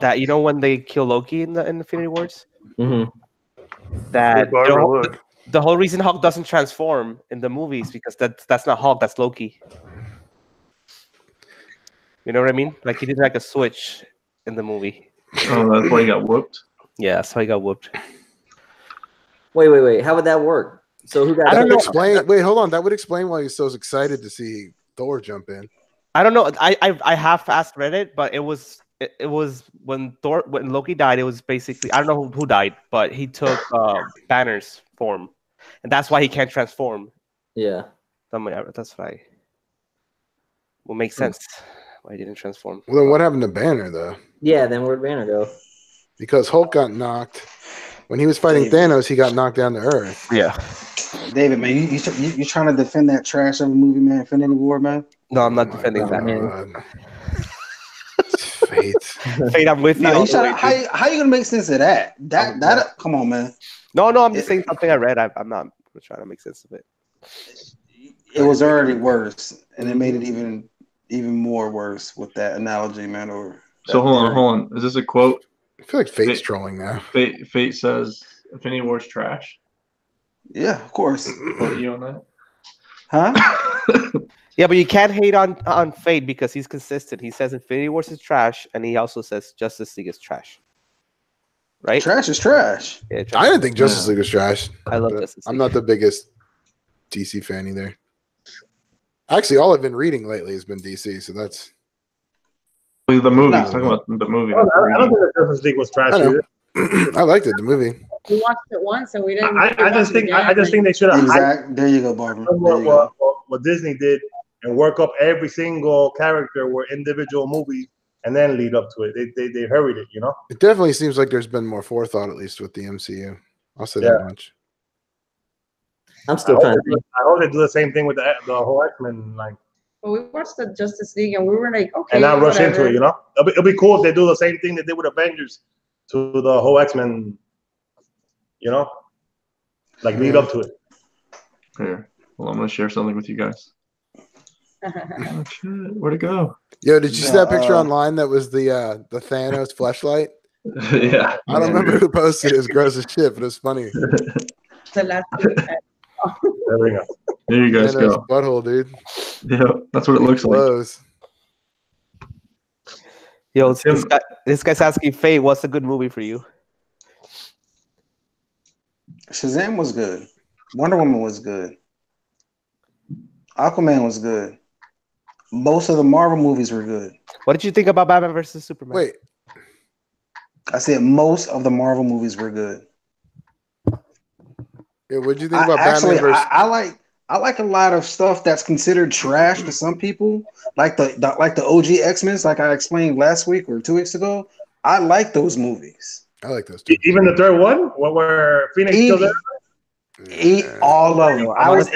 [SPEAKER 3] that when they kill Loki in the Infinity Wars, that the whole reason Hulk doesn't transform in the movies because that's not Hulk, that's Loki. You know what I mean? Like he did like a switch in the movie.
[SPEAKER 2] Oh, that's why he got whooped?
[SPEAKER 3] Yeah, that's why he got whooped.
[SPEAKER 11] Wait. How would that work? So who got?
[SPEAKER 1] I don't know. Wait, hold on. That would explain why he's so excited to see Thor jump in.
[SPEAKER 3] I don't know. I half-assed read it, but it was when Loki died. It was basically, I don't know who died, but he took Banner's form, and that's why he can't transform.
[SPEAKER 11] Yeah,
[SPEAKER 3] that's why. Will make sense. Why he didn't transform.
[SPEAKER 1] Well, then what happened to Banner, though?
[SPEAKER 11] Yeah, then where'd Banner go?
[SPEAKER 1] Because Hulk got knocked. When he was fighting Thanos, he got knocked down to Earth.
[SPEAKER 3] Yeah.
[SPEAKER 7] David, man, you trying to defend that trash of a movie, man? Infinity War, man?
[SPEAKER 3] No, I'm not defending that, man.
[SPEAKER 1] Fate.
[SPEAKER 3] Fate, I'm with you.
[SPEAKER 7] How you gonna make sense of that? That come on, man.
[SPEAKER 3] No, I'm just saying something I read. I'm not trying to make sense of it.
[SPEAKER 7] It was already worse, and it made it even more worse with that analogy, man.
[SPEAKER 2] So hold on. Is this a quote?
[SPEAKER 1] I feel like Fate's trolling now.
[SPEAKER 2] Fate says Infinity War's trash.
[SPEAKER 7] Yeah, of course.
[SPEAKER 2] Quote you on that?
[SPEAKER 7] Huh?
[SPEAKER 3] Yeah, but you can't hate on Fate because he's consistent. He says Infinity Wars is trash, and he also says Justice League is trash. Right?
[SPEAKER 7] Trash is trash.
[SPEAKER 3] Yeah,
[SPEAKER 1] I didn't think Justice League was trash.
[SPEAKER 3] I love Justice League.
[SPEAKER 1] I'm not the biggest DC fan either. Actually, all I've been reading lately has been DC, so that's
[SPEAKER 2] the movie. Talking about the movie.
[SPEAKER 9] I don't think the Justice League was trash either.
[SPEAKER 1] I liked it, the movie.
[SPEAKER 5] We watched it once, and we didn't.
[SPEAKER 9] I just think they should have.
[SPEAKER 7] There you go, Barbara.
[SPEAKER 9] What Disney did and work up every single character were individual movies, and then lead up to it. They hurried it,
[SPEAKER 1] It definitely seems like there's been more forethought, at least with the MCU. I'll say that much.
[SPEAKER 11] I'm still trying to think.
[SPEAKER 9] I hope they do the same thing with the whole X-Men.
[SPEAKER 5] Well, we watched the Justice League, and we were like, okay,
[SPEAKER 9] and not rush into it. It'll be cool if they do the same thing they did with Avengers to the whole X-Men. Lead up to it.
[SPEAKER 2] Here, well, I'm gonna share something with you guys. Oh, shit. Where'd it go?
[SPEAKER 1] Yo, did you see that picture online that was the Thanos fleshlight?
[SPEAKER 2] Yeah.
[SPEAKER 1] I don't remember who posted it. It was gross as shit, but it was funny.
[SPEAKER 5] The last
[SPEAKER 9] There we go.
[SPEAKER 2] There you guys
[SPEAKER 1] Thanos
[SPEAKER 2] go.
[SPEAKER 1] Butthole, dude.
[SPEAKER 2] Yeah, that's what it looks like.
[SPEAKER 3] Yo, this guy's asking Faye, what's a good movie for you?
[SPEAKER 7] Shazam was good. Wonder Woman was good. Aquaman was good. Most of the Marvel movies were good.
[SPEAKER 3] What did you think about Batman versus Superman?
[SPEAKER 1] Wait.
[SPEAKER 7] I said most of the Marvel movies were good.
[SPEAKER 1] Yeah, what did you think about Batman versus...
[SPEAKER 7] I like a lot of stuff that's considered trash to some people, like the OG X-Men, like I explained last week or 2 weeks ago. I like those movies.
[SPEAKER 1] I like those too.
[SPEAKER 9] Even the third one, where Phoenix killed everybody?
[SPEAKER 7] All of them. I was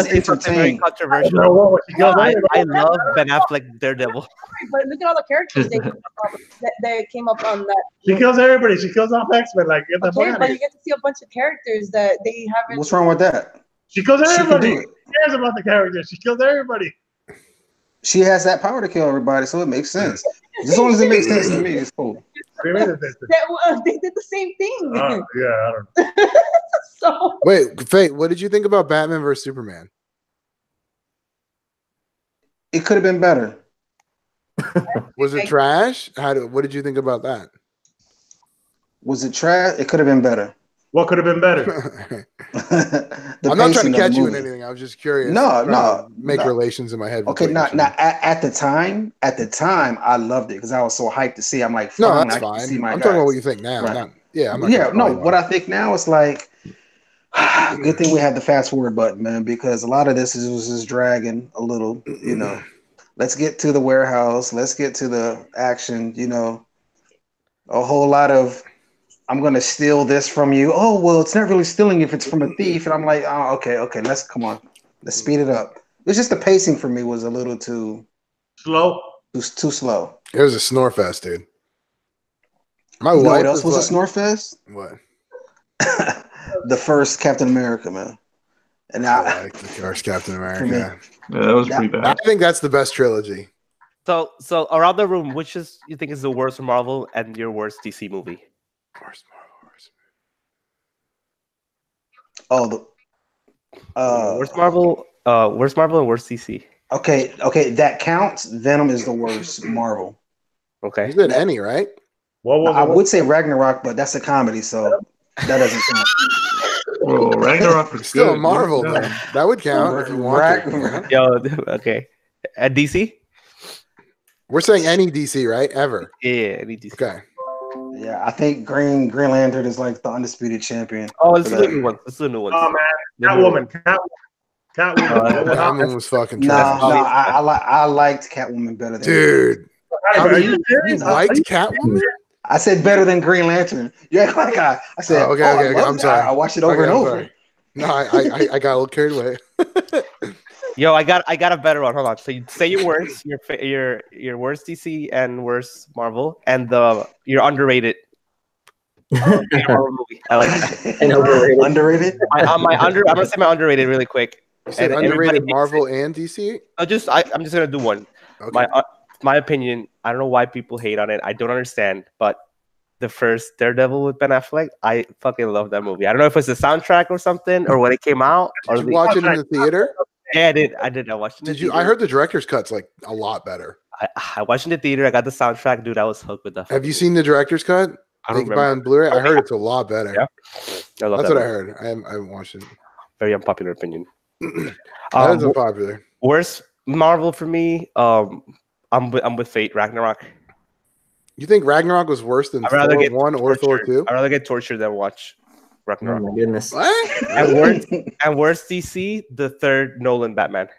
[SPEAKER 7] entertained.
[SPEAKER 3] Very controversial. I love Ben Affleck Daredevil.
[SPEAKER 5] But look at all the characters they came up on that.
[SPEAKER 9] She kills everybody. She kills off X-Men. But you
[SPEAKER 5] get to see a bunch of characters that they haven't.
[SPEAKER 7] What's wrong with that?
[SPEAKER 9] She kills everybody. She cares about the characters. She kills everybody.
[SPEAKER 7] She has that power to kill everybody, so it makes sense. As long as it makes sense to me, it's cool.
[SPEAKER 5] They did the same thing.
[SPEAKER 9] Yeah, I don't know.
[SPEAKER 5] So
[SPEAKER 1] wait, Faye, what did you think about Batman versus Superman?
[SPEAKER 7] It could have been better.
[SPEAKER 1] Was it trash? What did you think about that?
[SPEAKER 7] Was it trash? It could have been better.
[SPEAKER 9] What could have been better?
[SPEAKER 1] I'm not trying to catch you in anything. I was just curious.
[SPEAKER 7] No,
[SPEAKER 1] make relations in my head.
[SPEAKER 7] Okay, at the time, I loved it because I was so hyped to see. I'm like,
[SPEAKER 1] no, that's fine. I'm talking about what you think now.
[SPEAKER 7] Right. What I think now is like, good thing we had the fast forward button, man, because a lot of this was just dragging a little. You know, let's get to the warehouse. Let's get to the action. You know, a whole lot of. I'm gonna steal this from you. Oh well, it's not really stealing if it's from a thief. And I'm like, oh, okay, let's speed it up. It's just the pacing for me was a little too
[SPEAKER 9] slow.
[SPEAKER 7] Too slow.
[SPEAKER 1] It was a snore fest, dude.
[SPEAKER 7] My wife. What else was a snore fest?
[SPEAKER 1] What?
[SPEAKER 7] The first Captain America, man. And
[SPEAKER 1] I like the first Captain America.
[SPEAKER 2] Yeah, that was pretty bad.
[SPEAKER 1] I think that's the best trilogy.
[SPEAKER 3] So around the room, which you think is the worst Marvel and your worst DC movie?
[SPEAKER 1] Worst Marvel.
[SPEAKER 3] Worst Marvel and worst DC.
[SPEAKER 7] Okay, that counts. Venom is the worst Marvel.
[SPEAKER 3] Okay,
[SPEAKER 1] you said any, right?
[SPEAKER 7] I would say Ragnarok, but that's a comedy, so that doesn't count.
[SPEAKER 2] Oh, Ragnarok was
[SPEAKER 1] still
[SPEAKER 2] good.
[SPEAKER 1] a Marvel, though. That would count if you want to.
[SPEAKER 3] Yo, okay. At DC,
[SPEAKER 1] we're saying any DC, right? Ever?
[SPEAKER 3] Yeah, any DC.
[SPEAKER 1] Okay.
[SPEAKER 7] Yeah, I think Green Lantern is like the undisputed champion.
[SPEAKER 3] Oh, it's the new one. It's the new one.
[SPEAKER 9] Oh man, Catwoman.
[SPEAKER 1] Catwoman was fucking trash.
[SPEAKER 7] No, I liked Catwoman better than.
[SPEAKER 1] Dude, you liked Catwoman?
[SPEAKER 7] I said better than Green Lantern. You act like I said.
[SPEAKER 1] Okay. I'm sorry.
[SPEAKER 7] I watched it over and over.
[SPEAKER 1] Sorry. No, I got a little carried away.
[SPEAKER 3] Yo, I got a better one. Hold on. So you say your worst, your worst DC and worst Marvel, and your underrated. Marvel movie. I like that.
[SPEAKER 7] Underrated.
[SPEAKER 3] I'm gonna say my underrated really quick.
[SPEAKER 1] You said underrated Marvel and DC.
[SPEAKER 3] I'm just gonna do one. Okay. My opinion. I don't know why people hate on it. I don't understand, but the first Daredevil with Ben Affleck, I fucking love that movie. I don't know if it's the soundtrack or something, or when it came out.
[SPEAKER 1] Did you watch it in the theater?
[SPEAKER 3] Yeah, I did. I watched it.
[SPEAKER 1] Did you? I heard the director's cut's like a lot better.
[SPEAKER 3] I watched in the theater. I got the soundtrack, dude. I was hooked with that.
[SPEAKER 1] Have you seen the director's cut?
[SPEAKER 3] I don't remember.
[SPEAKER 1] Buy on Blu-ray. I heard it's a lot better.
[SPEAKER 3] Yeah,
[SPEAKER 1] that's what I heard. I haven't watched it.
[SPEAKER 3] Very unpopular opinion.
[SPEAKER 1] That is unpopular.
[SPEAKER 3] Worst Marvel for me. I'm with Fate Ragnarok.
[SPEAKER 1] You think Ragnarok was worse than Thor 1 or Thor 2?
[SPEAKER 3] I'd rather get tortured than watch Ragnarok.
[SPEAKER 11] Oh my goodness.
[SPEAKER 1] What?
[SPEAKER 3] and worst DC, the third Nolan Batman.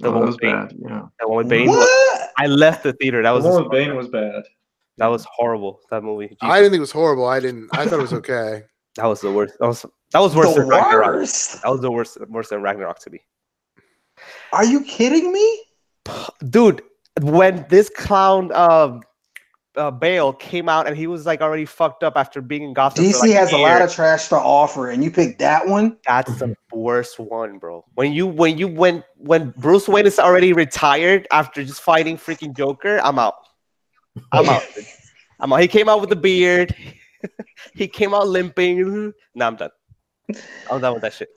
[SPEAKER 2] That was bad. Yeah.
[SPEAKER 3] That one with Bane.
[SPEAKER 7] What?
[SPEAKER 3] I left the theater. That was
[SPEAKER 2] the one with Bane was bad.
[SPEAKER 3] That was horrible. That movie. Jesus.
[SPEAKER 1] I didn't think it was horrible. I thought it was okay.
[SPEAKER 3] That was the worst. That was worse than Ragnarok. That was the worse than Ragnarok to me.
[SPEAKER 7] Are you kidding me?
[SPEAKER 3] Dude, when this clown Bale came out and he was like already fucked up after being in Gotham.
[SPEAKER 7] DC has a lot of trash to offer, and you picked that one.
[SPEAKER 3] That's the worst one, bro. When Bruce Wayne is already retired after just fighting freaking Joker, I'm out. I'm out. He came out with the beard. He came out limping. Nah, I'm done. I'm done with that shit.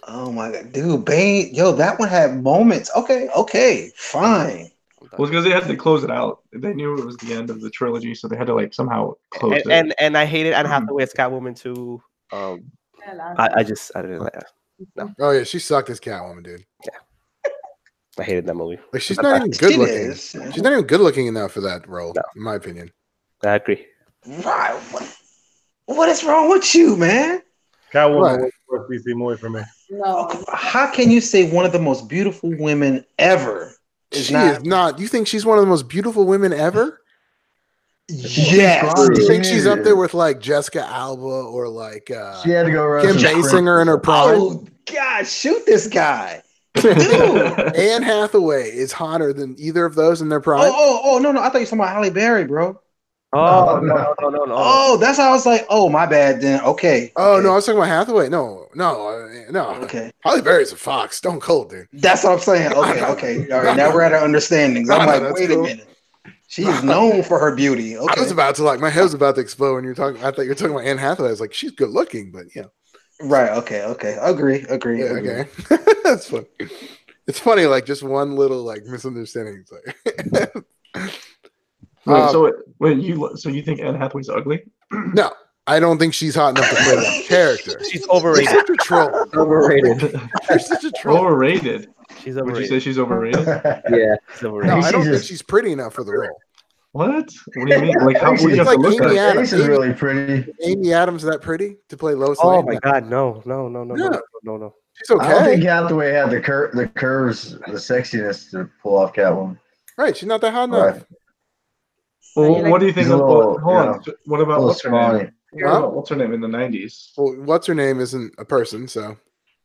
[SPEAKER 7] Oh my god, dude, Bane, yo, that one had moments. Okay, fine.
[SPEAKER 2] Well, because they had to close it out. They knew it was the end of the trilogy, so they had to like somehow close it.
[SPEAKER 3] And I hated Anne Hathaway as Catwoman too. I didn't like that. No.
[SPEAKER 1] Oh yeah, she sucked as Catwoman, dude.
[SPEAKER 3] Yeah, I hated that movie.
[SPEAKER 1] Like she's not even good looking. She's not even good looking enough for that role, in my opinion.
[SPEAKER 3] I agree.
[SPEAKER 7] Right. What is wrong with you, man?
[SPEAKER 9] Catwoman was the worst DC movie for me.
[SPEAKER 5] No.
[SPEAKER 7] How can you say one of the most beautiful women ever?
[SPEAKER 1] She is not. You think she's one of the most beautiful women ever?
[SPEAKER 7] Yes.
[SPEAKER 1] You think she's up there with like Jessica Alba or like
[SPEAKER 6] she had to go
[SPEAKER 1] Kim Basinger in her prime?
[SPEAKER 7] Oh God, shoot this guy. Dude.
[SPEAKER 1] Anne Hathaway is hotter than either of those in their prime.
[SPEAKER 7] Oh, no. I thought you were talking about Halle Berry, bro.
[SPEAKER 3] Oh, no.
[SPEAKER 7] Oh, that's how I was like, oh, my bad then. Okay.
[SPEAKER 1] Oh, no, I was talking about Hathaway. No.
[SPEAKER 7] Okay.
[SPEAKER 1] Halle Berry's a fox. Stone Cold, dude.
[SPEAKER 7] That's what I'm saying. Okay. All right, now we're at our understandings. I'm like, wait a minute. She's known for her beauty. Okay.
[SPEAKER 1] I was about to my head was about to explode when you were talking. I thought you were talking about Anne Hathaway. I was like, she's good looking, but yeah.
[SPEAKER 7] Right. Okay. Agree.
[SPEAKER 1] Yeah, okay. That's funny. It's funny, like just one little misunderstanding.
[SPEAKER 2] So you think Anne Hathaway's ugly?
[SPEAKER 1] No, I don't think she's hot enough to play that character.
[SPEAKER 3] She's overrated.
[SPEAKER 1] You're such a troll.
[SPEAKER 11] Overrated.
[SPEAKER 1] You're such a troll.
[SPEAKER 2] Overrated.
[SPEAKER 3] She's overrated.
[SPEAKER 2] Would you say she's overrated?
[SPEAKER 11] Yeah, she's overrated.
[SPEAKER 1] No, I don't think she's pretty enough for the role.
[SPEAKER 2] What? What do you mean? Like how would you have to look
[SPEAKER 1] Amy
[SPEAKER 2] at?
[SPEAKER 1] Adams.
[SPEAKER 6] Face is really pretty.
[SPEAKER 1] Amy Adams that pretty to play Lois
[SPEAKER 3] Oh
[SPEAKER 1] Lane?
[SPEAKER 3] my God, no.
[SPEAKER 1] She's okay.
[SPEAKER 6] I don't think Hathaway had the curves, the sexiness to pull off Catwoman.
[SPEAKER 1] Right, she's not that hot enough.
[SPEAKER 6] Right.
[SPEAKER 2] Well, what do you think of? Hold on.
[SPEAKER 6] Yeah,
[SPEAKER 2] What about what's her name?
[SPEAKER 1] Huh?
[SPEAKER 2] What's her name in the 90s?
[SPEAKER 1] Well, what's her name isn't a person, so.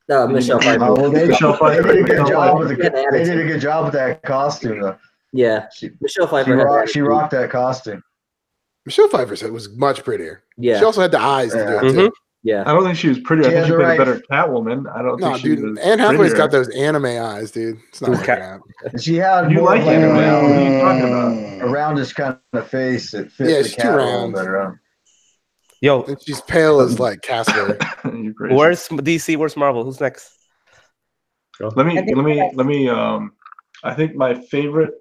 [SPEAKER 11] Michelle Pfeiffer.
[SPEAKER 6] Well, they did a good job with
[SPEAKER 11] Yeah,
[SPEAKER 6] they did a good job with that costume, though.
[SPEAKER 11] Yeah, Michelle Pfeiffer.
[SPEAKER 6] She rocked that costume.
[SPEAKER 1] Michelle Pfeiffer said was much prettier.
[SPEAKER 11] Yeah.
[SPEAKER 1] She also had the eyes to do it, too.
[SPEAKER 11] Yeah.
[SPEAKER 2] I don't think she was prettier. I think she played a better Catwoman. I don't
[SPEAKER 1] No,
[SPEAKER 2] think she
[SPEAKER 1] dude,
[SPEAKER 2] was
[SPEAKER 1] Anne Hathaway's
[SPEAKER 2] prettier.
[SPEAKER 1] got those anime eyes, dude. It's not working out.
[SPEAKER 6] She had
[SPEAKER 2] You
[SPEAKER 6] more
[SPEAKER 2] like
[SPEAKER 6] of
[SPEAKER 2] anime?
[SPEAKER 6] a
[SPEAKER 2] What are you talking about?
[SPEAKER 6] a roundish kind of face that fits
[SPEAKER 1] Yeah,
[SPEAKER 6] the
[SPEAKER 1] she's too
[SPEAKER 6] cat a
[SPEAKER 1] round.
[SPEAKER 6] little better.
[SPEAKER 3] Yo,
[SPEAKER 1] And she's pale as Casper.
[SPEAKER 3] where's DC? Where's Marvel? Who's next?
[SPEAKER 2] Let me. I think my favorite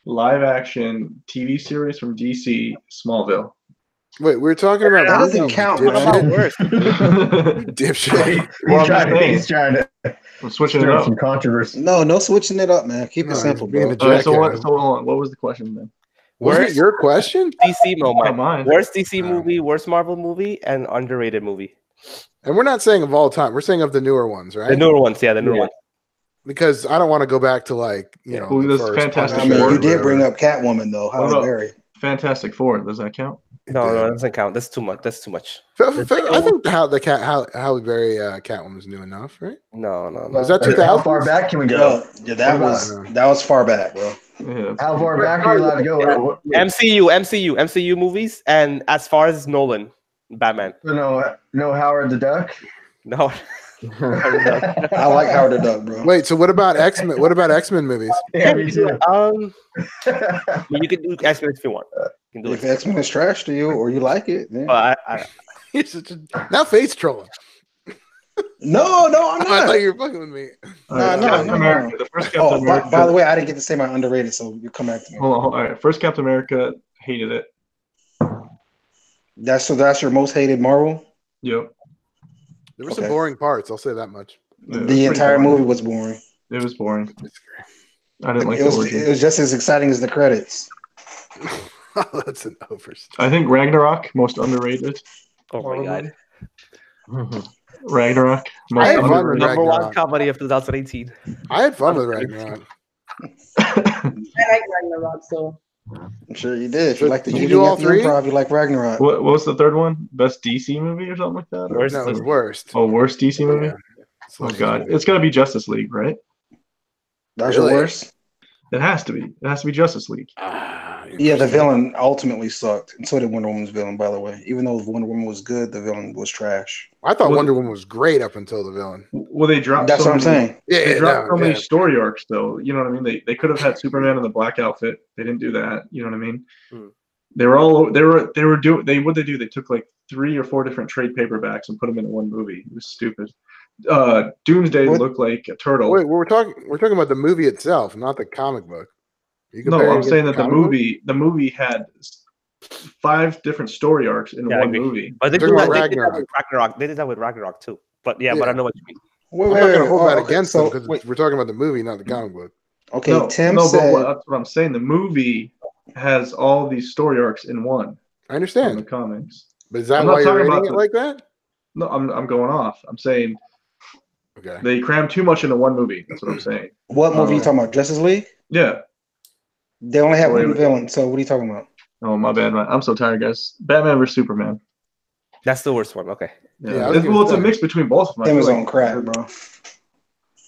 [SPEAKER 2] live action TV series from DC, Smallville.
[SPEAKER 1] Wait, we're talking about
[SPEAKER 7] that doesn't count.
[SPEAKER 3] What about worse?
[SPEAKER 1] Dipshit.
[SPEAKER 6] He's trying to
[SPEAKER 2] I'm switching it up.
[SPEAKER 6] some controversy.
[SPEAKER 7] No switching it up, man. Keep it simple, bro.
[SPEAKER 2] All right, so hold on. What was the question then?
[SPEAKER 1] Wasn't it your question?
[SPEAKER 3] DC moment.
[SPEAKER 2] Mine.
[SPEAKER 3] Worst DC movie, worst Marvel movie, and underrated movie.
[SPEAKER 1] And we're not saying of all time. We're saying of the newer ones, right?
[SPEAKER 3] The newer ones, yeah, the newer ones.
[SPEAKER 1] Because I don't want to go back to
[SPEAKER 2] Well, this Fantastic
[SPEAKER 7] I mean,
[SPEAKER 2] Four.
[SPEAKER 7] you did bring up Catwoman though. Halle Berry.
[SPEAKER 2] Fantastic Four. Does that count?
[SPEAKER 3] No, that doesn't count. That's too much.
[SPEAKER 1] I think Halle Berry Catwoman is new enough, right?
[SPEAKER 3] No.
[SPEAKER 1] Is that 2000?
[SPEAKER 6] How far back can we go?
[SPEAKER 7] Yeah, that was far back, bro.
[SPEAKER 2] Yeah,
[SPEAKER 6] how far back are you allowed to go?
[SPEAKER 3] MCU movies, and as far as Nolan, Batman.
[SPEAKER 6] No Howard the Duck.
[SPEAKER 3] No.
[SPEAKER 7] I like Howard the Duck, bro.
[SPEAKER 1] Wait, so what about X-Men? What about X-Men movies?
[SPEAKER 6] Yeah, me too.
[SPEAKER 3] You can do X-Men if you want. You can do
[SPEAKER 7] if X-Men is trash to you or you like it, then.
[SPEAKER 3] But
[SPEAKER 1] now face trolling.
[SPEAKER 7] No, I'm not.
[SPEAKER 1] I thought you were fucking with me.
[SPEAKER 7] No.
[SPEAKER 2] America. The first Captain America.
[SPEAKER 7] By the way, I didn't get to say my underrated, so you come back to me.
[SPEAKER 2] Hold on. All right. First Captain America, hated it.
[SPEAKER 7] That's your most hated Marvel?
[SPEAKER 2] Yep.
[SPEAKER 1] There were some boring parts. I'll say that much.
[SPEAKER 7] The entire movie was boring.
[SPEAKER 2] It was boring. I didn't like
[SPEAKER 7] it. It was just as exciting as the credits.
[SPEAKER 1] That's an overstatement.
[SPEAKER 2] I think Ragnarok, most underrated.
[SPEAKER 3] Oh my god.
[SPEAKER 2] Ragnarok.
[SPEAKER 3] Number one comedy of 2018.
[SPEAKER 1] I had fun with Ragnarok.
[SPEAKER 5] I like Ragnarok, so.
[SPEAKER 7] I'm sure you did. If you like the
[SPEAKER 1] Did you do all three?
[SPEAKER 7] Improv, you like Ragnarok.
[SPEAKER 2] What was the third one? Best DC movie or something like that?
[SPEAKER 1] No, it was worst.
[SPEAKER 2] Oh, worst DC movie?
[SPEAKER 1] Yeah.
[SPEAKER 2] Oh god, it's got to be Justice League, right?
[SPEAKER 7] That's your worst?
[SPEAKER 2] It has to be. It has to be Justice League.
[SPEAKER 7] Yeah, the villain ultimately sucked, and so did Wonder Woman's villain. By the way, even though Wonder Woman was good, the villain was trash.
[SPEAKER 1] I thought Wonder Woman was great up until the villain.
[SPEAKER 2] Well, they dropped.
[SPEAKER 7] That's what I'm saying.
[SPEAKER 1] Yeah,
[SPEAKER 2] they dropped so many story arcs, though. You know what I mean? They could have had Superman in the black outfit. They didn't do that. You know what I mean? They were doing. They took like 3 or 4 different trade paperbacks and put them into one movie. It was stupid. Doomsday looked like a turtle.
[SPEAKER 1] Wait, we're talking about the movie itself, not the comic book.
[SPEAKER 2] No, I'm saying that the movie had 5 different story arcs in one movie.
[SPEAKER 3] But they did that with Ragnarok. They did that with Ragnarok too. But but I know what you mean.
[SPEAKER 1] I'm not going to hold that against them because we're talking about the movie, not the comic book.
[SPEAKER 7] Okay, Tim said.
[SPEAKER 2] But that's what I'm saying. The movie has all these story arcs in one.
[SPEAKER 1] I understand.
[SPEAKER 2] The comics.
[SPEAKER 1] But is that why you're rating it like that?
[SPEAKER 2] No, I'm going off. I'm saying.
[SPEAKER 1] Okay.
[SPEAKER 2] They crammed too much into one movie. That's what I'm saying.
[SPEAKER 7] What movie are you talking about? Justice League?
[SPEAKER 2] Yeah.
[SPEAKER 7] They only have one villain, so what are you talking about?
[SPEAKER 2] Oh, my bad, man. I'm so tired, guys. Batman vs Superman.
[SPEAKER 3] That's the worst one. Okay.
[SPEAKER 2] Yeah. It's a mix between both of them.
[SPEAKER 7] Tim was on crack, bro.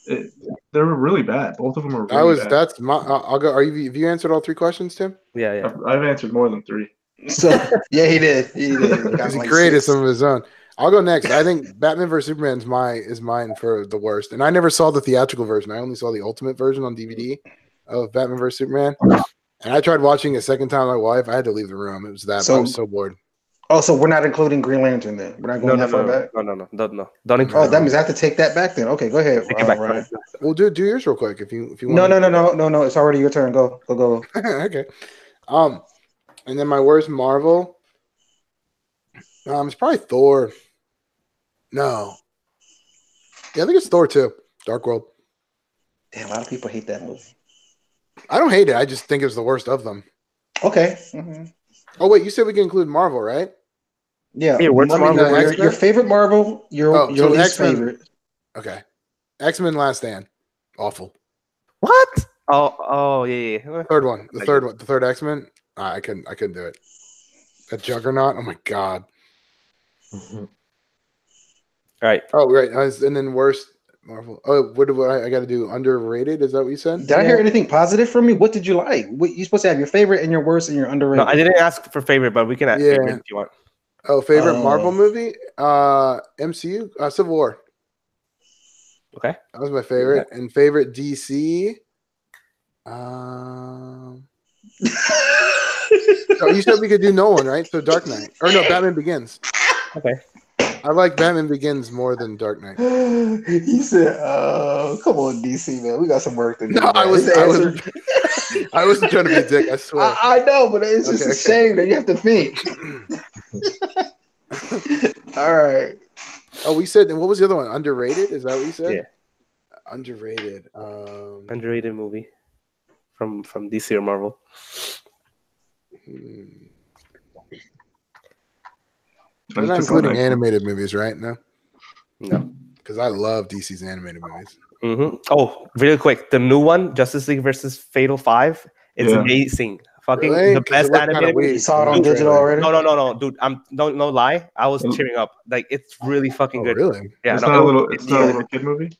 [SPEAKER 2] They were really bad. Both of them were really bad.
[SPEAKER 1] That's my. I'll go. Have you answered all 3 questions, Tim?
[SPEAKER 3] Yeah.
[SPEAKER 2] I've answered more than 3.
[SPEAKER 7] So yeah, he did. He did.
[SPEAKER 1] Because he created some of his own. I'll go next. I think Batman vs Superman is mine for the worst, and I never saw the theatrical version. I only saw the ultimate version on DVD of Batman vs Superman, And I tried watching a second time with my wife. I had to leave the room. It was that I was so bored.
[SPEAKER 7] Oh, so we're not including Green Lantern then? We're not going that far back?
[SPEAKER 3] No. Don't include.
[SPEAKER 7] Oh, that means I have to take that back then. Okay, go ahead, Ryan.
[SPEAKER 1] We'll do yours real quick if you want.
[SPEAKER 7] No. It's already your turn. Go.
[SPEAKER 1] Okay. And then my worst Marvel. It's probably Thor. No. Yeah, I think it's Thor 2. Dark World.
[SPEAKER 7] Damn, a lot of people hate that movie.
[SPEAKER 1] I don't hate it. I just think it's the worst of them.
[SPEAKER 7] Okay. Mm-hmm.
[SPEAKER 1] Oh wait, you said we can include Marvel, right?
[SPEAKER 7] Yeah. Your favorite Marvel, your least favorite.
[SPEAKER 1] Okay. X-Men Last Stand. Awful.
[SPEAKER 3] What? Oh yeah.
[SPEAKER 1] Third one. The third X-Men. I couldn't do it. That Juggernaut. Oh my god.
[SPEAKER 3] Mm-hmm. All right.
[SPEAKER 1] Oh right. And then worst Marvel. Oh, what do I got to do? Underrated? Is that what you said?
[SPEAKER 7] Did I hear anything positive from me? What did you like? You're supposed to have your favorite and your worst and your underrated.
[SPEAKER 3] No, I didn't ask for favorite, but we can ask favorite if you want.
[SPEAKER 1] Oh, favorite Marvel movie? MCU? Civil War.
[SPEAKER 3] Okay.
[SPEAKER 1] That was my favorite. Yeah. And favorite DC? You said we could do Nolan, right? So Dark Knight. Or no, Batman Begins.
[SPEAKER 3] Okay.
[SPEAKER 1] I like Batman Begins more than Dark Knight.
[SPEAKER 7] You said, come on, DC, man. We got some work to do.
[SPEAKER 1] No, I wasn't trying to be a dick, I swear.
[SPEAKER 7] I know, but it's just a shame that you have to think. All right.
[SPEAKER 1] Oh, we said, and what was the other one? Underrated? Is that what we said?
[SPEAKER 3] Yeah.
[SPEAKER 1] Underrated.
[SPEAKER 3] Underrated movie from DC or Marvel.
[SPEAKER 1] We're not including animated movies, right?
[SPEAKER 3] No.
[SPEAKER 1] Because I love DC's animated movies.
[SPEAKER 3] Mm-hmm. Oh, really quick. The new one, Justice League versus Fatal 5, it's amazing. Fucking the best animated movie.
[SPEAKER 7] You saw it on digital already?
[SPEAKER 3] No, dude. No lie. I was tearing up. Like, it's really fucking good.
[SPEAKER 1] Really?
[SPEAKER 3] Yeah.
[SPEAKER 2] It's not a little kid movie?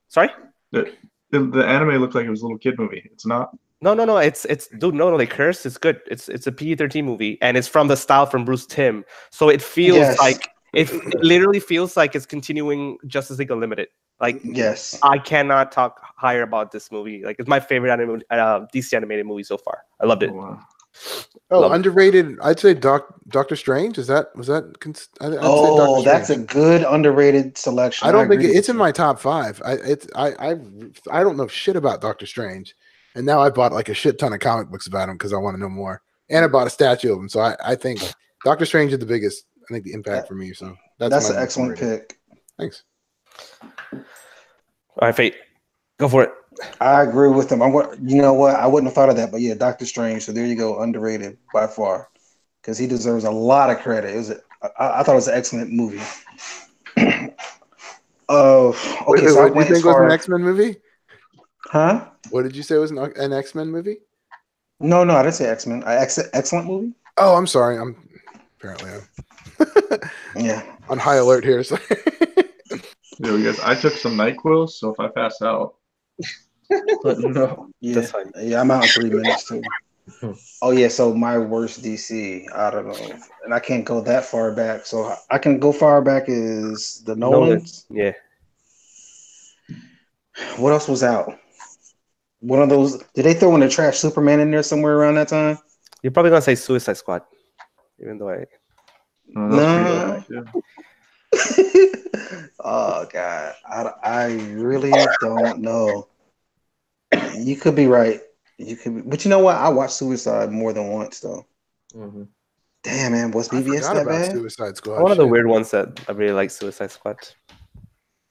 [SPEAKER 3] Sorry?
[SPEAKER 2] The anime looked like it was a little kid movie. It's not?
[SPEAKER 3] No. It's dude. No. They curse. It's good. It's a PG-13 movie, and it's from the style from Bruce Timm. So it feels like it literally feels like it's continuing Justice League Unlimited. Like,
[SPEAKER 7] yes,
[SPEAKER 3] I cannot talk higher about this movie. Like, it's my favorite DC animated movie so far. I loved it.
[SPEAKER 1] Underrated. I'd say Doctor Strange. That's
[SPEAKER 7] a good underrated selection.
[SPEAKER 1] I don't think it's in my top 5. I don't know shit about Doctor Strange, and now I bought like a shit ton of comic books about him because I want to know more, and I bought a statue of him. So I think Doctor Strange is the biggest. I think the impact for me. So
[SPEAKER 7] that's an excellent pick.
[SPEAKER 1] Thanks.
[SPEAKER 3] All right, Fate, go for it.
[SPEAKER 7] I agree with him. You know what? I wouldn't have thought of that, but yeah, Doctor Strange. So there you go, underrated by far, because he deserves a lot of credit. I thought it was an excellent movie. Okay,
[SPEAKER 1] what do you think was an X-Men movie?
[SPEAKER 7] Huh?
[SPEAKER 1] What did you say was an X-Men movie?
[SPEAKER 7] No, I didn't say X-Men. Excellent movie.
[SPEAKER 1] Oh, I'm sorry. I'm on high alert here. So.
[SPEAKER 2] Yo, guys, I took some NyQuil, so if I pass out.
[SPEAKER 7] But no, that's fine. Yeah, I'm out in 3 minutes too. Oh yeah, so my worst DC, I don't know, and I can't go that far back. So I can go far back is the Nolans.
[SPEAKER 3] Yeah.
[SPEAKER 7] What else was out? One of those. Did they throw in the trash Superman in there somewhere around that time?
[SPEAKER 3] You're probably gonna say Suicide Squad, even though
[SPEAKER 7] No. Oh God, I really don't know. You could be right. But you know what? I watched Suicide more than once though.
[SPEAKER 3] Mm-hmm.
[SPEAKER 7] Damn man, was BVS that bad?
[SPEAKER 1] Suicide Squad.
[SPEAKER 3] One of the weird ones that I really like, Suicide Squad.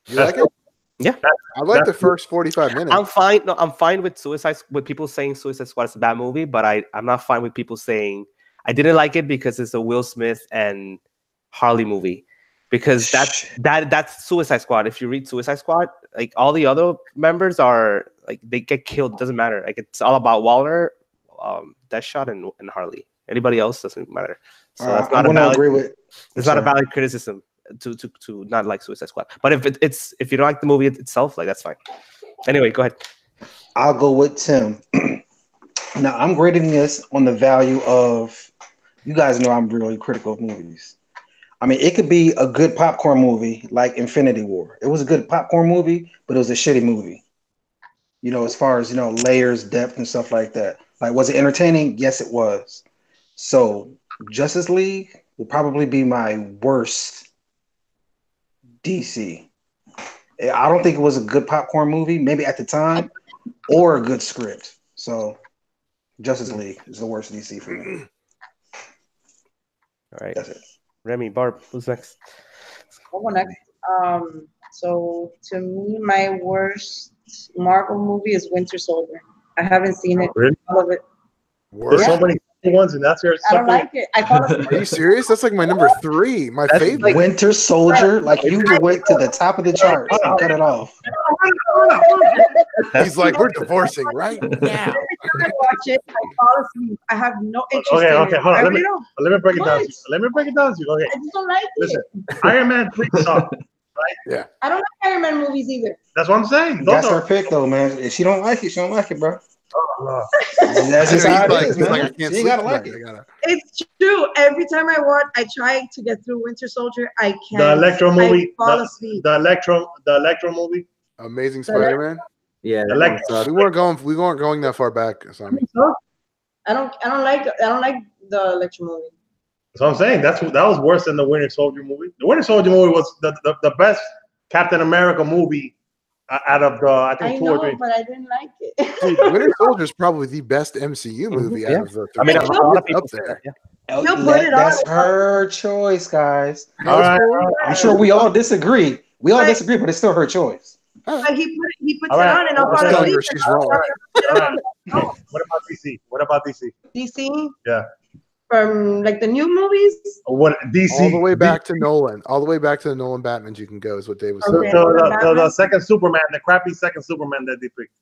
[SPEAKER 1] You like it?
[SPEAKER 3] Yeah,
[SPEAKER 1] I like the first 45 minutes.
[SPEAKER 3] I'm fine. No, I'm fine with people saying Suicide Squad is a bad movie, but I'm not fine with people saying I didn't like it because it's a Will Smith and Harley movie. Because that's Suicide Squad. If you read Suicide Squad, like all the other members are like they get killed. It doesn't matter. Like it's all about Waller, Deathshot, and Harley. Anybody else doesn't matter. So that's not not a valid criticism to not like Suicide Squad. But if you don't like the movie itself, like that's fine. Anyway, go ahead.
[SPEAKER 7] I'll go with Tim. Now I'm grading this on the value of. You guys know I'm really critical of movies. I mean, it could be a good popcorn movie like Infinity War. It was a good popcorn movie, but it was a shitty movie. You know, as far as, layers, depth, and stuff like that. Like, was it entertaining? Yes, it was. So Justice League will probably be my worst DC. I don't think it was a good popcorn movie, maybe at the time, or a good script. So Justice League is the worst DC for me.
[SPEAKER 3] All right.
[SPEAKER 7] That's it.
[SPEAKER 3] Remy, Barb, who's next?
[SPEAKER 5] I'll go next. So to me, my worst Marvel movie is Winter Soldier. I haven't seen it.
[SPEAKER 9] Really?
[SPEAKER 5] All of it.
[SPEAKER 9] There's so many ones, and that's your.
[SPEAKER 5] I don't like it. I fall asleep.
[SPEAKER 1] Are you serious? That's like my number 3. My favorite.
[SPEAKER 7] Like Winter Soldier, like you went to the top of the charts and cut it off.
[SPEAKER 1] He's like, we're divorcing right now.
[SPEAKER 5] Every time I watch it, I fall asleep. I have no interest in
[SPEAKER 9] Okay,
[SPEAKER 5] it.
[SPEAKER 9] hold on. Let me break it
[SPEAKER 5] What?
[SPEAKER 9] down to you. Let me break it down to you. Okay.
[SPEAKER 5] I just don't like
[SPEAKER 9] Listen,
[SPEAKER 5] it.
[SPEAKER 9] Iron Man 3 sucked, right?
[SPEAKER 1] Yeah.
[SPEAKER 5] I don't like Iron Man movies either.
[SPEAKER 9] That's what I'm saying.
[SPEAKER 7] That's her pick, though, man. If she don't like it, she don't like it, bro. That's just how it is, man.
[SPEAKER 1] Like, I can't
[SPEAKER 7] She
[SPEAKER 1] sleep
[SPEAKER 7] gotta like
[SPEAKER 1] tonight.
[SPEAKER 7] it.
[SPEAKER 5] It's true. Every time I watch, I try to get through Winter Soldier. I can't.
[SPEAKER 9] The Electro movie.
[SPEAKER 5] I fall asleep.
[SPEAKER 9] The Electro movie.
[SPEAKER 1] Amazing Spider-Man.
[SPEAKER 11] Yeah,
[SPEAKER 1] we weren't going that far back. Sammy.
[SPEAKER 5] I don't like the Electro movie.
[SPEAKER 9] So I'm saying that was worse than the Winter Soldier movie. The Winter Soldier movie was the best Captain America movie out of the I think two or three.
[SPEAKER 5] But I didn't like it.
[SPEAKER 1] Dude, Winter Soldier is probably the best MCU movie out of the three.
[SPEAKER 3] I mean, a lot of people
[SPEAKER 1] up there.
[SPEAKER 7] That's her choice, guys.
[SPEAKER 9] All right.
[SPEAKER 7] I'm sure we all disagree. We all disagree, but it's still her choice.
[SPEAKER 5] But he puts it on and I'll fall asleep.
[SPEAKER 1] She's wrong.
[SPEAKER 9] What about DC? What about DC?
[SPEAKER 5] DC?
[SPEAKER 9] Yeah.
[SPEAKER 5] From like the new movies?
[SPEAKER 9] What DC?
[SPEAKER 1] All the way back to Nolan. All the way back to the Nolan Batmans you can go is what Dave was saying.
[SPEAKER 9] So the second Superman, the crappy second Superman that they picked.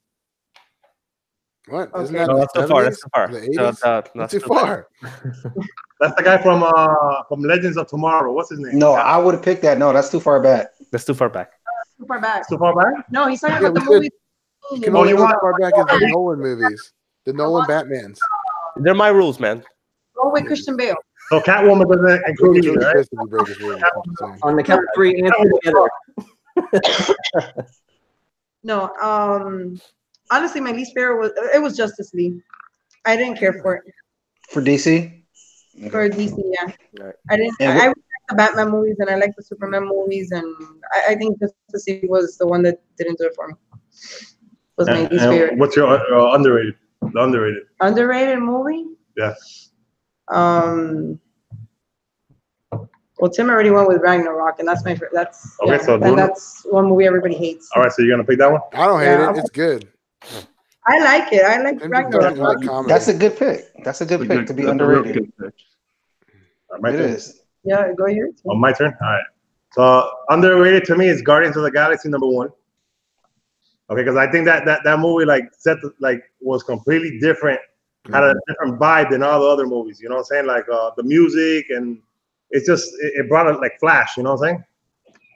[SPEAKER 1] What?
[SPEAKER 5] Okay.
[SPEAKER 1] Isn't that
[SPEAKER 3] No, that's too far. That's too far.
[SPEAKER 1] the 80s?
[SPEAKER 3] That's
[SPEAKER 1] too far.
[SPEAKER 9] That's the guy from Legends of Tomorrow. What's his name?
[SPEAKER 7] No, I would have picked that. No, that's too far back.
[SPEAKER 3] That's too far back.
[SPEAKER 5] Too far back.
[SPEAKER 9] Too far back?
[SPEAKER 5] No, he's talking
[SPEAKER 1] Yeah,
[SPEAKER 5] about the
[SPEAKER 1] we
[SPEAKER 5] movies.
[SPEAKER 1] You can only go as far back as the Nolan movies. The Nolan Batmans.
[SPEAKER 3] They're my rules, man.
[SPEAKER 5] Go with Christian Bale.
[SPEAKER 9] So Catwoman doesn't include you, right?
[SPEAKER 11] On the count of 3, answer together.
[SPEAKER 5] No, honestly, my least favorite was Justice League. I didn't care for it.
[SPEAKER 7] For DC?
[SPEAKER 5] For DC, yeah.
[SPEAKER 7] Right.
[SPEAKER 5] I didn't. I like the Batman movies and I like the Superman movies, and I think Justice League was the one that didn't do it for me. Was my least favorite.
[SPEAKER 9] What's your underrated? The underrated.
[SPEAKER 5] Underrated movie?
[SPEAKER 9] Yeah.
[SPEAKER 5] Well, Tim already went with Ragnarok, and that's my favorite. That's
[SPEAKER 9] okay.
[SPEAKER 5] Yeah, and that's one movie everybody hates.
[SPEAKER 9] All right, so you're gonna pick that one?
[SPEAKER 1] I don't hate it. It's good.
[SPEAKER 5] I like it. I like Ragnarok.
[SPEAKER 7] That's a good pick. That's a good pick to be underrated.
[SPEAKER 9] It
[SPEAKER 7] is.
[SPEAKER 5] Yeah, go here.
[SPEAKER 9] Oh, my turn. All right. So underrated to me is Guardians of the Galaxy #1. Okay, because I think that movie was completely different, had a different vibe than all the other movies. You know what I'm saying? Like the music and it's just it brought it like Flash. You know what I'm saying?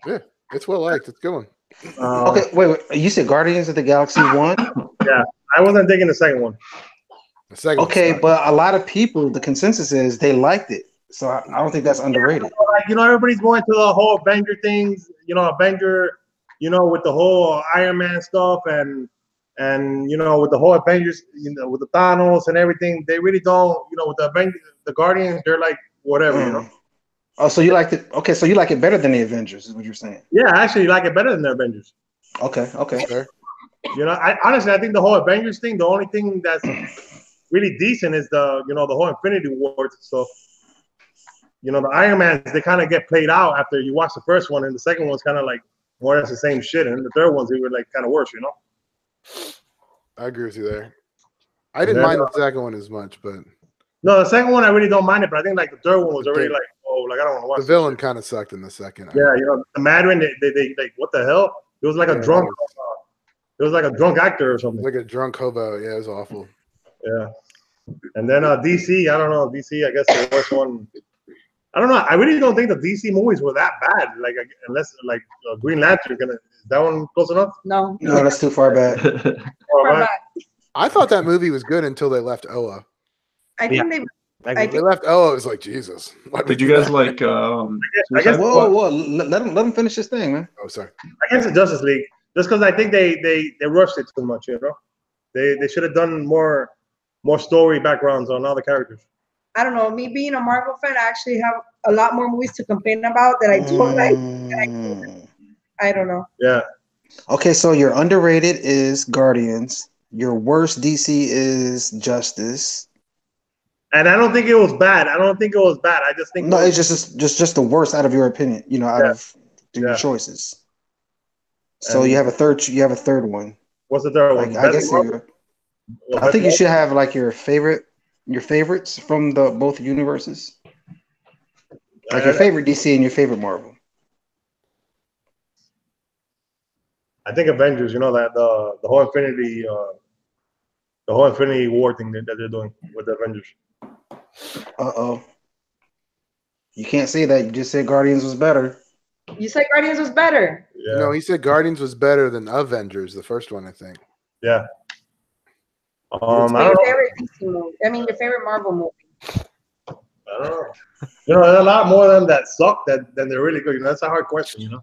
[SPEAKER 1] Yeah, it's well liked. It's going.
[SPEAKER 7] Okay, wait. You said Guardians of the Galaxy 1?
[SPEAKER 9] Yeah, I wasn't thinking the second one.
[SPEAKER 1] The second.
[SPEAKER 7] Okay, but a lot of people, the consensus is they liked it. So I don't think that's underrated.
[SPEAKER 9] You know, everybody's going to the whole Avenger things. You know, Avenger. You know, with the whole Iron Man stuff and you know, with the whole Avengers, you know, with the Thanos and everything, they really don't. You know, with the Avengers, the Guardians, they're like whatever. You know.
[SPEAKER 7] Oh, so you liked it? Okay, so you like it better than the Avengers, is what you're saying?
[SPEAKER 9] Yeah, I actually like it better than the Avengers.
[SPEAKER 7] Okay.
[SPEAKER 9] You know, I think the whole Avengers thing, the only thing that's really decent is the whole Infinity Wars and stuff. You know, the Iron Mans, they kind of get played out after you watch the first one, and the second one's kind of like more or less the same shit, and the third ones they were like kind of worse, you know.
[SPEAKER 1] I agree with you there. I didn't mind the second one as much, but
[SPEAKER 9] no, the second one I really don't mind it, but I think like the third one was already like, oh, like I don't want to watch.
[SPEAKER 1] The villain kind of sucked in the second.
[SPEAKER 9] Yeah, you know, the Mandarin, they like, what the hell? It was like a drunk. It was like a drunk actor or something.
[SPEAKER 1] Like a drunk hobo. Yeah, it was awful.
[SPEAKER 9] Yeah, and then DC, I don't know. DC, I guess the worst one. I don't know. I really don't think the DC movies were that bad. Like, unless like Green Lantern, is that one close enough?
[SPEAKER 5] No,
[SPEAKER 7] that's too far back.
[SPEAKER 1] I thought that movie was good until they left Oa.
[SPEAKER 5] I think
[SPEAKER 1] they left Oa. It was like Jesus.
[SPEAKER 2] Did you guys like?
[SPEAKER 9] I guess.
[SPEAKER 7] Whoa! Let him finish his thing, man.
[SPEAKER 1] Oh, sorry.
[SPEAKER 9] I guess the Justice League, just because I think they rushed it too much. You know, they should have done more more story backgrounds on all the characters.
[SPEAKER 5] I don't know. Me being a Marvel fan, I actually have a lot more movies to complain about that I don't like. I don't know.
[SPEAKER 9] Yeah.
[SPEAKER 7] Okay, so your underrated is Guardians. Your worst DC is Justice.
[SPEAKER 9] And I don't think it was bad. I just think
[SPEAKER 7] no, it's just the worst out of your opinion. Out of your choices. So you have a third one.
[SPEAKER 9] What's the third one?
[SPEAKER 7] I guess I think you should have like your favorites from the both universes. Like your favorite DC and your favorite Marvel.
[SPEAKER 9] I think Avengers. That the whole Infinity War thing that they're doing with the Avengers.
[SPEAKER 7] You can't say that. You just said Guardians was better.
[SPEAKER 5] You said Guardians was better.
[SPEAKER 1] Yeah. No, he said Guardians was better than Avengers, the first one, I think.
[SPEAKER 9] Yeah.
[SPEAKER 5] What's your favorite DC movie? I mean, your favorite Marvel movie?
[SPEAKER 9] I don't know. There's a lot more of them that suck than they're really good. That's a hard question.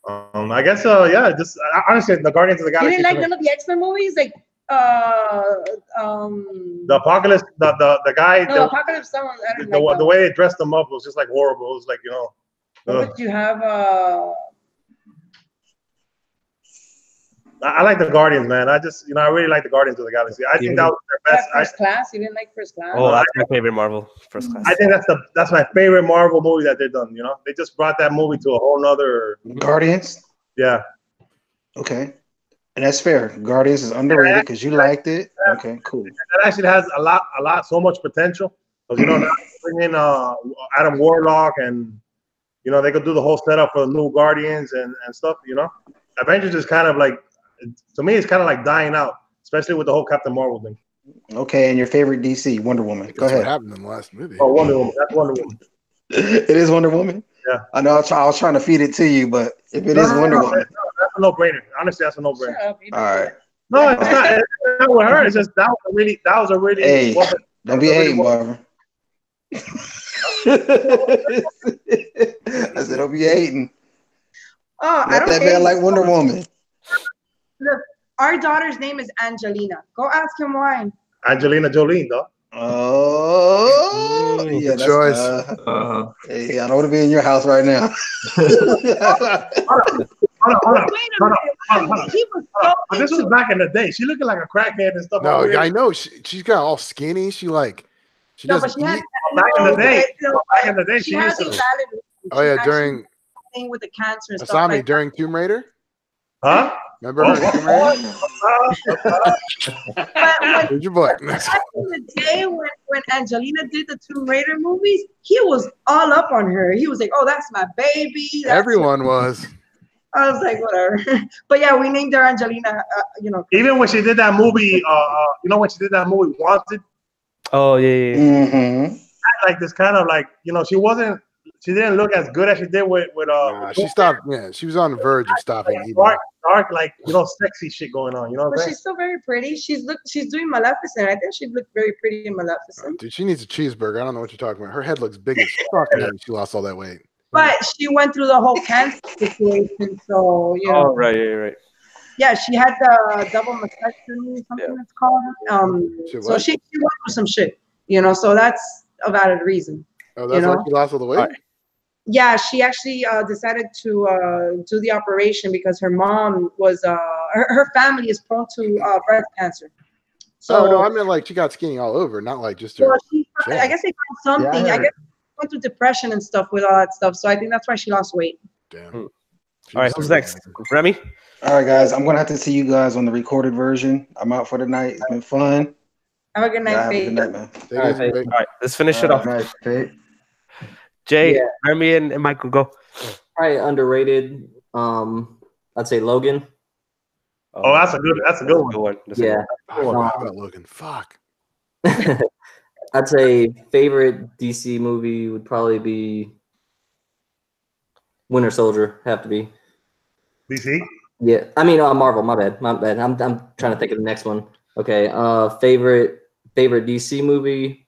[SPEAKER 9] I guess just honestly, the Guardians of the Galaxy.
[SPEAKER 5] You didn't like none of the X-Men movies, like
[SPEAKER 9] the Apocalypse, the guy.
[SPEAKER 5] No, Apocalypse. Someone. I didn't like
[SPEAKER 9] the way they dressed them up was just like horrible. It was like
[SPEAKER 5] What would you have?
[SPEAKER 9] I like the Guardians, man. I really like the Guardians of the Galaxy. I think that was their best.
[SPEAKER 5] First Class. You didn't like First Class?
[SPEAKER 3] Oh, that's my favorite Marvel. First Class.
[SPEAKER 9] I think that's my favorite Marvel movie that they've done. They just brought that movie to a whole nother.
[SPEAKER 7] Guardians.
[SPEAKER 9] Yeah.
[SPEAKER 7] Okay, and that's fair. Guardians is underrated because you liked it. Okay, cool.
[SPEAKER 9] It actually has so much potential. Because now bring in Adam Warlock and they could do the whole setup for the new Guardians and stuff. Avengers is kind of like. To me, it's kind of like dying out, especially with the whole Captain Marvel thing.
[SPEAKER 7] Okay, and your favorite DC, Wonder Woman. Go ahead.
[SPEAKER 1] What happened in the last movie?
[SPEAKER 9] Oh, Wonder Woman. That's Wonder Woman.
[SPEAKER 7] It is Wonder Woman?
[SPEAKER 9] Yeah.
[SPEAKER 7] I know I was trying to feed it to you, but if it is Wonder Woman.
[SPEAKER 9] That's a no-brainer. Honestly, that's a no-brainer.
[SPEAKER 7] All right.
[SPEAKER 9] No, it's not. It's not with her. It's just that was a really.
[SPEAKER 7] Hey, don't be hating, Marvin. I said, don't be hating.
[SPEAKER 5] Oh, I don't
[SPEAKER 7] that man like Wonder Woman.
[SPEAKER 5] Look, our daughter's name is Angelina. Go ask him why.
[SPEAKER 9] Angelina Jolie, though.
[SPEAKER 7] Oh, yeah,
[SPEAKER 1] good choice.
[SPEAKER 7] Hey, I don't want to be in your house right now.
[SPEAKER 9] Hold on. This was back in the day. She looking like a crackhead and stuff.
[SPEAKER 1] No, I know. She's got all skinny. She doesn't eat.
[SPEAKER 9] Back in the day, she used to.
[SPEAKER 1] Oh yeah, during
[SPEAKER 5] thing with the cancer and stuff.
[SPEAKER 1] Asami during Tomb Raider.
[SPEAKER 9] Huh?
[SPEAKER 1] Remember her? Where's your boy?
[SPEAKER 5] Back in the day when Angelina did the Tomb Raider movies, he was all up on her. He was like, "Oh, that's my baby."
[SPEAKER 1] Everyone was.
[SPEAKER 5] I was like, whatever. But yeah, we named her Angelina.
[SPEAKER 9] Even when she did that movie, when she did that movie Wanted.
[SPEAKER 3] Oh yeah.
[SPEAKER 7] Mm-hmm.
[SPEAKER 9] Like this kind of like she didn't look as good as she did with
[SPEAKER 1] she stopped. Yeah, she was on the verge of stopping eating.
[SPEAKER 9] Dark, like sexy shit going on.
[SPEAKER 5] But she's still very pretty. She's doing Maleficent. I think she looked very pretty in Maleficent.
[SPEAKER 1] Dude, she needs a cheeseburger. I don't know what you're talking about. Her head looks big as fuck. She lost all that weight.
[SPEAKER 5] But she went through the whole cancer situation, so
[SPEAKER 3] Oh right.
[SPEAKER 5] Yeah, she had the double mastectomy, something that's called. So she went through some shit, so that's a valid reason.
[SPEAKER 1] Oh, that's why she lost all the weight?
[SPEAKER 5] Right. Yeah, she actually decided to do the operation because her mom was her family is prone to breast cancer. So
[SPEAKER 1] no, I mean like she got skinny all over, not like just her.
[SPEAKER 5] Well, I guess they found something. I guess she went through depression and stuff with all that stuff. So I think that's why she lost weight.
[SPEAKER 1] Damn.
[SPEAKER 3] All right, who's next? Remy?
[SPEAKER 7] All right, guys. I'm gonna have to see you guys on the recorded version. I'm out for the night. It's been fun.
[SPEAKER 5] Have a good night,
[SPEAKER 7] Faith. Have a good night,
[SPEAKER 3] man. All right, let's finish it off.
[SPEAKER 6] Nice, Faith.
[SPEAKER 3] Jay, Remy, and Michael, go.
[SPEAKER 11] Probably underrated. I'd say Logan.
[SPEAKER 9] Oh, that's a good one.
[SPEAKER 11] Yeah.
[SPEAKER 1] I forgot about Logan. Fuck.
[SPEAKER 11] I'd say favorite DC movie would probably be Winter Soldier. Have to be.
[SPEAKER 9] DC?
[SPEAKER 11] Yeah. I mean, Marvel. My bad. I'm trying to think of the next one. Okay. Favorite DC movie.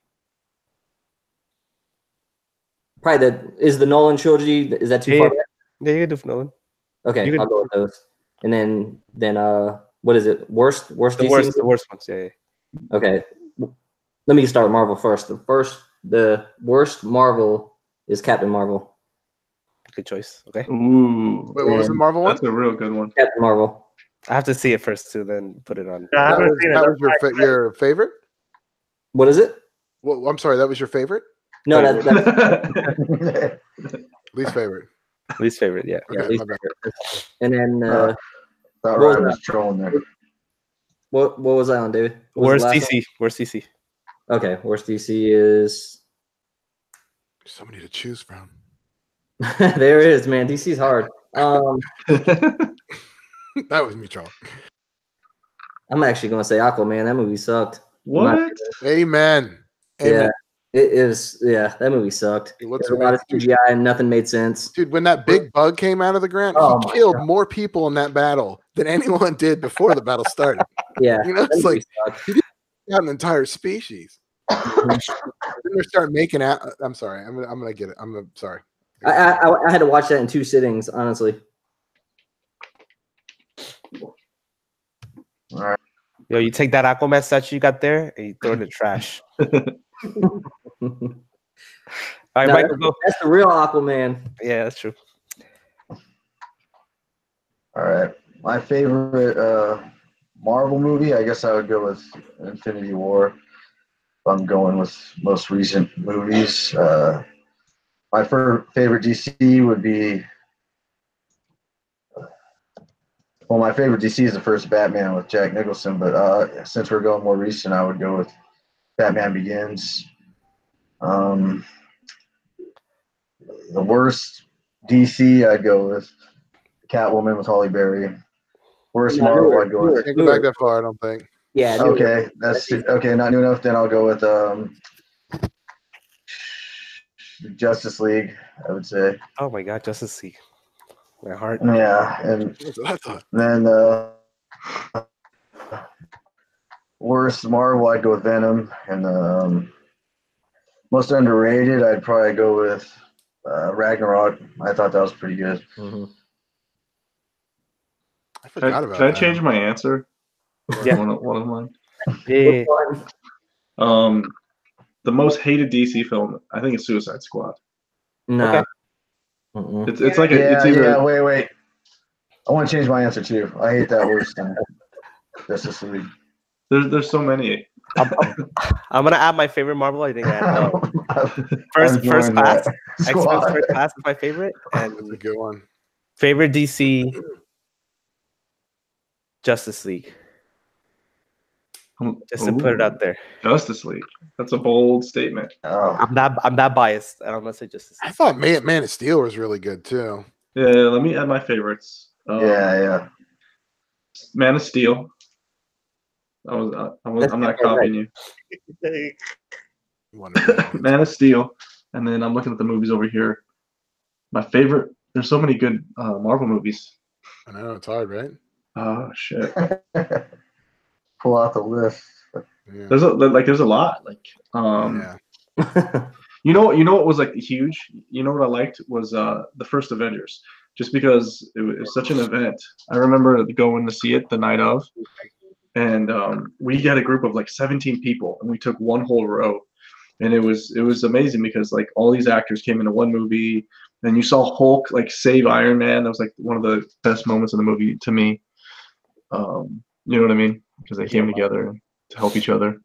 [SPEAKER 11] Probably the Nolan trilogy. Is that too far back?
[SPEAKER 3] Yeah, you can do Nolan.
[SPEAKER 11] Okay, I'll go with those. And then what is it? Worst DC?
[SPEAKER 3] The worst ones. Yeah.
[SPEAKER 11] Okay, let me start with Marvel first. The worst Marvel is Captain Marvel.
[SPEAKER 3] Good choice. Okay.
[SPEAKER 2] Ooh.
[SPEAKER 1] Wait, what was the Marvel one?
[SPEAKER 2] That's a real good one.
[SPEAKER 11] Captain Marvel.
[SPEAKER 3] I have to see it first too, then put it on.
[SPEAKER 9] I haven't seen it.
[SPEAKER 1] That was your favorite?
[SPEAKER 11] What is it?
[SPEAKER 1] Well, I'm sorry, that was your favorite?
[SPEAKER 11] No, that's
[SPEAKER 1] Least favorite.
[SPEAKER 3] Least favorite, yeah.
[SPEAKER 11] Yeah,
[SPEAKER 1] Okay,
[SPEAKER 11] least
[SPEAKER 1] my bad.
[SPEAKER 11] favorite. And then
[SPEAKER 6] Thought
[SPEAKER 11] what
[SPEAKER 6] Ryan
[SPEAKER 11] was
[SPEAKER 6] was trolling there.
[SPEAKER 11] what was I on, David? What was
[SPEAKER 3] Where's
[SPEAKER 11] the last
[SPEAKER 3] DC? Where's DC?
[SPEAKER 11] one? Okay, worst DC is
[SPEAKER 1] Somebody to choose from.
[SPEAKER 11] there it is, man. DC's hard.
[SPEAKER 1] That was me, Charles.
[SPEAKER 11] I'm actually gonna say Aquaman. That movie sucked.
[SPEAKER 2] What?
[SPEAKER 1] Amen.
[SPEAKER 11] Yeah, it is. Yeah, that movie sucked.
[SPEAKER 1] It looks
[SPEAKER 11] There's a lot of CGI and nothing made sense.
[SPEAKER 1] Dude, when that big bug came out of the ground, he killed more people in that battle than anyone did before the battle started.
[SPEAKER 11] Yeah,
[SPEAKER 1] you know, it's like he didn't got an entire species. Then they start making out. I'm sorry. I'm gonna get it. Sorry.
[SPEAKER 11] I had to watch that in 2 sittings, honestly.
[SPEAKER 6] All right.
[SPEAKER 3] Yo, you take that Aquaman statue you got there and you throw it in the trash. All right,
[SPEAKER 11] No,
[SPEAKER 3] Michael, go.
[SPEAKER 11] That's the real Aquaman.
[SPEAKER 3] Yeah, that's true.
[SPEAKER 6] All right. My favorite Marvel movie, I guess I would go with Infinity War. If I'm going with most recent movies. My favorite DC would be. Well, my favorite DC is the first Batman with Jack Nicholson, but since we're going more recent, I would go with Batman Begins. The worst DC, I'd go with Catwoman with Halle Berry. Worst Marvel, I'd go with.
[SPEAKER 1] Can't go back that far, I don't think.
[SPEAKER 11] Yeah.
[SPEAKER 6] Okay, that's okay. Not new enough. Then I'll go with Justice League. I would say.
[SPEAKER 3] Oh my God, Justice League. My heart.
[SPEAKER 6] Yeah, and then worst Marvel, I'd go with Venom, and most underrated, I'd probably go with Ragnarok. I thought that was pretty good.
[SPEAKER 11] Mm-hmm.
[SPEAKER 1] I forgot about
[SPEAKER 2] Can I
[SPEAKER 1] that.
[SPEAKER 2] change my answer?
[SPEAKER 3] Yeah.
[SPEAKER 2] One of mine.
[SPEAKER 3] Yeah.
[SPEAKER 2] The most hated DC film, I think, is Suicide Squad.
[SPEAKER 11] No.
[SPEAKER 2] Okay. It's like it's either.
[SPEAKER 6] Yeah, wait. I want to change my answer too. I hate that worse than Justice League.
[SPEAKER 2] There's so many.
[SPEAKER 3] I'm gonna add my favorite Marvel. I think first class. X-Men First Class is my favorite, and
[SPEAKER 1] that's a good one.
[SPEAKER 3] Favorite DC, Justice League. Just to put it out there.
[SPEAKER 2] Justice League. That's a bold statement.
[SPEAKER 6] Oh.
[SPEAKER 3] I'm not biased. I don't want to say Justice League.
[SPEAKER 1] I thought Man of Steel was really good too.
[SPEAKER 2] Yeah, let me add my favorites.
[SPEAKER 6] Yeah.
[SPEAKER 2] Man of Steel. I'm not copying you. Man of Steel, and then I'm looking at the movies over here. My favorite. There's so many good Marvel movies.
[SPEAKER 1] I know it's hard, right?
[SPEAKER 2] Oh shit.
[SPEAKER 6] Pull out the list.
[SPEAKER 1] Yeah.
[SPEAKER 2] There's a lot. Like you know what was like huge. You know what I liked was the first Avengers, just because it was such an event. I remember going to see it the night of, and we had a group of like 17 people, and we took one whole row, and it was amazing because like all these actors came into one movie, and you saw Hulk like save Iron Man. That was like one of the best moments in the movie to me. You know what I mean? Because they came together to help each other,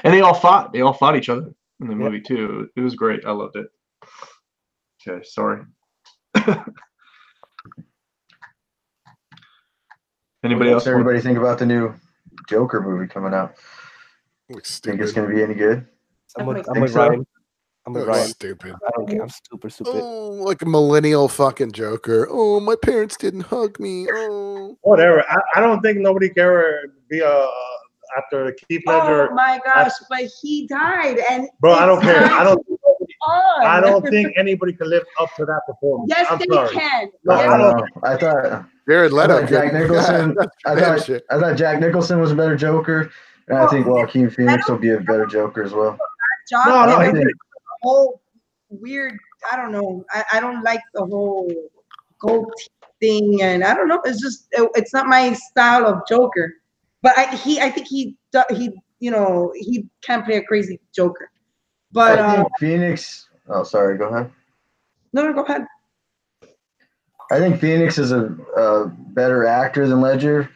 [SPEAKER 2] and they all fought each other in the movie too. It was great. I loved it. Okay, sorry. Anybody else?
[SPEAKER 6] What does everybody think about the new Joker movie coming out? Think it's going to be any good?
[SPEAKER 3] I'm with Ryan. I'm with Ryan.
[SPEAKER 1] Stupid.
[SPEAKER 3] I don't care. I'm super stupid.
[SPEAKER 1] Oh, like a millennial fucking Joker. Oh, my parents didn't hug me. Oh,
[SPEAKER 9] whatever. I don't think nobody can ever be after Keith Ledger.
[SPEAKER 5] Oh my gosh, but he died, and
[SPEAKER 9] bro, I don't care. I don't think anybody can live up to that performance.
[SPEAKER 5] Yes,
[SPEAKER 9] I'm
[SPEAKER 5] they
[SPEAKER 9] sorry.
[SPEAKER 5] can.
[SPEAKER 6] No,
[SPEAKER 5] Yes.
[SPEAKER 6] I thought
[SPEAKER 1] Jared Leto.
[SPEAKER 6] Jack Nicholson. I thought Jack Nicholson was a better Joker, and I think Joaquin Phoenix will be a better Joker as well.
[SPEAKER 5] I think whole weird. I don't know. I don't like the whole gold thing, and I don't know. It's just it's not my style of Joker. But I think he he can't play a crazy Joker. But
[SPEAKER 6] I think Phoenix. Oh, sorry. Go ahead.
[SPEAKER 5] No, go ahead.
[SPEAKER 6] I think Phoenix is a better actor than Ledger,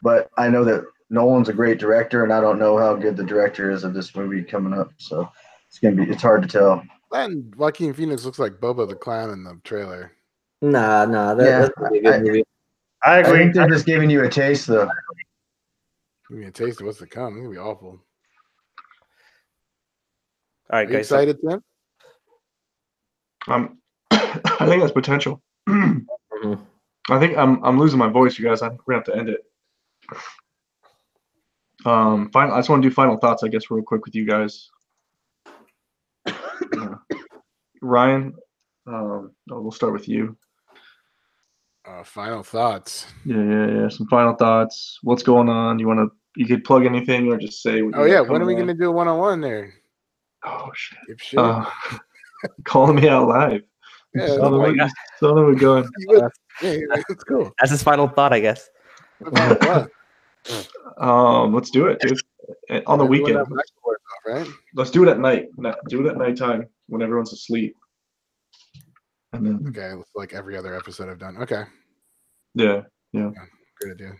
[SPEAKER 6] but I know that Nolan's a great director, and I don't know how good the director is of this movie coming up. So it's hard to tell.
[SPEAKER 1] And Joaquin Phoenix looks like Boba the Clown in the trailer.
[SPEAKER 11] That's a good movie.
[SPEAKER 9] I agree.
[SPEAKER 6] I think they're just giving you a taste, though.
[SPEAKER 1] Give me a taste of what's to come. It's gonna be awful.
[SPEAKER 3] All right,
[SPEAKER 1] guys. Excited, Tim?
[SPEAKER 2] I think that's potential. I think I'm losing my voice, you guys. I think we're gonna have to end it. I just want to do final thoughts, I guess, real quick with you guys. Ryan, we'll start with you.
[SPEAKER 1] Final thoughts.
[SPEAKER 2] Yeah. Some final thoughts. What's going on? You could plug anything or just say.
[SPEAKER 1] When are we gonna do a 1-on-1 there?
[SPEAKER 2] Oh shit!
[SPEAKER 1] Shit.
[SPEAKER 2] Calling me out live.
[SPEAKER 1] Yeah,
[SPEAKER 2] saw them going.
[SPEAKER 1] It's cool.
[SPEAKER 3] That's his final thought, I guess.
[SPEAKER 2] Let's do it, dude. On the weekend.
[SPEAKER 1] Right?
[SPEAKER 2] Let's do it at night. Do it at nighttime when everyone's asleep. And then
[SPEAKER 1] okay, like every other episode I've done. Okay.
[SPEAKER 2] Yeah.
[SPEAKER 1] Good idea.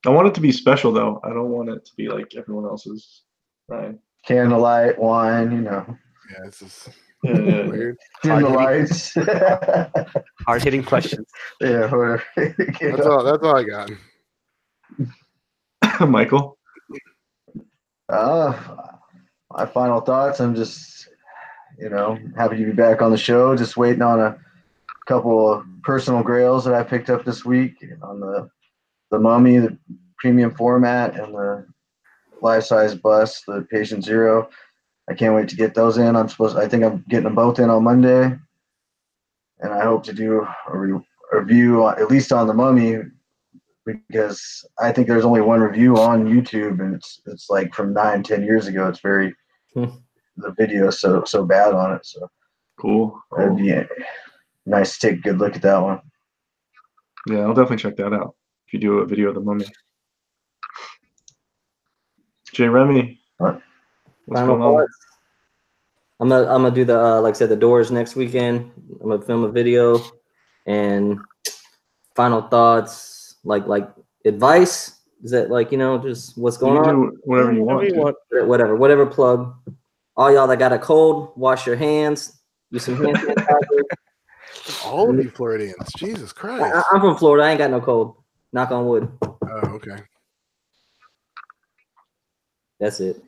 [SPEAKER 2] I want it to be special though. I don't want it to be like everyone else's. Right.
[SPEAKER 6] Candlelight, wine,
[SPEAKER 1] Yeah, it's just
[SPEAKER 2] weird.
[SPEAKER 6] Dim the lights.
[SPEAKER 3] Hard-hitting questions.
[SPEAKER 6] Yeah, whatever.
[SPEAKER 1] That's all I got.
[SPEAKER 2] Michael.
[SPEAKER 6] My final thoughts. I'm just, happy to be back on the show. Just waiting on a couple of personal grails that I picked up this week on the Mummy, the premium format, and the life-size bust, the Patient Zero. I can't wait to get those in. I think I'm getting them both in on Monday, and I hope to do a review at least on the Mummy, because I think there's only one review on YouTube, and it's like from 9-10 years ago. It's very the video is so bad on it. So
[SPEAKER 2] cool.
[SPEAKER 6] It'd be nice to take a good look at that one.
[SPEAKER 2] Yeah, I'll definitely check that out if you do a video of the Mummy. Jay Remy, what's going on?
[SPEAKER 11] I'm gonna do the like I said, the Doors next weekend. I'm gonna film a video, and final thoughts, like advice. Is that just what's going on?
[SPEAKER 2] Do whatever you want.
[SPEAKER 11] Whatever plug. All y'all that got a cold, wash your hands. Use some hand sanitizer.
[SPEAKER 1] All of you Floridians, Jesus Christ!
[SPEAKER 11] I'm from Florida. I ain't got no cold. Knock on wood.
[SPEAKER 1] Oh, okay.
[SPEAKER 11] That's it.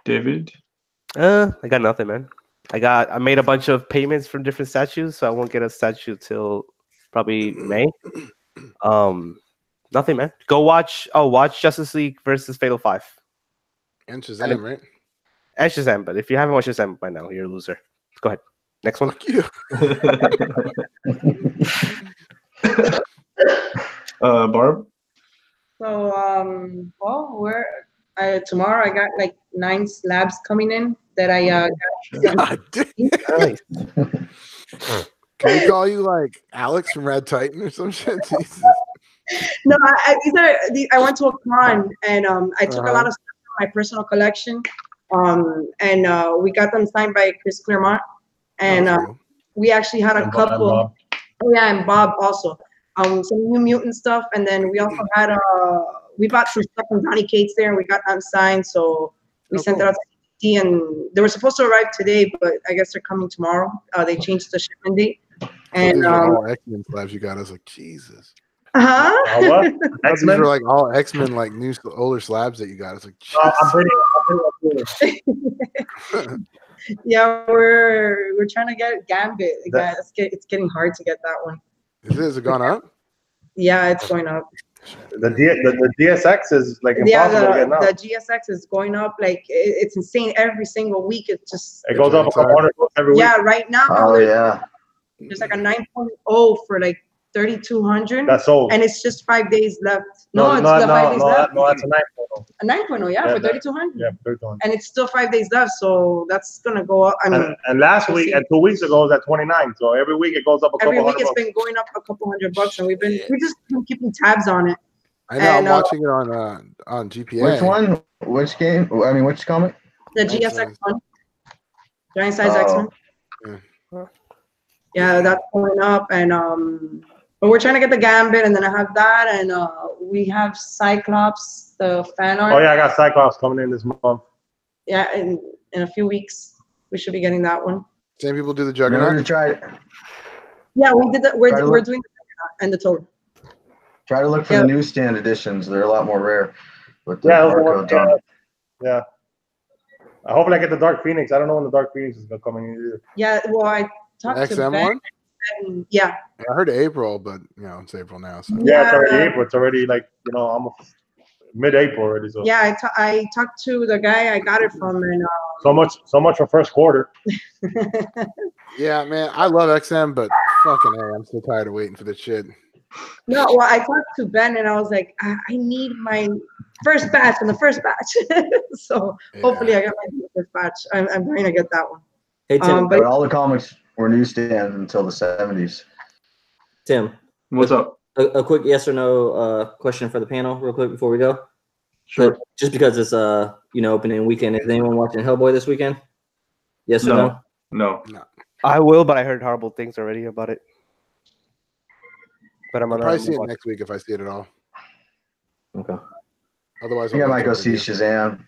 [SPEAKER 2] David?
[SPEAKER 3] I got nothing, man. I made a bunch of payments from different statues, so I won't get a statue till probably May. Nothing, man. Go watch Justice League versus Fatal 5.
[SPEAKER 1] And Shazam, right?
[SPEAKER 3] And Shazam, but if you haven't watched Shazam by now, you're a loser. Go ahead. Next one.
[SPEAKER 1] Fuck you.
[SPEAKER 2] Barb?
[SPEAKER 5] So, tomorrow I got like 9 slabs coming in that I got.
[SPEAKER 3] Nice.
[SPEAKER 1] Can we call you like Alex from Red Titan or some shit? Jesus.
[SPEAKER 5] No, I went to a con and I took a lot of stuff from my personal collection, and we got them signed by Chris Claremont, and we actually had a couple. And Bob also. Some New Mutant stuff, and then we also had we bought some stuff from Donny Cates there, and we got them signed, so we sent it out to CT, and they were supposed to arrive today, but I guess they're coming tomorrow. They changed the shipment date. And
[SPEAKER 1] all X-Men slabs you got. I was like, Jesus.
[SPEAKER 5] What?
[SPEAKER 1] These were like all X-Men, like new older slabs that you got. It's like,
[SPEAKER 9] I'm pretty.
[SPEAKER 5] Yeah, we're trying to get Gambit. It's getting hard to get that one.
[SPEAKER 1] Is it gone up?
[SPEAKER 5] Yeah, it's going up.
[SPEAKER 9] The GSX is like impossible to get now.
[SPEAKER 5] The GSX is going up like it's insane every single week. It
[SPEAKER 9] goes up a couple $100 every week.
[SPEAKER 5] Yeah, right now.
[SPEAKER 6] Oh yeah.
[SPEAKER 5] There's like a 9.0 for like 3,200.
[SPEAKER 9] That's sold.
[SPEAKER 5] And it's just 5 days left.
[SPEAKER 9] No,
[SPEAKER 5] it's still 5 days left.
[SPEAKER 9] No, that's a 9.0.
[SPEAKER 5] A 9.0, yeah, for 3,200.
[SPEAKER 9] Yeah, 3,200.
[SPEAKER 5] And it's still 5 days left, so that's gonna go up. I mean,
[SPEAKER 9] and last week and 2 weeks ago it was at 29. So every week it goes up a couple $100.
[SPEAKER 5] Every week it's been going up a couple $100, and we've just been keeping tabs on it.
[SPEAKER 1] I know. I'm watching it on GPA.
[SPEAKER 6] Which one? Which game? I mean, which comic?
[SPEAKER 5] The GSX one. Giant Size X-Men. Yeah, that's going up, and but we're trying to get the Gambit, and then I have that, and we have Cyclops, the fan art.
[SPEAKER 9] Oh yeah, I got Cyclops coming in this month.
[SPEAKER 5] Yeah, in a few weeks we should be getting that one.
[SPEAKER 1] Same people do the Juggernaut.
[SPEAKER 6] To try it.
[SPEAKER 5] Yeah, we did that. We're doing the Juggernaut and the Toad.
[SPEAKER 6] Try to look for the newsstand editions. They're a lot more rare. With the
[SPEAKER 9] barcodes on. Yeah. Hopefully I get the Dark Phoenix. I don't know when the Dark Phoenix is coming in either.
[SPEAKER 5] Yeah, well, I talked to Ben.
[SPEAKER 1] one?
[SPEAKER 5] Yeah.
[SPEAKER 1] I heard April, but it's April now. So.
[SPEAKER 9] Yeah, it's already April. It's already almost mid-April already. So.
[SPEAKER 5] Yeah, I talked to the guy I got it from, and
[SPEAKER 9] so much for first quarter.
[SPEAKER 1] Yeah, man, I love XM, but fucking A, I'm so tired of waiting for this shit.
[SPEAKER 5] No, well, I talked to Ben, and I was like, I need my first batch from the first batch. So hopefully I got my first batch. I'm going to get that one.
[SPEAKER 11] Hey Tim,
[SPEAKER 6] but all the comics were newsstand until the 70s.
[SPEAKER 11] Tim,
[SPEAKER 2] what's up?
[SPEAKER 11] A quick yes or no question for the panel, real quick before we go.
[SPEAKER 2] Sure.
[SPEAKER 11] But just because it's opening weekend, is anyone watching Hellboy this weekend? Yes or no?
[SPEAKER 2] No.
[SPEAKER 3] I will, but I heard horrible things already about it. But I'm gonna
[SPEAKER 1] probably see it next week if I see it at all.
[SPEAKER 11] Okay.
[SPEAKER 1] Otherwise,
[SPEAKER 6] I might go see Shazam.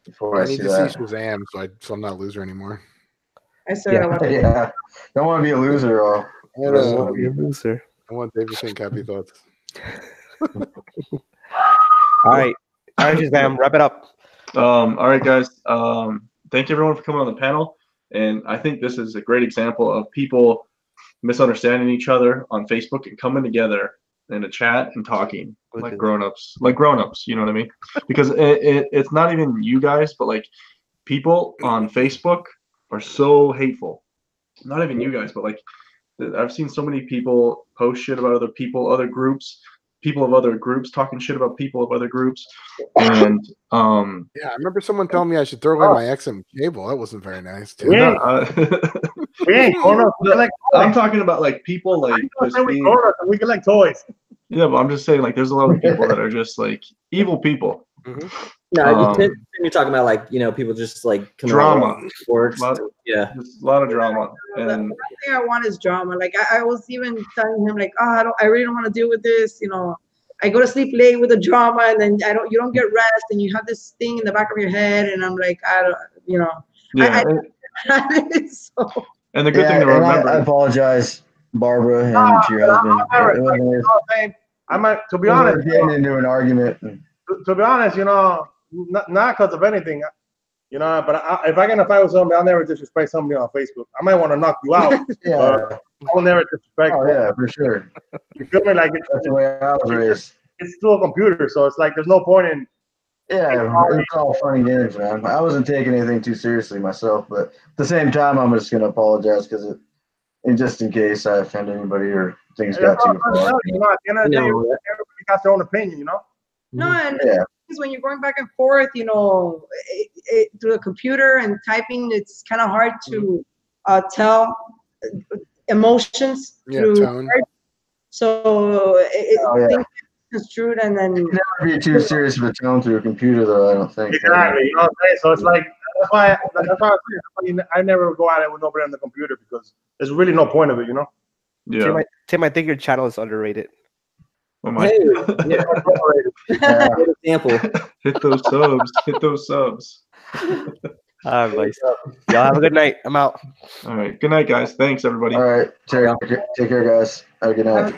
[SPEAKER 1] I need to see Shazam, so I'm not a loser anymore.
[SPEAKER 5] I said
[SPEAKER 6] yeah. Don't want to be a loser.
[SPEAKER 3] I don't want to be a loser.
[SPEAKER 1] I want Dave to think happy thoughts.
[SPEAKER 3] All right, Shazam, wrap it up.
[SPEAKER 2] All right, guys. Thank you everyone for coming on the panel, and I think this is a great example of people misunderstanding each other on Facebook and coming together in a chat and talking like grown-ups, you know what I mean? Because it's not even you guys, but like people on Facebook are so hateful. Not even you guys, but like I've seen so many people post shit about other people, other groups, people of other groups talking shit about people of other groups. And
[SPEAKER 1] yeah, I remember someone telling me I should throw away my XM cable. That wasn't very nice too.
[SPEAKER 2] I'm talking about like people like
[SPEAKER 9] we collect toys.
[SPEAKER 2] Yeah, but I'm just saying like there's a lot of people that are just like evil people.
[SPEAKER 11] Mm-hmm. No, you're talking about like people just like
[SPEAKER 2] drama,
[SPEAKER 11] works.
[SPEAKER 2] Yeah, just a lot of drama. And
[SPEAKER 5] the thing I want is drama. Like I was even telling him like, I really don't want to deal with this. I go to sleep late with the drama, and then you don't get rest, and you have this thing in the back of your head, and I'm like, I don't.
[SPEAKER 2] Yeah.
[SPEAKER 5] So.
[SPEAKER 2] And the good thing to remember.
[SPEAKER 6] I apologize, Barbara, and to your husband.
[SPEAKER 9] I might, to be honest,
[SPEAKER 6] getting into an argument.
[SPEAKER 9] To be honest, not because of anything, but if I get in a fight with somebody, I'll never disrespect somebody on Facebook. I might want to knock you out.
[SPEAKER 6] Yeah.
[SPEAKER 9] I'll never disrespect.
[SPEAKER 6] Oh yeah, for sure.
[SPEAKER 9] You feel me? Like
[SPEAKER 6] that's the way I was raised.
[SPEAKER 9] It's still a computer, so it's like there's no point in.
[SPEAKER 6] Yeah, it's all fun and games, man. I wasn't taking anything too seriously myself, but at the same time, I'm just gonna apologize because just in case I offend anybody or things got too far.
[SPEAKER 9] At the end of the day, everybody got their own opinion,
[SPEAKER 5] No, and when you're going back and forth, through the computer and typing, it's kind of hard to tell emotions through
[SPEAKER 1] tone.
[SPEAKER 5] So things construed, and then
[SPEAKER 6] you never be too serious of a tone through a computer, though. I don't think.
[SPEAKER 9] Exactly. You know what I'm saying? So it's like that's why I never go at it with nobody on the computer because there's really no point of it,
[SPEAKER 2] Yeah.
[SPEAKER 3] Tim, I think your channel is underrated.
[SPEAKER 2] Oh my!
[SPEAKER 11] Hey, yeah. Good example.
[SPEAKER 2] Hit those subs. Hit those subs.
[SPEAKER 3] All right, y'all have a good night. I'm out.
[SPEAKER 2] All right. Good night, guys. Thanks, everybody.
[SPEAKER 6] All right. Take care, guys. Have a good night.